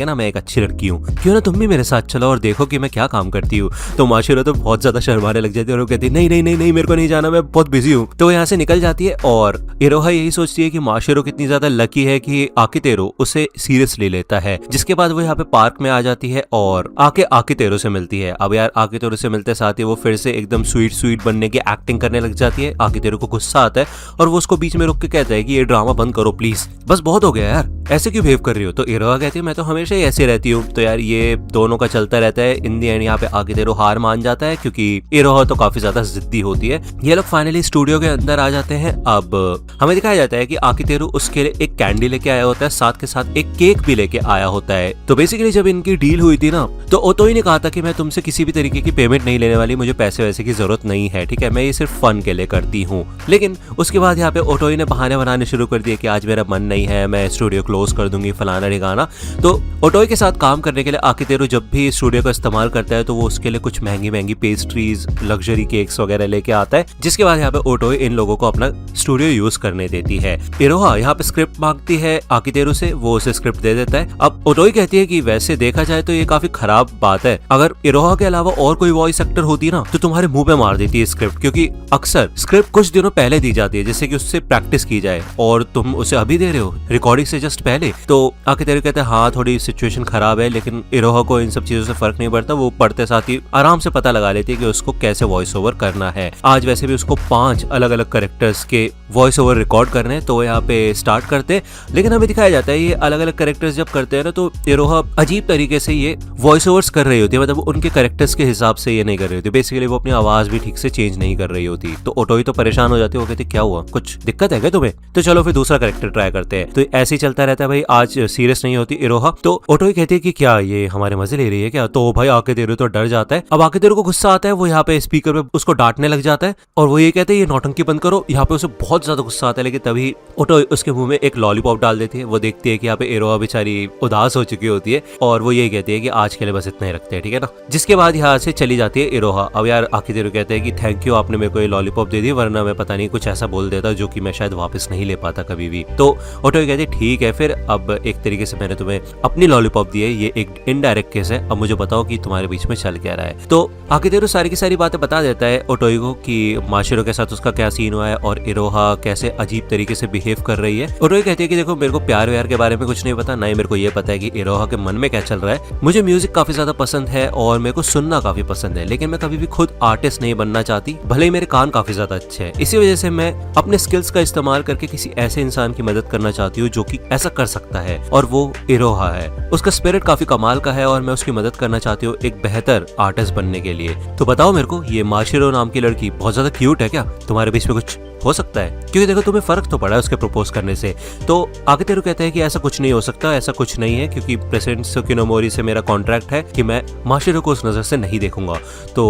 है ना, मैं एक अच्छी लड़की हूँ, क्यों ना तुम भी मेरे साथ चलो और देखो कि मैं क्या काम करती हूँ। तो माशिरो तो बहुत ज्यादा शर्माने लग जाती है और वो कहती है नहीं नहीं नहीं नहीं, मेरे को नहीं जाना, मैं बहुत बिजी हूँ। तो यहाँ से निकल जाती है और इरोहा यही सोचती है कि माशिरो कितनी ज्यादा लकी है कि आकितेरू उसे सीरियसली लेता है। जिसके बाद वो यहाँ पे पार्क में आ जाती है और आके आकितेरू से मिलती है। अब यार आकितेरू से मिलते साथ ही वो फिर से एकदम स्वीट स्वीट बनने की एक्टिंग करने लग जाती है। आकितेरू को गुस्सा आता है और वो उसको बीच में रोक के कहता है कि ये ड्रामा बंद करो प्लीज, बस बहुत हो गया यार, ऐसे क्यों बिहेव कर रही हो। तो इरोहा कहती है मैं तो हमेशा ही ऐसे रहती हूँ। तो यार ये दोनों का चलता रहता है। इन दी एंड यहाँ पे आकितेरू हार मान जाता है क्योंकि इरोहा तो काफी ज्यादा जिद्दी होती है। ये लोग फाइनली स्टूडियो के अंदर आ जाते हैं। अब हमें दिखाया जाता है कि आकितेरू उसके लिए एक कैंडी लेके आया होता है, साथ के साथ एक केक भी लेके आया होता है। तो बेसिकली जब इनकी डील हुई थी ना, तो ओटोई ने कहा था कि मैं तुमसे किसी भी तरीके की पेमेंट नहीं लेने वाली, मुझे पैसे वैसे की जरूरत नहीं है, ठीक है, मैं ये सिर्फ फन के लिए करती हूँ। लेकिन उसके बाद यहाँ पे ओटोई ने बहाने बनाने शुरू कर दिए कि आज मेरा मन नहीं है, मैं स्टूडियो क्लोज कर दूंगी, फलाना ढिकाना। तो ओटोई के साथ काम करने के लिए आकितेरू जब भी स्टूडियो का इस्तेमाल करता है तो वो उसके लिए कुछ महंगी महंगी पेस्ट्रीज, लग्जरी केक्स वगैरह लेके आता है, जिसके बाद यहाँ पे ओटोई इन लोगों को अपना स्टूडियो यूज करने देती है। इरोहा यहाँ पे स्क्रिप्ट मांगती है आकितेरू से, वो उसे स्क्रिप्ट दे देता है। अब ओटोई कहती है कि वैसे देखा जाए तो ये काफी खराब बात है, अगर इरोहा के अलावा और कोई वॉइस एक्टर होती ना तो तुम्हारे मुंह पे मार देती है स्क्रिप्ट, क्योंकि अक्सर स्क्रिप्ट कुछ दिनों पहले दी जाती है जिससे कि उससे प्रैक्टिस की जाए, और तुम उसे अभी दे रहे हो रिकॉर्डिंग से जस्ट पहले। तो आकितेरू कहते हैं हाँ थोड़ी सिचुएशन खराब है, लेकिन इरोहा को इन सब चीजों से फर्क नहीं पड़ता, वो पढ़ते साथ ही आराम से पता लगा लेती है कि उसको कैसे वॉइस ओवर करना है। आज वैसे भी उसको 5 अलग अलग कैरेक्टर्स के वॉइस ओवर रिकॉर्ड करने हैं, तो वो यहाँ पे स्टार्ट करते। लेकिन हमें दिखाया जाता है ये अलग अलग कैरेक्टर्स जब करते हैं ना, तो इरोहा अजीब तरीके से ये वॉइस ओवर्स कर रही होती है, मतलब उनके कैरेक्टर्स के हिसाब से ये नहीं कर रही होती। बेसिकली वो अपनी आवाज भी ठीक से चेंज नहीं कर रही होती। तो ओटोई तो परेशान हो जाती है, वो कहती क्या हुआ, कुछ दिक्कत है क्या तुम्हें, तो चलो फिर दूसरा कैरेक्टर ट्राई करते हैं। तो ऐसे ही चलता रहता है भाई, आज सीरियस नहीं होती इरोहा। तो ओटोई कहती है कि क्या ये हमारे मजे ले रही है क्या। तो भाई आकितेरू तो डर जाता है। अब आकितेरू को गुस्सा आता है, वो यहाँ पे स्पीकर पे उसको डांटने लग जाता है और वो ये कहते हैं ये नौटंकी बंद करो। यहाँ पे उसे बहुत ज्यादा गुस्सा आता है, लेकिन तभी ओटोई उसके मुंह में एक लॉलीपॉप डाल देती है। वो देखती है कि यहाँ पे इरोहा बेचारी उदास हो चुकी होती है और वो यही कहती है कि आज के लिए बस इतना ही रखते हैं, ठीक है ना। जिसके बाद यहाँ से चली जाती है इरोहा। अब यार आकितेरू कहते हैं कि थैंक यू, आपने मेरे को ये लॉलीपॉप दे दी, वरना मैं पता नहीं कुछ ऐसा बोल देता जो कि मैं शायद वापस नहीं ले पाता कभी भी। तो ओटोई कहती है ठीक है फिर, अब एक तरीके से मैंने तुम्हें अपनी लॉलीपॉप दी है, ये एक इनडायरेक्ट केस है, अब मुझे बताओ कि तुम्हारे बीच में चल क्या रहा है। तो आकितेरू सारी की सारी बातें बता देता है ओटोई को कि माशिरो के साथ उसका क्या सीन हुआ है और इरोहा कैसे अजीब तरीके से बिहेव कर रही है। ओटोई कहती है कि देखो मेरे को प्यार व्यार के बारे में कुछ नहीं पता, ना ही मेरे को ये पता है कि इरोहा के मन में क्या चल रहा है। मुझे म्यूजिक काफी ज्यादा पसंद है और मेरे को सुनना काफी पसंद है, लेकिन मैं कभी भी खुद आर्टिस्ट नहीं बनना चाहती, भले ही मेरे कान काफी ज्यादा अच्छे हैं। इसी वजह से मैं अपने स्किल्स का इस्तेमाल करके किसी ऐसे इंसान की मदद करना चाहती हूँ जो कि ऐसा कर सकता है, और वो इरोहा है। उसका स्पिरिट काफी कमाल का है और मैं उसकी मदद करना चाहती हूँ एक बेहतर आर्टिस्ट बनने के लिए। तो बताओ मेरे को, ये माशिरो नाम की लड़की बहुत ज्यादा क्यूट है क्या, तुम्हारे बीच में कुछ हो सकता है, क्योंकि देखो तुम्हें फर्क तो पड़ा है उसके प्रपोज करने से। तो आकेतेरू कहता है कि ऐसा कुछ नहीं हो सकता, ऐसा कुछ नहीं है, क्योंकि प्रेसिडेंट सुकिनोमोरी से मेरा कॉन्ट्रैक्ट है कि मैं माशिरो को उस नजर से नहीं देखूंगा। तो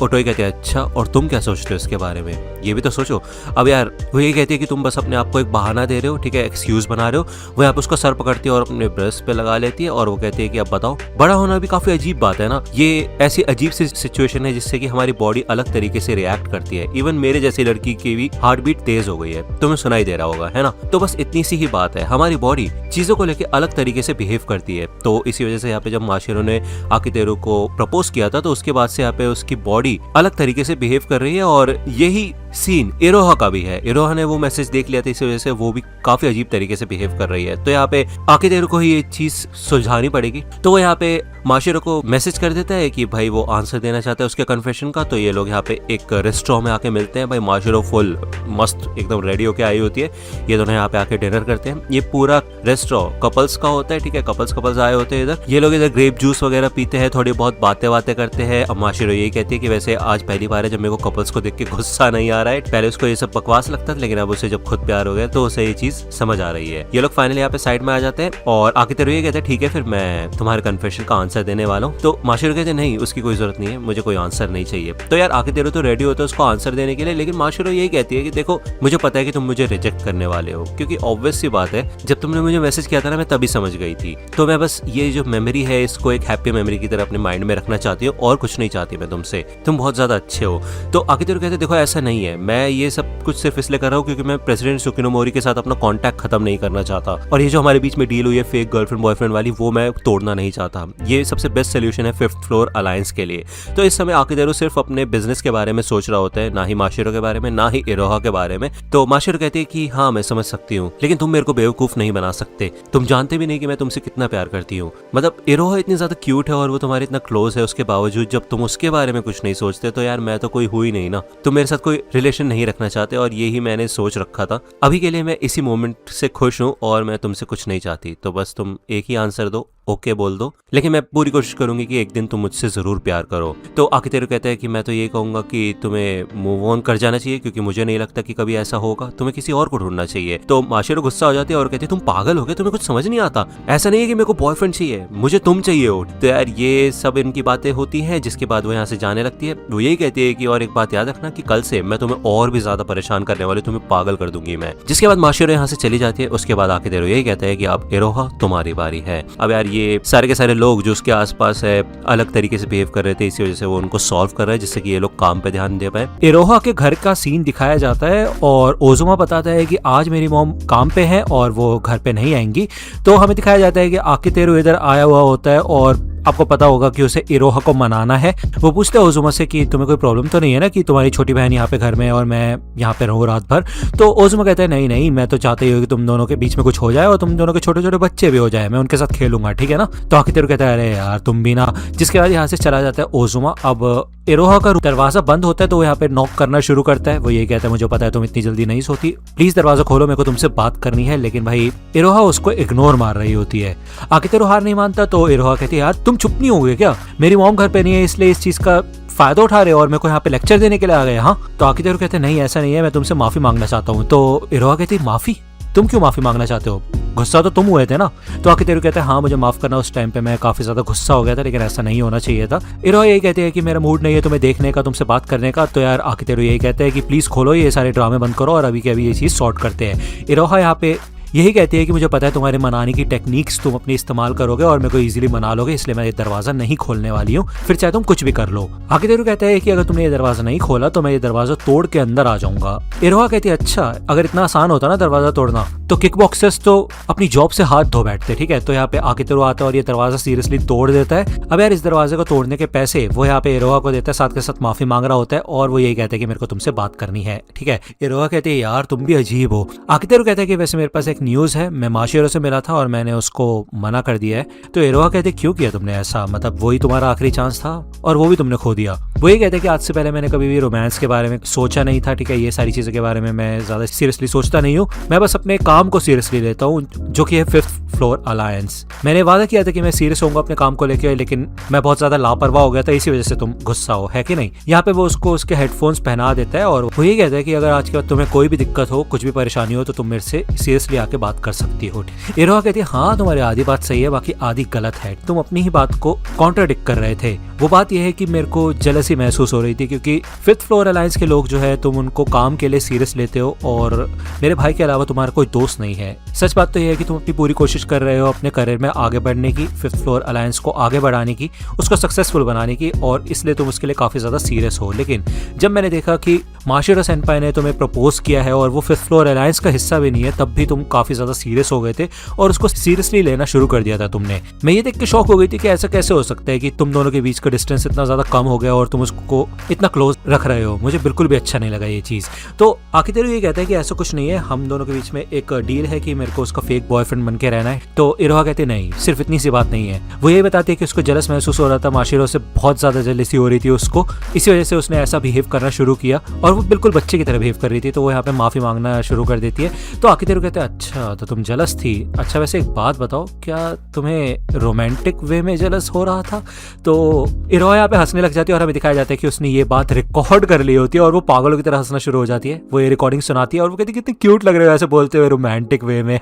ओटोई कहते हैं अच्छा, और तुम क्या सोचते हो इसके बारे में, ये भी तो सोचो। अब यार वो ये कहती है कि तुम बस अपने आप को एक बहाना दे रहे हो, ठीक है, एक्सक्यूज बना रहे हो। वो यहाँ पे उसका सर पकड़ती है और अपने ब्रेस्ट पे लगा लेती है और वो कहती है कि अब बताओ। बड़ा होना भी काफी अजीब बात है ना, ये ऐसी अजीब सी सिचुएशन है जिससे कि हमारी बॉडी अलग तरीके से रिएक्ट करती है। इवन मेरे जैसी लड़की की भी हार्ट बीट तेज हो गई है, तुम्हें सुनाई दे रहा होगा, है ना। तो बस इतनी सी ही बात है, हमारी बॉडी चीजों को लेकर अलग तरीके से बिहेव करती है। तो इसी वजह से यहाँ पे जब माशिरो ने आकेतेरू को प्रपोज किया था तो उसके बाद से यहाँ पे उसकी बॉडी अलग तरीके से बिहेव कर रही है। और यही सीन इरोहा का भी है। इरोहा ने वो मैसेज देख लिया था, इसी वजह से वो भी काफी अजीब तरीके से बिहेव कर रही है। तो यहाँ पे आकेतेरू को ही ये चीज सुलझानी पड़ेगी। तो वो यहाँ पे माशिरो को मैसेज कर देता है कि भाई वो आंसर देना चाहता है उसके कन्फेशन का। तो ये लोग यहाँ पे एक रेस्टोरेंट में आके मिलते हैं। भाई माशिरो फुल मस्त एकदम रेडी होके आई होती है, ये दोनों यहाँ पे आके डिनर करते हैं। ये पूरा रेस्टोरेंट कपल्स का होता है, ठीक है, कपल्स आए होते हैं इधर। ये लोग इधर ग्रेप जूस वगैरह पीते हैं, थोड़ी बहुत बातें करते हैं। अब माशिरो यही कहती है कि वैसे आज पहली बार है जब मेरे को कपल्स को देख के गुस्सा नहीं आ रहा है। पहले उसको ये सब बकवास लगता था, लेकिन अब उसे जब खुद प्यार हो गया तो उसे ये चीज समझ आ रही है। ये लोग फाइनली यहाँ पे साइड में आ जाते हैं और आकेतेरू ये कहते हैं ठीक है फिर मैं तुम्हारे कन्फेशन का आंसर देने वाला हूँ। तो माशिरो कहते हैं नहीं, उसकी कोई जरूरत नहीं है, मुझे कोई आंसर नहीं चाहिए। तो यार आकेतेरू तो रेडी होता है उसको आंसर देने के लिए, लेकिन माशिरो यही कहती है कि देखो मुझे पता है कि तुम मुझे रिजेक्ट करने वाले हो, क्योंकि ऑब्वियस सी बात है जब तुमने मुझे मैसेज किया था ना मैं तभी समझ गई थी। तो मैं बस ये जो मेमोरी है इसको एक हैप्पी मेमोरी की तरह अपने माइंड में रखना चाहती हूँ और कुछ नहीं चाहती मैं तुमसे, तुम बहुत ज्यादा अच्छे हो। तो आकेतेरू कहते हैं देखो ऐसा नहीं है, मैं ये सब कुछ सिर्फ इसलिए कर रहा हूँ क्योंकि मैं प्रेसिडेंट सुकिनोमोरी के साथ अपना कॉन्टैक्ट खत्म नहीं करना चाहता, और ये जो हमारे बीच में डील हुई है फेक गर्लफ्रेंड बॉयफ्रेंड वाली वो मैं तोड़ना नहीं चाहता। ये सबसे बेस्ट सोल्यूशन है 5th फ्लोर अलायंस के लिए। तो इस समय आकेतेरू सिर्फ अपने बिजनेस के बारे में सोच रहा होता है, ना ही माशिरो के बारे में, ना ही इरोहा के बारे में। तो माशिरो कहती है कि हाँ मैं समझ सकती हूँ, लेकिन तुम मेरे को बेवकूफ नहीं बना सकते, तुम जानते भी नहीं कि मैं तुमसे कितना प्यार करती हूँ। मतलब इरोहा इतनी ज्यादा क्यूट है और वो तुम्हारे इतना क्लोज है, उसके बावजूद जब तुम उसके बारे में कुछ नहीं सोचते तो यार मैं तो कोई हुई नहीं ना, तुम मेरे साथ कोई रिलेशन नहीं रखना चाहते, और यही मैंने सोच रखा था। अभी के लिए मैं इसी मोमेंट से खुश हूँ और मैं तुमसे कुछ नहीं चाहती, तो बस तुम एक ही आंसर दो, ओके बोल दो, लेकिन मैं पूरी कोशिश करूंगी कि एक दिन तुम मुझसे जरूर प्यार करो। तो आकेतेरू कहता है कि मैं तो ये कहूंगा कि तुम्हें मूव ऑन कर जाना चाहिए, क्योंकि मुझे नहीं लगता कि कभी ऐसा होगा, तुम्हें किसी और को ढूंढना चाहिए। तो माशिरो गुस्सा हो जाती है और कहती है तुम पागल हो गए, तुम्हें कुछ समझ नहीं आता, ऐसा नहीं है कि मेरे को बॉयफ्रेंड चाहिए, मुझे तुम चाहिए हो। तो यार ये सब इनकी बातें होती हैं, जिसके बाद वो यहाँ से जाने लगती है। वो यही कहती है कि और एक बात याद रखना कि कल से मैं तुम्हें और भी ज्यादा परेशान करने वाली, तुम्हें पागल कर दूंगी मैं। जिसके बाद माशिरो यहाँ से चली जाती है। उसके बाद आकेतेरू यही कहता है कि अब इरोहा तुम्हारी बारी है। अब यार ये सारे के सारे लोग जो उसके आसपास है अलग तरीके से बिहेव कर रहे थे, इसी वजह से वो उनको सॉल्व कर रहा है जिससे कि ये लोग काम पे ध्यान दे पाए। इरोहा के घर का सीन दिखाया जाता है और ओजुमा बताता है कि आज मेरी मॉम काम पे है और वो घर पे नहीं आएंगी। तो हमें दिखाया जाता है कि आकेतेरू इधर आया हुआ होता है और आपको पता होगा कि उसे इरोहा को मनाना है। वो पूछते हैं ओजुमा से कि तुम्हें कोई प्रॉब्लम तो नहीं है ना कि तुम्हारी छोटी बहन यहाँ पे घर में है और मैं यहाँ पे रहूँ रात भर। तो ओजुमा कहता है नहीं नहीं, मैं तो चाहता ही हूँ कि तुम दोनों के बीच में कुछ हो जाए और तुम दोनों के छोटे छोटे बच्चे भी हो जाए, मैं उनके साथ खेलूंगा, ठीक है ना। तो आकेतेरू कहता है अरे यार तुम भी ना। जिसके बाद यहाँ से चला जाता है ओजुमा। अब इरोहा का दरवाजा बंद होता है तो वो यहाँ पे नॉक करना शुरू करता है। वो यही कहता है मुझे पता है तुम इतनी जल्दी नहीं सोती, प्लीज दरवाजा खोलो, मेरे को तुमसे बात करनी है। लेकिन भाई इरोहा उसको इग्नोर मार रही होती है। आकेतेरू हार नहीं मानता तो इरोहा कहती है यार तुम चुप नहीं होगे क्या, मेरी मॉम घर पे नहीं है इसलिए इस चीज का फायदा उठा रहे हो और मेरे को यहाँ पे लेक्चर देने के लिए आ गए। हाँ, तो आकेतेरू कहते हैं नहीं ऐसा नहीं है, मैं तुमसे माफी मांगना चाहता हूँ। तो इरोहा कहती है माफी, तुम क्यों माफी मांगना चाहते हो, गुस्सा तो तुम हुए थे ना। तो आकेतेरू कहते हैं हाँ मुझे माफ करना, उस टाइम पे मैं काफी ज्यादा गुस्सा हो गया था, लेकिन ऐसा नहीं होना चाहिए था। इरोहा यही कहते हैं कि मेरा मूड नहीं है तुम्हें देखने का, तुमसे बात करने का। तो यार आकेतेरू यही कहते हैं कि प्लीज खोलो ये सारे ड्रामे बंद करो और अभी के अभी ये चीज सॉर्ट करते हैं। इरोहा यहाँ पे यही कहती है कि मुझे पता है तुम्हारे मनाने की टेक्निक्स तुम अपनी इस्तेमाल करोगे और मेरे को इजीली मना लोगे, इसलिए मैं ये दरवाजा नहीं खोलने वाली हूँ, फिर चाहे तुम कुछ भी कर लो। आकेतेरू कहता है कि अगर तुमने ये दरवाजा नहीं खोला तो मैं ये दरवाजा तोड़ के अंदर आ जाऊंगा। इरोहा कहती है अच्छा अगर इतना आसान होता ना दरवाजा तोड़ना तो किक बॉक्सर्स तो अपनी जॉब से हाथ धो बैठते, ठीक है। तो यहाँ पे आकेतेरू आता है और ये दरवाजा सीरियसली तोड़ देता है। अब यार इस दरवाजे को तोड़ने के पैसे वो यहाँ पे इरोहा को देता है, साथ के साथ माफी मांग रहा होता है और वो यही कहता है कि मेरे को तुमसे बात करनी है, ठीक है। इरोहा कहते हैं यार तुम भी अजीब हो। आकेतेरू कहता है कि वैसे मेरे पास एक न्यूज है, मैं माशिरो से मिला था और मैंने उसको मना कर दिया है। तो इरोहा कहते क्यों किया तुमने ऐसा, मतलब वही तुम्हारा आखिरी चांस था और वो भी तुमने खो दिया। वो ये कहते हैं कि आज से पहले मैंने कभी भी रोमांस के बारे में सोचा नहीं था, ठीक है, ये सारी चीज़ों के बारे में मैं ज़्यादा सीरियसली सोचता नहीं हूँ, मैं बस अपने काम को सीरियसली लेता हूँ, जो कि है 5th फ्लोर अलायंस। मैंने वादा किया था कि मैं सीरियस होऊंगा अपने काम को लेकर, लेकिन मैं बहुत ज़्यादा लापरवाह हो गया था, इसी वजह से तुम गुस्सा हो, है कि नहीं। यहाँ पे वो उसको उसके हेडफोन्स पहना देता है और वो ये कहता है कि अगर आज के बाद तुम्हें कोई भी दिक्कत हो, कुछ भी परेशानी हो, तो तुम मेरे से सीरियसली आके बात कर सकती हो। इरोहा कहती है हाँ तुम्हारी आधी बात सही है, बाकी आधी गलत है, तुम अपनी ही बात को कॉन्ट्राडिक्ट कर रहे थे। वो बात यह है कि मेरे को जेलसी महसूस हो रही थी क्योंकि 5th फ्लोर अलायंस के लोग जो है तुम उनको काम के लिए सीरियस लेते हो और मेरे भाई के अलावा तुम्हारा कोई दोस्त नहीं है। सच बात तो यह है कि तुम अपनी पूरी कोशिश कर रहे हो अपने करियर में आगे बढ़ने की, 5th फ्लोर अलायंस को आगे बढ़ाने की, उसको सक्सेसफुल बनाने की, और इसलिए तुम उसके लिए काफ़ी ज़्यादा सीरियस हो। लेकिन जब मैंने देखा कि माशिरो सेनपाई ने तुम्हें प्रपोज किया है और वो 5th फ्लोर अलायंस का हिस्सा भी नहीं है, तब भी तुम काफ़ी ज़्यादा सीरियस हो गए थे और उसको सीरियसली लेना शुरू कर दिया था तुमने। मैं ये देख के शॉक हो गई थी कि ऐसा कैसे हो सकता है कि तुम दोनों के बीच का डिस्टेंस इतना ज़्यादा कम हो गया और तुम उसको इतना क्लोज रख रहे हो। मुझे बिल्कुल भी अच्छा नहीं लगा ये चीज़। तो आखिर ये कहता है कि ऐसा कुछ नहीं है, हम दोनों के बीच में एक डील है कि मेरे को उसका फेक बॉयफ्रेंड बन के रहना है। तो इरोहा कहते नहीं, सिर्फ इतनी सी बात नहीं है। वो ये बताती है कि उसको जलस महसूस हो रहा था, माशिरो से बहुत ज़्यादा जलसी हो रही थी उसको, इसी वजह से उसने ऐसा बिहेव करना शुरू किया और वो बिल्कुल बच्चे की तरह बिहेव कर रही थी। तो वो यहाँ पे माफ़ी मांगना शुरू कर देती है। तो आखिर कहते हैं अच्छा तो तुम जलस थी, अच्छा वैसे एक बात बताओ, क्या तुम्हें रोमांटिक वे में जलस हो रहा था? तो इरोहा यहाँ पे हंसने लग जाती है और हमें दिखाया जाता है कि उसने ये बात रिकॉर्ड कर ली होती है और वो पागलों की तरह हंसना शुरू हो जाती है। वो ये रिकॉर्डिंग सुनाती है और वो कहती है कितनी क्यूट लग रहे हो ऐसे बोलते हुए रोमांटिक वे में।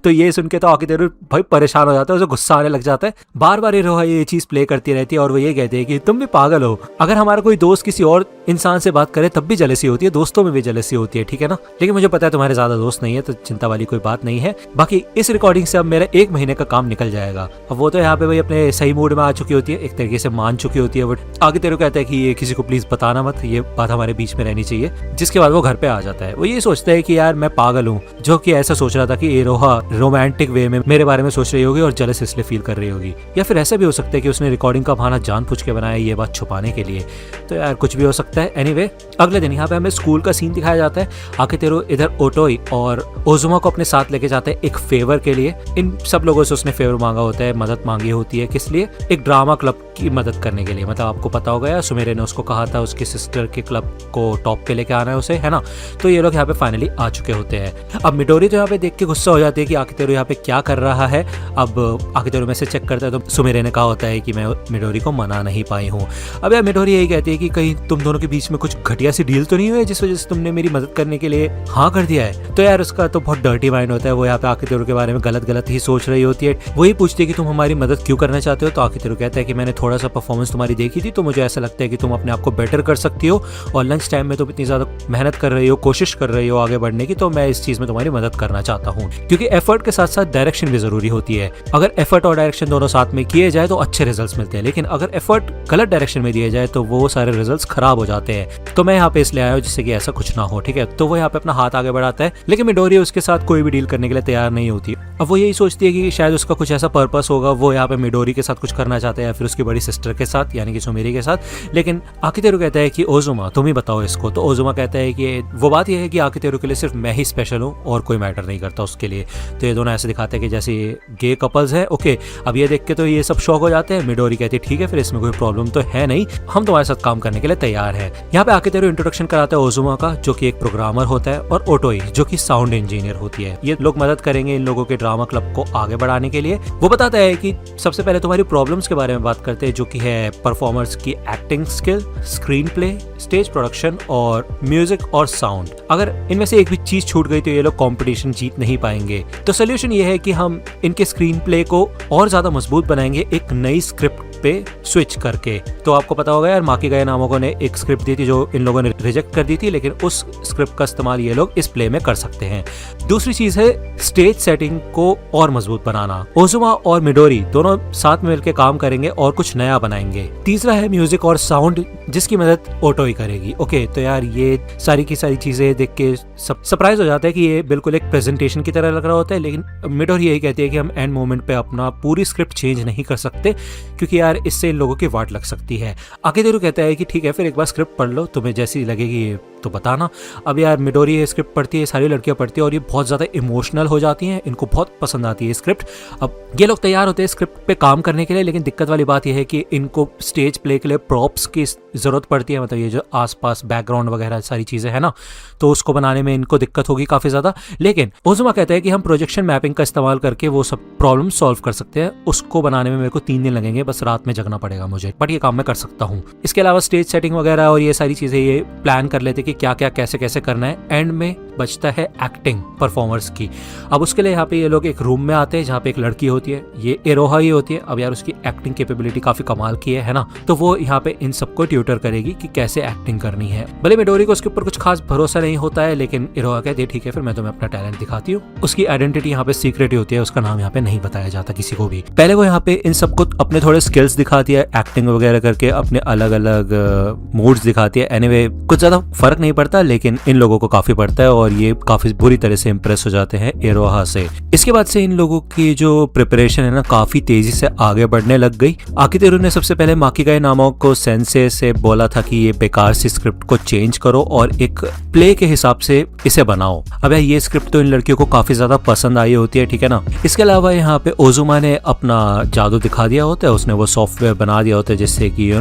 तो ये सुन के तो आखिर भाई परेशान हो जाता है, उसे गुस्सा आने लग जाता है। बार बार इरोहा ये चीज़ प्ले करती रहती है और वो ये कहती है कि तुम भी पागल हो, अगर हमारा कोई दोस्त किसी और इंसान से बात करे तब भी जलसी होती है, दोस्तों में भी जलसी होती है, ठीक है ना। लेकिन मुझे पता है तुम्हारे ज्यादा दोस्त नहीं है, तो चिंता वाली कोई बात नहीं है। बाकी इस रिकॉर्डिंग से अब मेरा 1 महीने का काम निकल जाएगा। अब वो तो यहाँ पे भाई अपने सही मूड में आ चुकी होती है, एक तरीके से मान चुकी होती है। बट आगे तेरे को कहता है कि ये किसी को प्लीज बताना मत, ये बात हमारे बीच में रहनी चाहिए। जिसके बाद वो घर पे आ जाता है। वो ये सोचता है कि यार मैं पागल हूँ, जो कि ऐसा सोच रहा था कि इरोहा रोमांटिक वे में मेरे बारे में सोच रही होगी और जलस इसलिए फील कर रही होगी, या फिर ऐसा भी हो सकता है कि उसने रिकॉर्डिंग का बहाना जानबूझ के बनाया ये बात छुपाने के लिए। तो यार कुछ भी हो सकता है। एनीवे अगले दिन यहाँ पे हमें स्कूल का सीन दिखाया जाता है। आकेतेरो इधर ओटोई और ओजुमा को अपने साथ लेके जाते हैं एक फेवर के लिए। इन सब लोगों से उसने फेवर मांगा होता है, मदद मांगी होती है, किस लिए? एक ड्रामा क्लब की मदद करने के लिए। मतलब आपको पता होगा यार, सुमेरे ने उसको कहा था उसकी सिस्टर के क्लब को टॉप पे लेके आना है उसे, है ना। तो ये लोग यहाँ पे फाइनली आ चुके होते हैं। अब मिडोरी तो यहाँ पे देख के गुस्सा हो जाती है कि आकेतेरो यहाँ पे क्या कर रहा है। अब आकेतेरो में से चेक करता है तो सुमेरे ने कहा होता है कि मैं मिडोरी को मना नहीं पाई हूँ। अब यार मिडोरी यही कहती है कि कहीं तुम दोनों के बीच में कुछ घटिया सी डील तो नहीं हुई जिस वजह से तुमने मेरी मदद करने के लिए हाँ कर दिया है। तो यार उसका तो बहुत डर्टी माइंड होता है, वो यहाँ पे आकेतेरो के बारे में गलत ही सोच रही होती है। वही पूछती है कि तुम हमारी मदद क्यों करना चाहते हो। तो आकेतेरो कहता है कि मैंने थोड़ा सा परफॉर्मेंस तुम्हारी देखी थी, तो मुझे ऐसा लगता है कि तुम अपने आप को बेटर कर सकती हो और लंच टाइम में तुम इतनी ज्यादा मेहनत कर रही हो, कोशिश कर रही हो आगे बढ़ने की, तो मैं इस चीज में तुम्हारी मदद करना चाहता हूँ। क्योंकि एफर्ट के साथ साथ डायरेक्शन भी जरूरी होती है। अगर एफर्ट और डायरेक्शन दोनों साथ में किए जाए तो अच्छे रिजल्ट्स मिलते हैं, लेकिन अगर एफर्ट गलत डायरेक्शन में दिए जाए तो वो सारे रिजल्ट्स खराब हो जाते हैं। तो मैं यहाँ पे इसलिए आया हूँ जिससे कि ऐसा कुछ ना हो, ठीक है। तो वो यहाँ पे अपना हाथ आगे बढ़ाता है, लेकिन मिडोरी उसके साथ कोई भी डील करने के लिए तैयार नहीं होती। अब वो यही सोचती है कि शायद उसका कुछ ऐसा पर्पस होगा, वो यहाँ पे मिडोरी के साथ कुछ करना चाहता है या फिर उसकी बड़ी सिस्टर के साथ यानी कि सुमेरी के साथ। लेकिन आकेतेरो कहता है कि ओजुमा तुम ही बताओ इसको। तो ओजुमा कहता है कि वो बात यह है कि आकेतेरो के लिए सिर्फ मैं ही स्पेशल हूँ और कोई मैटर नहीं करता उसके लिए। तो ये दोनों ऐसे दिखाते हैं कि जैसे गे कपल्स है। ओके, अब ये देख के तो ये सब शौक हो जाते हैं। मिडोरी कहती है ठीक है फिर इसमें कोई प्रॉब्लम तो है नहीं, हम तुम्हारे साथ काम करने के लिए तैयार है। यहाँ पे आकेतेरो इंट्रोडक्शन कराता है ओजुमा का, जो कि एक प्रोग्रामर होता है, और ओटोई जो कि साउंड इंजीनियर होती है। ये लोग मदद करेंगे इन लोगों के ड्रामा क्लब को आगे बढ़ाने के लिए। वो बताता है कि सबसे पहले तुम्हारी प्रॉब्लम्स के बारे में बात करते हैं, जो कि है परफॉर्मर्स की acting skill, screen play, stage production और म्यूजिक और साउंड। अगर इनमें से एक भी चीज छूट गई तो ये लोग कंपटीशन जीत नहीं पाएंगे। तो सोल्यूशन ये है कि हम इनके स्क्रीन प्ले को और ज्यादा मजबूत बनाएंगे एक नई स्क्रिप्ट पे स्विच करके। तो आपको पता होगा यार, माकी गए नामों ने एक स्क्रिप्ट दी थी जो इन लोगों ने रिजेक्ट कर दी थी, लेकिन उस स्क्रिप्ट का इस्तेमाल ये लोग इस प्ले में कर सकते हैं। दूसरी चीज है स्टेज सेटिंग को और मजबूत बनाना। ओजुमा और मिडोरी दोनों साथ में मिलकर काम करेंगे और कुछ नया बनाएंगे। तीसरा है म्यूजिक और साउंड, जिसकी मदद ओटोई करेगी। ओके, तो यार ये सारी की सारी चीजें देख के सरप्राइज हो जाता है कि ये बिल्कुल एक प्रेजेंटेशन की तरह लग रहा होता है। लेकिन मिडोरी यही कहती है कि हम एंड मोमेंट पे अपना पूरी स्क्रिप्ट चेंज नहीं कर सकते, क्योंकि यार इससे इन लोगों की वाट लग सकती है। आकेतेरो कहता है कि ठीक है फिर एक बार स्क्रिप्ट पढ़ लो, तुम्हें जैसी लगेगी तो बताना। अब यार मिडोरी ये स्क्रिप्ट पढ़ती है, सारी लड़कियां पढ़ती है और ये बहुत ज़्यादा इमोशनल हो जाती हैं, इनको बहुत पसंद आती है स्क्रिप्ट। अब ये लोग तैयार होते हैं स्क्रिप्ट पे काम करने के लिए, लेकिन दिक्कत वाली बात यह है कि इनको स्टेज प्ले के लिए प्रॉप्स की ज़रूरत पड़ती है, मतलब ये जो आसपास बैकग्राउंड वगैरह सारी चीज़ें हैं ना, तो उसको बनाने में इनको दिक्कत होगी काफ़ी ज़्यादा। लेकिन ओजुमा कहता है कि हम प्रोजेक्शन मैपिंग का इस्तेमाल करके वो सब प्रॉब्लम सॉल्व कर सकते हैं। उसको बनाने में मेरे को 3 दिन लगेंगे, बस रात में जगना पड़ेगा मुझे, बट ये काम मैं कर सकता हूँ। इसके अलावा स्टेज सेटिंग वगैरह और ये सारी चीज़ें ये प्लान कर लेते कि क्या क्या कैसे कैसे करना है। एंड में बचता है एक्टिंग परफॉर्मर्स की। अब उसके लिए यहाँ पे ये लोग एक रूम में आते हैं जहाँ पे एक लड़की होती है, ये इरोहा ही होती है। अब यार उसकी एक्टिंग कैपेबिलिटी काफी कमाल की है ना, तो वो यहाँ पे इन सबको ट्यूटर करेगी कि कैसे एक्टिंग करनी है। भले मिडोरी को उसके ऊपर कुछ खास भरोसा नहीं होता है, लेकिन इरोहा कहती है ठीक है फिर मैं तुम्हें अपना टैलेंट दिखाती हूँ। उसकी आइडेंटिटी यहाँ पे सीक्रेट होती है, उसका नाम यहाँ पे नहीं बताया जाता किसी को भी। पहले वो यहाँ पे इन सबको अपने थोड़े स्किल्स दिखाती है, एक्टिंग वगैरह करके अपने अलग अलग मूड्स दिखाती है। एनीवे कुछ ज्यादा फर्क नहीं पड़ता, लेकिन इन लोगों को काफी पड़ता है और ये काफी बुरी तरह से इंप्रेस हो जाते हैं इरोहा से। इसके बाद से इन लोगों की जो प्रिपरेशन है ना काफी तेजी से आगे बढ़ने लग गई। आकितेरू ने सबसे पहले माकिगाई नामक को सेंसे से बोला था कि ये बेकार सी स्क्रिप्ट को चेंज करो और एक प्ले के हिसाब से इसे बनाओ। अब यार ये स्क्रिप्ट तो इन लड़कियों को काफी ज्यादा पसंद आई होती है, ठीक है ना। इसके अलावा यहाँ पे ओजुमा ने अपना जादू दिखा दिया होता है, उसने वो सॉफ्टवेयर बना दिया होता है जिससे कि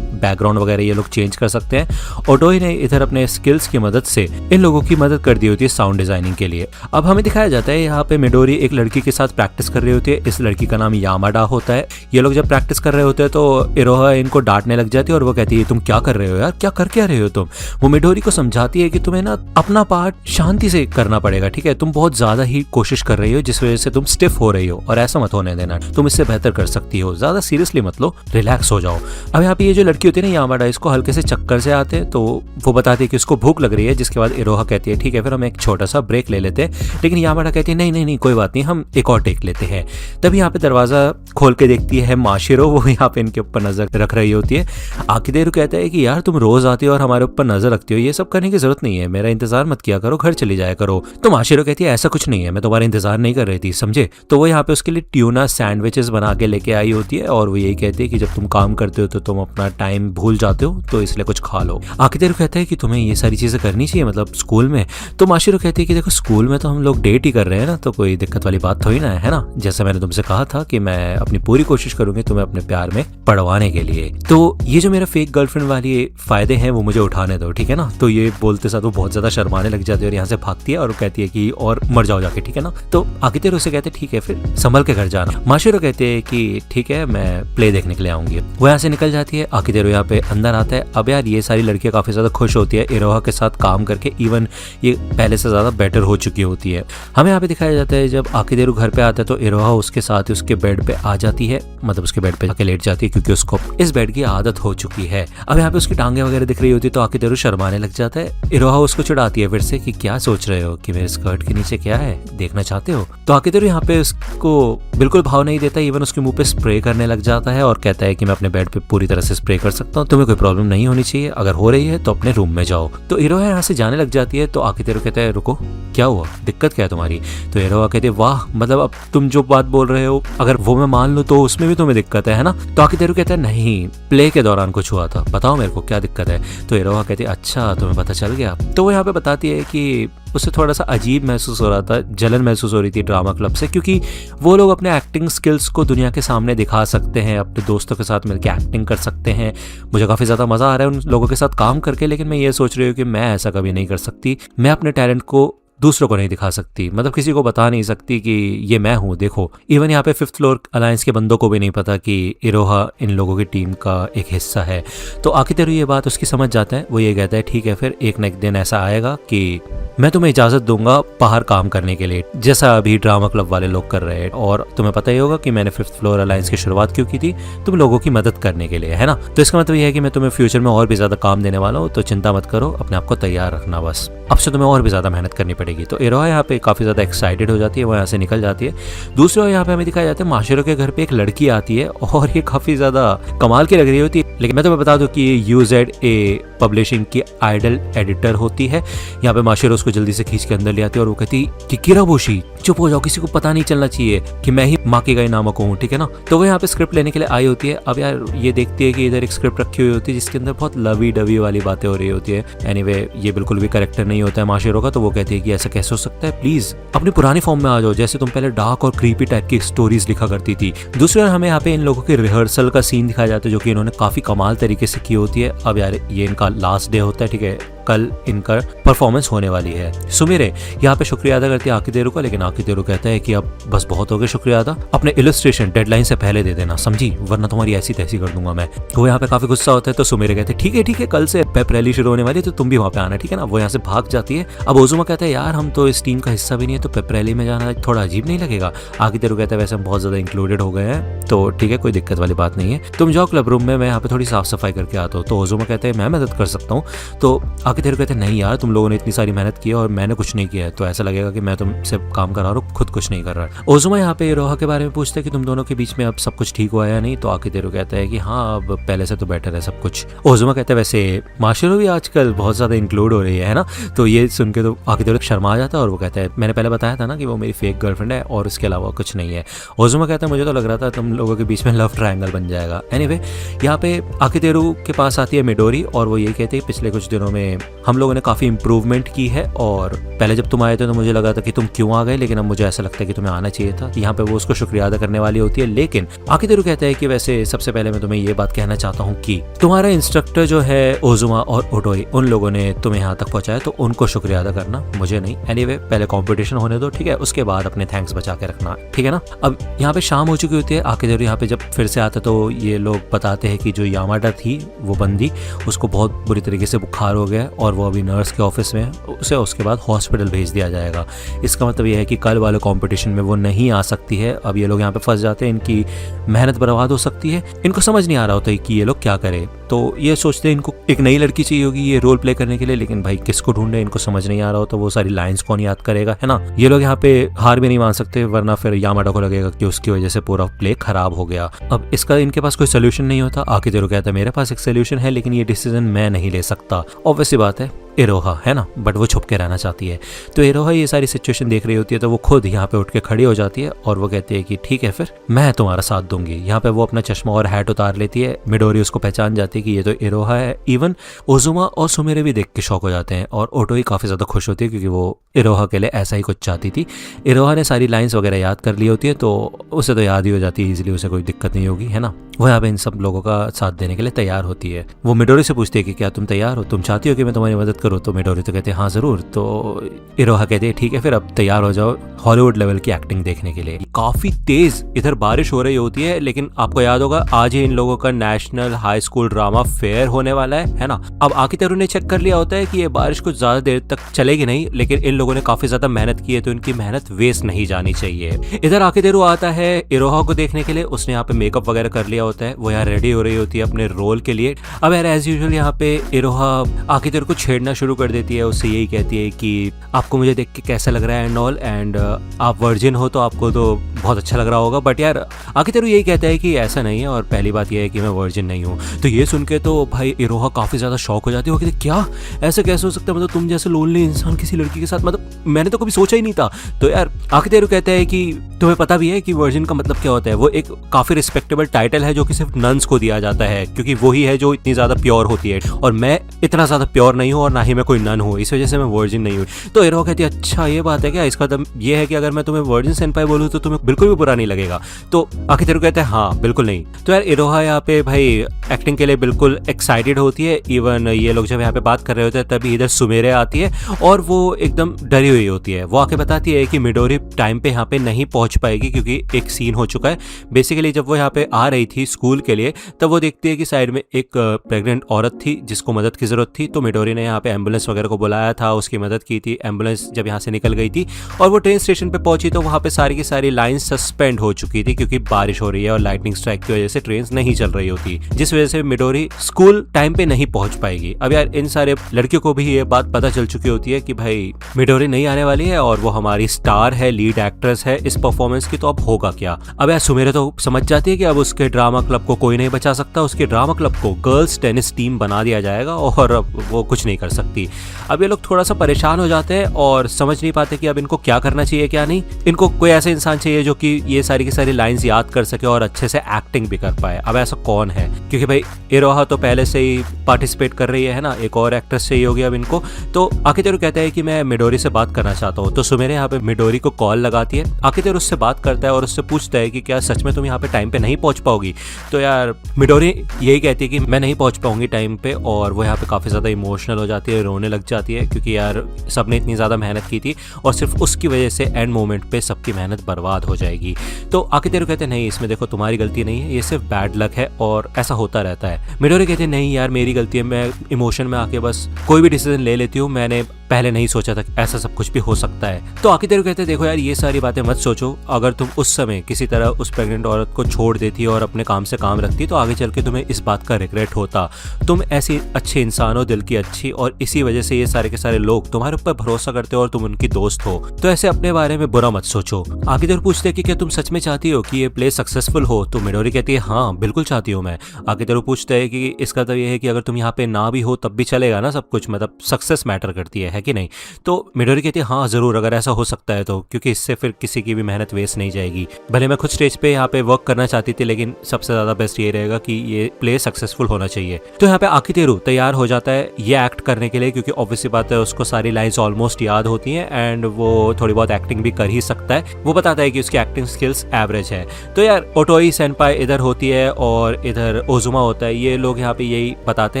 बैकग्राउंड वगैरह ये लोग चेंज कर सकते हैं। ओटोई ने इधर अपने स्किल्स की मदद से इन लोगों की मदद कर दी होती है साउंड डिजाइनिंग के लिए। अब हमें दिखाया जाता है यहाँ पे मिडोरी एक लड़की के साथ प्रैक्टिस कर रही होती है। इस लड़की का नाम यामाडा होता है। ये लोग जब प्रैक्टिस कर रहे होते हैं तो इरोहा इनको डांटने लग जाती है और वो कहती है तुम क्या कर रहे हो यार, क्या कर क्या रहे हो तुम। वो मिडोरी को समझाती है कि तुम्हें ना अपना पार्ट शांति से करना पड़ेगा, ठीक है। तुम बहुत ज्यादा ही कोशिश कर रही हो जिस वजह से तुम स्टिफ हो रही हो और ऐसा मत होने देना, तुम इससे बेहतर कर सकती हो, ज्यादा सीरियसली मत लो, रिलैक्स हो जाओ। अब यहाँ पे ये जो लड़की होती है ना यामाडा, इसको हल्के से चक्कर से आते हैं, तो वो बताती है कि उसको भूख लग रही है। जिसके बाद इरोहा कहती है ठीक है फिर हम एक छोटा सा ब्रेक ले लेते हैं, लेकिन यामाडा कहती है नहीं नहीं नहीं कोई बात नहीं, हम एक और टेक लेते हैं। तभी यहाँ पे दरवाजा खोल के देखती है माशिरो, वो यहाँ पे इनके ऊपर नजर रख रही होती है। आकितेरू कहता है कि यार तुम रोज आती हो और हमारे ऊपर नजर रखती हो, ये सब करने की जरूरत नहीं है, मेरा इंतजार मत किया करो, घर चली जाया करो। तो माशिरो कहती है ऐसा कुछ नहीं है, मैं तुम्हारा इंतजार नहीं कर रही थी, समझे। तो वो यहाँ पे उसके लिए ट्यूना सैंडविचेस बना के लेके आई होती है और वो यही कहती है कि जब तुम काम करते हो तो तुम अपना टाइम भूल जाते हो, तो इसलिए कुछ खा लो। आकितेरू कहता है कि तुम्हें ये सारी चीजें करनी चाहिए, मतलब स्कूल में। तो माशिरो कहती है कि देखो स्कूल में तो हम लोग डेट ही कर रहे हैं ना, तो कोई दिक्कत वाली बात थोड़ी ना है ना। जैसा मैंने तुमसे कहा था कि मैं अपनी पूरी कोशिश करूंगी तुम्हें अपने प्यार में पड़वाने के लिए, तो ये जो मेरा फेक गर्लफ्रेंड वाली फायदे हैं वो मुझे उठाने दो, ठीक है ना। तो ये बोलते साथ वो बहुत ज्यादा शर्माने लग जाती है और यहाँ से भागती है और कहती है कि और मर जाओ जाके, ठीक है ना। तो आकितेरू उसे कहते हैं ठीक है फिर संभल के घर जाना। माशिरो कहते हैं कि ठीक है मैं प्ले देखने के लिए आऊंगी। वो यहाँ से निकल जाती है। आकितेरू यहाँ पे अंदर आता है। अब यार ये सारी लड़कियां काफी ज्यादा खुश होती है इरोहा के साथ काम करके, इवन ये पहले से ज्यादा बेटर हो चुकी होती है। हमें यहाँ पे दिखाया जाता है जब आकितेरू घर पे आता है तो इरोहा उसके साथ उसके बेड पे आ जाती है, मतलब उसके बेड पे जाके लेट जाती है क्योंकि उसको इस बेड की आदत हो चुकी है। अब यहाँ पे उसकी टांगे वगैरह दिख रही होती है तो आकितेरू शर्माने लग जाता है। इरोहा उसको चिढ़ाती है फिर से कि क्या सोच रहे हो कि मेरे स्कर्ट के नीचे क्या है, देखना चाहते हो। तो आकितेरू यहाँ पे उसको बिल्कुल भाव नहीं देता, इवन उसके मुंह पे स्प्रे करने लग जाता है और कहता है कि मैं अपने बेड पे पूरी तरह से स्प्रे कर सकता हूँ, तुम्हें कोई प्रॉब्लम नहीं होनी चाहिए, अगर हो रही है तो अपने रूम में जाओ। तो इरोहा यहाँ से जाने लग जाती है तो आकितेरू कहता है रुको क्या हुआ, दिक्कत क्या है तुम्हारी। तो इरोहा कहती है वाह, मतलब अब तुम जो बात बोल रहे हो अगर वो मैं मान लूं तो उसमें भी तुम्हें दिक्कत है ना। तो आकितेरू कहता है नहीं, प्ले के दौरान कुछ हुआ था, बताओ मेरे को क्या दिक्कत है। तो इरोहा कहती है अच्छा तुम्हें पता चल गया। तो वो यहाँ पे बताती है कि उसे थोड़ा सा अजीब महसूस हो रहा था, जलन महसूस हो रही थी ड्रामा क्लब से, क्योंकि वो लोग अपने एक्टिंग स्किल्स को दुनिया के सामने दिखा सकते हैं, अपने दोस्तों के साथ मिलकर एक्टिंग कर सकते हैं। मुझे काफ़ी ज़्यादा मज़ा आ रहा है उन लोगों के साथ काम करके, लेकिन मैं ये सोच रही हूँ कि मैं ऐसा कभी नहीं कर सकती, मैं अपने टैलेंट को दूसरों को नहीं दिखा सकती, मतलब किसी को बता नहीं सकती कि ये मैं हूँ। देखो इवन यहाँ पे 5th फ्लोर अलायंस के बंदों को भी नहीं पता कि इरोहा इन लोगों की टीम का एक हिस्सा है। तो आकितेरू ये बात उसकी समझ जाता है। वो ये कहता है ठीक है फिर एक न एक दिन ऐसा आएगा कि मैं तुम्हें इजाजत दूंगा बाहर काम करने के लिए, जैसा अभी ड्रामा क्लब वाले लोग कर रहे हैं। और तुम्हें पता ही होगा कि मैंने 5th फ्लोर अलायंस की शुरुआत क्यों की थी, तुम लोगों की मदद करने के लिए, है ना। तो इसका मतलब ये है कि मैं तुम्हें फ्यूचर में और भी ज्यादा काम देने वाला हूँ, तो चिंता मत करो, अपने आप को तैयार रखना, बस अब से तुम्हें और भी ज्यादा मेहनत करनी पड़ेगी। पड़ेगी। तो इरोहा यहाँ पे काफ़ी ज़्यादा एक्साइटेड हो जाती है, वो यहाँ से निकल जाती है। दूसरी ओर यहाँ पे हमें दिखाया जाता है माशिरो के घर पे एक लड़की आती है और ये काफ़ी ज़्यादा कमाल की लग रही होती है। लेकिन मैं तुम्हें बता दूं कि ये UZA पब्लिशिंग की आइडल एडिटर होती है। यहाँ पे माशिरो उसको जल्दी से खींच के अंदर ले आती है और वो कहती कि किराबोशी चुप हो जाओ, किसी को पता नहीं चलना चाहिए कि मैं ही माकेगाई नामक हूँ, ठीक है ना। तो वो यहाँ पे स्क्रिप्ट लेने के लिए आई होती है। अब यार ये देखती है कि इधर एक स्क्रिप्ट रखी हुई होती है जिसके अंदर बहुत लवी डवी वाली बातें हो रही होती है। एनीवे ये बिल्कुल भी करेक्टर नहीं होता है माशिरो का। तो वो कहती है कि ऐसा कैसे हो सकता है, प्लीज अपनी पुरानी फॉर्म में आ जाओ, जैसे तुम पहले डार्क और क्रीपी टाइप की स्टोरीज लिखा करती थी। दूसरी ओर हमें यहाँ पे इन लोगों के रिहर्सल का सीन दिखाया जाता है जो कि इन्होंने काफी कमाल तरीके से की होती है। अब यार ये इनका लास्ट डे होता है, ठीक है, कल इनका परफॉर्मेंस होने वाली है। सुमिरे यहाँ पे शुक्रिया अदा करती है आकितेरू का, लेकिन आकितेरू कहता है कि अब बस बहुत हो गया शुक्रिया अदा, अपने इलस्ट्रेशन डेडलाइन से पहले दे देना, समझी, वरना तुम्हारी ऐसी तैसी कर दूंगा मैं। वो यहाँ पे काफी गुस्सा होता है। तो सुमिरे कहते हैं ठीक है, कल से पेप रैली शुरू होने वाली है तो तुम भी वहाँ पे आना, ठीक है ना। वो यहाँ से भाग जाती है। अब ओजुमा कहता है यार हम तो इस टीम का हिस्सा भी नहीं है, तो पेप रैली में जाना थोड़ा अजीब नहीं लगेगा। आकितेरू कहता है वैसे हम बहुत ज्यादा इंक्लूडेड हो गए हैं, तो ठीक है, कोई दिक्कत वाली बात नहीं है, तुम जाओ क्लब रूम में, मैं यहाँ पे थोड़ी साफ सफाई करके आता हूँ। तो ओजुमा कहते हैं मैं मदद कर सकता हूँ। तो आकितेरू कहते हैं नहीं यार, तुम लोगों ने इतनी सारी मेहनत की है और मैंने कुछ नहीं किया है, तो ऐसा लगेगा कि मैं तुमसे काम करा रहा हूँ, खुद कुछ नहीं कर रहा। ओजुमा यहाँ पे इरोहा के बारे में पूछते हैं कि तुम दोनों के बीच में अब सब कुछ ठीक हुआ है या नहीं। तो आकितेरू कहता है कि हाँ अब पहले से तो बेटर है सब कुछ। ओजुमा कहता है वैसे माशिरो भी आजकल बहुत ज्यादा इंक्लूड हो रही है ना। तो ये सुन के तो आकितेरू शर्मा आ जाता है और वो कहता है मैंने पहले बताया था ना कि वो मेरी फेक गर्लफ्रेंड है और इसके अलावा कुछ नहीं है। ओजुमा कहता है मुझे तो लग रहा था तुम लोगों के बीच में लव ट्रायंगल बन जाएगा। एनीवे यहाँ पे आकितेरू के पास आती है मिडोरी और वो ये कहते हैं पिछले कुछ दिनों में हम लोगों ने काफी इंप्रूवमेंट की है और पहले जब तुम आए थे तो मुझे लगा था कि तुम क्यों आ गए, लेकिन अब मुझे ऐसा लगता है कि तुम्हें आना चाहिए था। यहाँ पे वो उसको शुक्रिया अदा करने वाली होती है, लेकिन आकितेरू कहता है कि वैसे सबसे पहले मैं तुम्हें ये बात कहना चाहता हूँ कि तुम्हारा इंस्ट्रक्टर जो है ओजुमा और ओटोई, उन लोगों ने तुम्हें यहाँ तक पहुंचाया, तो उनको शुक्रिया अदा करना, मुझे नहीं। एनीवे पहले कंपटीशन होने दो, ठीक है, उसके बाद अपने थैंक्स बचा के रखना, ठीक है ना। अब यहाँ पे शाम हो चुकी होती है। आकितेरू यहाँ पे जब फिर से आता तो ये लोग बताते हैं कि जो यामाडा थी वो बंदी, उसको बहुत बुरी तरीके से बुखार हो गया और वो अभी नर्स के ऑफिस में, उसे उसके बाद हॉस्पिटल भेज दिया जाएगा। इसका मतलब ये है कि कल वाले कंपटीशन में वो नहीं आ सकती है। अब ये लोग यहाँ पे फंस जाते हैं, इनकी मेहनत बर्बाद हो सकती है। इनको समझ नहीं आ रहा होता है कि ये लोग क्या करें, तो ये सोचते हैं इनको एक नई लड़की चाहिए होगी ये रोल प्ले करने के लिए, लेकिन भाई किसको ढूंढे, इनको समझ नहीं आ रहा हो, तो वो सारी लाइंस कौन याद करेगा, है ना। ये लोग यहाँ पे हार भी नहीं मान सकते, वरना फिर यामाडा को लगेगा कि उसकी वजह से पूरा प्ले खराब हो गया। अब इसका इनके पास कोई सोल्यूशन नहीं होता। आकितेरू कहता है मेरे पास एक सोल्यूशन है, लेकिन ये डिसीजन मैं नहीं ले सकता। ऑब्वियस सी बात है इरोहा है ना, बट वो छुप के रहना चाहती है। तो इरोहा ये सारी सिचुएशन देख रही होती है, तो वो खुद यहाँ पे उठ के खड़ी हो जाती है और वो कहती है कि ठीक है फिर मैं तुम्हारा साथ दूंगी। यहाँ पे वो अपना चश्मा और हैट उतार लेती है। मिडोरी उसको पहचान जाती है कि ये तो इरोहा है। इवन ओजुमा और सुमिरे भी देख के शौक हो जाते हैं और ओटोई काफी ज्यादा खुश होती है क्योंकि वो इरोहा के लिए ऐसा ही कुछ चाहती थी। इरोहा ने सारी लाइंस वगैरह याद कर ली होती है, तो उसे तो याद ही हो जाती है इजीली, उसे कोई दिक्कत नहीं होगी, है ना। वो यहाँ पे इन सब लोगों का साथ देने के लिए तैयार होती है। वो मिडोरी से पूछती है कि क्या तुम तैयार हो, तुम चाहती हो कि मैं तुम्हारी मदद करूँ। तो मिडोरी तो कहते हैं हाँ जरूर। तो इरोहा कहते हैं ठीक है फिर अब तैयार हो जाओ हॉलीवुड लेवल की एक्टिंग देखने के लिए। काफी तेज इधर बारिश हो रही होती है, लेकिन आपको याद होगा आज ही इन लोगों का national high school drama fair होने वाला है ना। अब आकितेरू ने चेक कर लिया होता है कि ये बारिश कुछ ज्यादा देर तक चलेगी नहीं, लेकिन इन लोगों ने काफी ज्यादा मेहनत की है तो इनकी मेहनत वेस्ट नहीं जानी चाहिए। इधर आकितेरू आता है इरोहा को देखने के लिए। उसने यहाँ पे मेकअप वगैरह कर लिया होता है, वो यहाँ रेडी हो रही होती है अपने रोल के लिए। अब यार एज यूजुअल यहाँ पे इरोहा आकितेरू को छेड़ना शुरू कर देती है। उससे यही कहती है कि आपको मुझे देख के कैसा लग रहा है एंड ऑल, एंड आप वर्जिन हो तो आपको तो बहुत अच्छा लग रहा होगा, बट यार आकितेरू यही कहता है कि ऐसा नहीं है और पहली बात यह है कि मैं वर्जिन नहीं हूँ। तो ये सुन के तो भाई इरोहा काफी ज्यादा शॉक हो जाती है। वो कहती क्या ऐसा कैसे हो सकता है, मतलब तुम जैसे लोनली इंसान किसी लड़की के साथ, मतलब मैंने तो कभी सोचा ही नहीं था। तो यार आकितेरू कहता है कि तुम्हें पता भी है कि वर्जिन का मतलब क्या होता है। वो एक काफी रिस्पेक्टेबल टाइटल है जो कि सिर्फ नन्स को दिया जाता है, क्योंकि वही है जो इतनी ज्यादा प्योर होती है और मैं इतना ज्यादा प्योर नहीं हूँ और ना ही मैं कोई नन हूँ, इस वजह से मैं वर्जिन नहीं हूँ। तो इरोहा कहती है अच्छा ये बात है क्या, इसका मतलब ये है कि अगर मैं तुम्हें वर्जिन सेनपाई बोलूँ तो तुम्हें बिल्कुल भी बुरा नहीं लगेगा। तो आकितेरू कहता है हाँ बिल्कुल नहीं। तो यार इरोहा यहाँ पे भाई एक्टिंग के लिए बिल्कुल एक्साइटेड होती है। इवन ये लोग जब यहाँ पे बात कर रहे होते हैं तभी इधर सुमेरे आती है और वो एकदम डरी हुई होती है। वो आके बताती है कि मिडोरी टाइम पे यहाँ पे नहीं पहुंच पाएगी क्योंकि एक सीन हो चुका है। बेसिकली जब वो यहाँ पे आ रही थी स्कूल के लिए तब वो देखती है कि साइड में एक प्रेग्नेंट औरत थी जिसको मदद की जरूरत थी। तो मिडोरी ने यहाँ पे एम्बुलेंस वगैरह को बुलाया था, उसकी मदद की थी। एम्बुलेंस जब यहाँ से निकल गई थी और वो ट्रेन स्टेशन पे पहुंची तो वहाँ पे सारी की सारी लाइन्स ट्रेन सस्पेंड हो चुकी थी क्योंकि बारिश हो रही है और लाइटनिंग स्ट्राइक की वजह से ट्रेन नहीं चल रही होती, जिस वजह से मिडोरी स्कूल टाइम पे नहीं पहुंच पाएगी। अब यार इन सारे लड़कियों को भी ये बात पता चल चुकी होती है कि भाई मिडोरी नहीं आने वाली है और वो हमारी स्टार है, लीड एक्ट्रेस है इस परफॉर्मेंस की, तो अब होगा क्या। अब यार सुमेरा तो समझ जाती है कि अब उसके ड्रामा क्लब को कोई नहीं बचा सकता, उसके ड्रामा क्लब को गर्ल्स टेनिस टीम बना दिया जाएगा और अब वो कुछ नहीं कर सकती। अब ये लोग थोड़ा सा परेशान हो जाते हैं और समझ नहीं पाते कि अब इनको क्या करना चाहिए क्या नहीं। इनको कोई ऐसा इंसान चाहिए जो कि ये सारी की सारी लाइंस याद कर सके और अच्छे से एक्टिंग भी कर पाए। अब ऐसा कौन है, क्योंकि भाई इरोहा तो पहले से ही पार्टिसिपेट कर रही है ना, एक और एक्ट्रेस चाहिए होगी अब इनको। तो आकितेरू कहता है कि मैं मिडोरी से बात करना चाहता हूँ, तो सुमेरा यहाँ पे मिडोरी को कॉल लगाती है। आकितेरू उससे बात करता है और उससे पूछता है कि क्या सच में तुम यहाँ पे टाइम पे नहीं पहुंच पाओगी। तो यार मिडोरी यही कहती है कि मैं नहीं पहुंच पाऊंगी टाइम पे, और वो यहाँ पे काफी ज्यादा इमोशनल हो जाती है, रोने लग जाती है, क्योंकि यार सबने इतनी ज्यादा मेहनत की थी और सिर्फ उसकी वजह से एंड मोमेंट पे सबकी मेहनत बर्बाद हो जाएगी। तो आकितेरू कहते हैं नहीं, इसमें देखो तुम्हारी गलती नहीं है, ये सिर्फ बैड लक है और ऐसा होता रहता है। मिडोरी कहते हैं नहीं यार मेरी गलती है, मैं इमोशन में आके बस कोई भी डिसीजन ले लेती हूँ, मैंने पहले नहीं सोचा था ऐसा सब कुछ भी हो सकता है। तो आकितेरू कहते हैं देखो यार ये सारी बातें मत सोचो, अगर तुम उस समय किसी तरह उस प्रेग्नेंट औरत को छोड़ देती और अपने काम से काम रखती तो आगे चल के तुम्हें इस बात का रिग्रेट होता। तुम ऐसी अच्छे इंसान हो, दिल की अच्छी, और इसी वजह से ये सारे के सारे लोग तुम्हारे ऊपर भरोसा करते हो और तुम उनकी दोस्त हो, तो ऐसे अपने बारे में बुरा मत सोचो। आकितेरू पूछते हैं कि क्या तुम सच में चाहती हो कि ये प्ले सक्सेसफुल हो। तो मिडोरी कहती है हाँ बिल्कुल चाहती हूँ मैं। आकितेरू पूछता है कि इसका मतलब ये है कि अगर तुम यहाँ पे ना भी हो तब भी चलेगा ना सब कुछ, मतलब सक्सेस मैटर करती है कि नहीं। तो मिडोरी कहती है हाँ जरूर, अगर ऐसा हो सकता है तो, क्योंकि इससे फिर किसी की भी मेहनत वेस्ट नहीं जाएगी। भले मैं खुद स्टेज पे यहाँ पे वर्क करना चाहती थी, लेकिन सबसे ज्यादा बेस्ट ये रहेगा कि ये प्ले सक्सेसफुल होना चाहिए। तो यहाँ पे आकितेरू तैयार हो जाता है ये एक्ट करने के लिए, क्योंकि ऑब्वियसली बात है उसको सारी लाइंस ऑलमोस्ट याद होती हैं एंड वो थोड़ी बहुत एक्टिंग भी कर ही सकता है। वो बताता है कि उसकी एक्टिंग स्किल्स एवरेज है। तो यार ओटोई सेनपाई इधर होती है और इधर ओजुमा होता है। ये लोग यहाँ पे यही बताते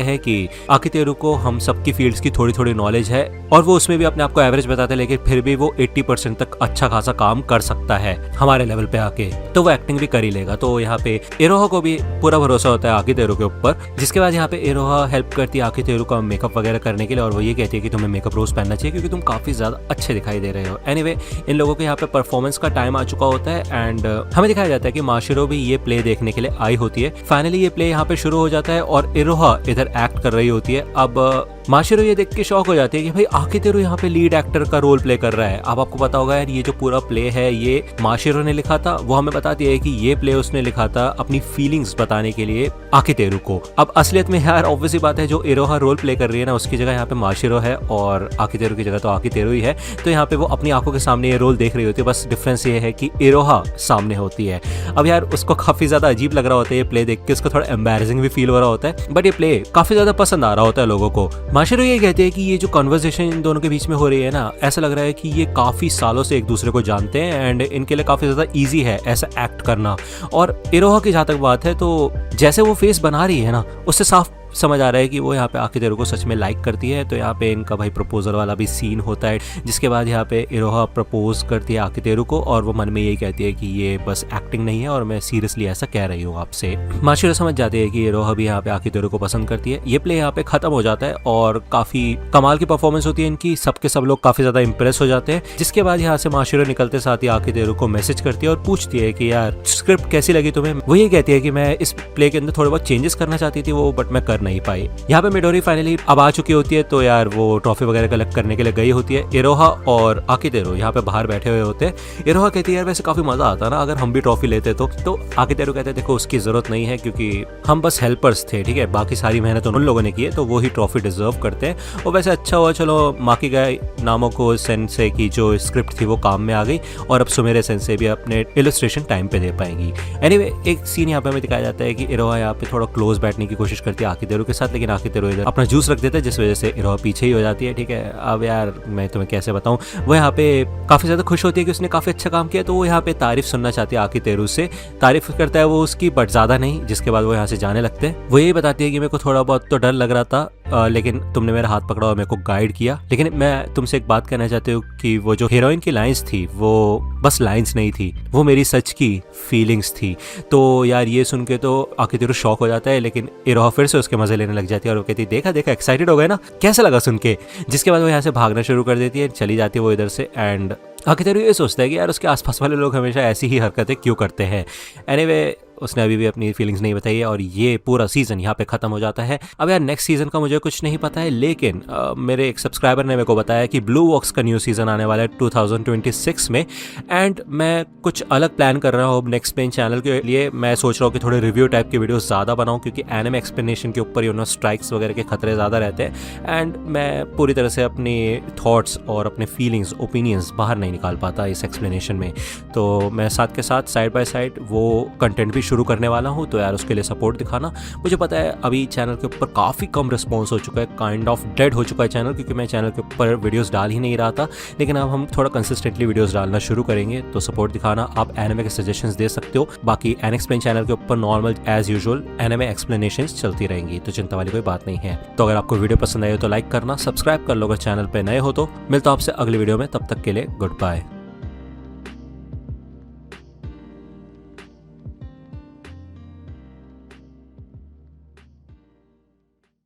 हैं कि आकितेरू को हम सबकी फील्ड्स की थोड़ी थोड़ी नॉलेज है और वो उसमें भी अपने आप को एवरेज बताते हैं, लेकिन फिर भी वो 80% तक अच्छा खासा काम कर सकता है हमारे लेवल पे आके, तो वो एक्टिंग भी कर ही लेगा। तो यहाँ पे इरोहा को भी पूरा भरोसा होता है आकितेरू के ऊपर। जिसके बाद यहाँ पे इरोहा हेल्प करती है आकितेरू का मेकअप वगैरह करने के लिए, और वो ये कहती है कि तुम्हें मेकअप रोज पहनना चाहिए क्योंकि तुम काफी ज्यादा अच्छे दिखाई दे रहे हो। एनीवे इन लोगों के यहाँ पे परफॉर्मेंस का टाइम आ चुका होता है एंड हमें दिखाया जाता है कि माशिरो भी ये प्ले देखने के लिए आई होती है। फाइनली ये प्ले यहाँ पे शुरू हो जाता है और इरोहा इधर एक्ट कर रही होती है। अब माशिरो ये देख के शॉक हो जाती है कि भाई आकितेरू यहाँ पे लीड एक्टर का रोल प्ले कर रहा है। अब आपको पता होगा यार ये जो पूरा प्ले है ये माशिरो ने लिखा था। वो हमें बताती है कि ये प्ले उसने लिखा था अपनी फीलिंग्स बताने के लिए आकितेरू को। अब असलियत में यार ऑब्वियसली बात है जो इरोहा रोल प्ले कर रही है ना, उसकी जगह यहाँ पे माशिरो है और आकितेरू की जगह तो आकितेरू ही है। तो यहाँ पे वो अपनी आंखों के सामने ये रोल देख रही होती है, बस डिफरेंस ये है कि इरोहा सामने होती है। अब यार उसको काफी ज्यादा अजीब लग रहा होता है ये प्ले देख के, उसको थोड़ा एम्बैरेसिंग भी फील हो रहा होता है, बट ये प्ले काफी ज्यादा पसंद आ रहा होता है लोगों को। माशिरो ये कहते हैं कि ये जो कन्वर्सेशन इन दोनों के बीच में हो रही है ना, ऐसा लग रहा है कि ये काफी सालों से एक दूसरे को जानते हैं एंड इनके लिए काफी ज्यादा इजी है ऐसा एक्ट करना। और इरोहा की जहां तक बात है तो जैसे वो फेस बना रही है ना, उससे साफ समझ आ रहा है कि वो यहाँ पे आकितेरू को सच में लाइक करती है। तो यहाँ पे इनका भाई प्रपोजल वाला भी सीन होता है, जिसके बाद यहाँ पे इरोहा प्रपोज करती है आकितेरू को और वो मन में यही कहती है कि ये बस एक्टिंग नहीं है और मैं सीरियसली ऐसा कह रही हूँ आपसे। माशिरो समझ जाती है कि इरोहा भी यहाँ पे आकितेरू को पसंद करती है। ये प्ले यहाँ पे खत्म हो जाता है और काफी कमाल की परफॉर्मेंस होती है इनकी, सबके सब लोग काफी ज्यादा इंप्रेस हो जाते हैं। जिसके बाद यहाँ से माशिरो निकलते साथ ही आकितेरू को मैसेज करती है और पूछती है कि यार स्क्रिप्ट कैसी लगी तुम्हें। वो ये कहती है कि मैं इस प्ले के अंदर थोड़े बहुत चेंजेस करना चाहती थी वो, बट मैं कर नहीं पाई। यहाँ पे मिडोरी फाइनली अब आ चुकी होती है, तो यार वो ट्रॉफी वगैरह कलेक्ट करने के लिए गई होती है। इरोहा और आकितेरू यहाँ पे बाहर बैठे हुए होते हैं। इरोहा कहती है यार वैसे काफी मजा आता ना अगर हम भी ट्रॉफी लेते तो आकितेरू कहते हैं देखो उसकी जरूरत नहीं है क्योंकि हम बस हेल्पर्स थे, ठीक है, बाकी सारी मेहनत उन लोगों ने की है तो वो ही ट्रॉफी डिजर्व करते हैं। और वैसे अच्छा हुआ चलो माकी गाय नामोको सेंसे की जो स्क्रिप्ट थी वो काम में आ गई और अब सुमेरे सेंसे भी अपने इलस्ट्रेशन टाइम पे दे पाएंगी। एनीवे एक सीन यहाँ पे हमें दिखाया जाता है कि इरोहा यहाँ पे थोड़ा क्लोज बैठने की कोशिश करती है आकितेरू के साथ, लेकिन आकितेरू इधर अपना जूस रख देता है जिस वजह से इरोहा पीछे ही हो जाती है। ठीक है, अब यार मैं तुम्हें कैसे बताऊं, वो यहाँ पे काफी ज्यादा खुश होती है कि उसने काफी अच्छा काम किया, तो वो यहाँ पे तारीफ सुनना चाहती है आकितेरू से। तारीफ करता है वो उसकी, बट ज्यादा नहीं। जिसके बाद वो यहाँ से जाने लगते हैं। वो यही बताती है कि मेरे को थोड़ा बहुत तो डर लग रहा था लेकिन तुमने मेरा हाथ पकड़ा और मेरे को गाइड किया। लेकिन मैं तुमसे एक बात कहना चाहती हूँ कि वो जो हीरोइन की लाइंस थी वो बस लाइंस नहीं थी, वो मेरी सच की फीलिंग्स थी। तो यार ये सुन के तो आखिर शौक हो जाता है, लेकिन इरोहा फिर से उसके मजे लेने लग जाती है और वो कहती है देखा देखा एक्साइटेड हो गए ना, कैसा लगा सुन के। जिसके बाद वो यहाँ से भागना शुरू कर देती है, चली जाती है वो इधर से। एंड आखिर ये सोचता है कि यार उसके आसपास वाले लोग हमेशा ऐसी ही हरकतें क्यों करते हैं। एनीवे उसने अभी भी अपनी फीलिंग्स नहीं बताई है और ये पूरा सीज़न यहाँ पे ख़त्म हो जाता है। अब यार नेक्स्ट सीज़न का मुझे कुछ नहीं पता है, लेकिन मेरे एक सब्सक्राइबर ने मेरे को बताया कि ब्लू वॉक्स का न्यू सीज़न आने वाला है 2026 में। एंड मैं कुछ अलग प्लान कर रहा हूँ अब नेक्स्ट पेन चैनल के लिए। मैं सोच रहा हूँ कि थोड़े रिव्यू टाइप के वीडियोस ज़्यादा बनाऊँ, क्योंकि एनिमे एक्सप्लेनेशन के ऊपर ही स्ट्राइक्स वगैरह के खतरे ज़्यादा रहते हैं। एंड मैं पूरी तरह से अपनी थॉट्स और अपने फीलिंग्स ओपिनियंस बाहर नहीं निकाल पाता इस एक्सप्लेनेशन में। तो मैं साथ के साथ साइड बाय साइड वो कंटेंट भी शुरू करने वाला हूँ, तो यार उसके लिए सपोर्ट दिखाना। मुझे पता है अभी चैनल के ऊपर काफ़ी कम रिस्पॉन्स हो चुका है, काइंड ऑफ डेड हो चुका है चैनल, क्योंकि मैं चैनल के ऊपर वीडियोस डाल ही नहीं रहा था। लेकिन अब हम थोड़ा कंसिस्टेंटली वीडियोस डालना शुरू करेंगे, तो सपोर्ट दिखाना। आप एनिमे के सजेशंस दे सकते हो। बाकी एनएक्सप्लेन चैनल के ऊपर normal as usual anime explanations चलती रहेंगी, तो चिंता वाली कोई बात नहीं है। तो अगर आपको वीडियो पसंद आई हो तो लाइक करना, सब्सक्राइब कर लो अगर चैनल पर नए हो तो। मिलता हूं आपसे अगली वीडियो में, तब तक के लिए गुड बाय।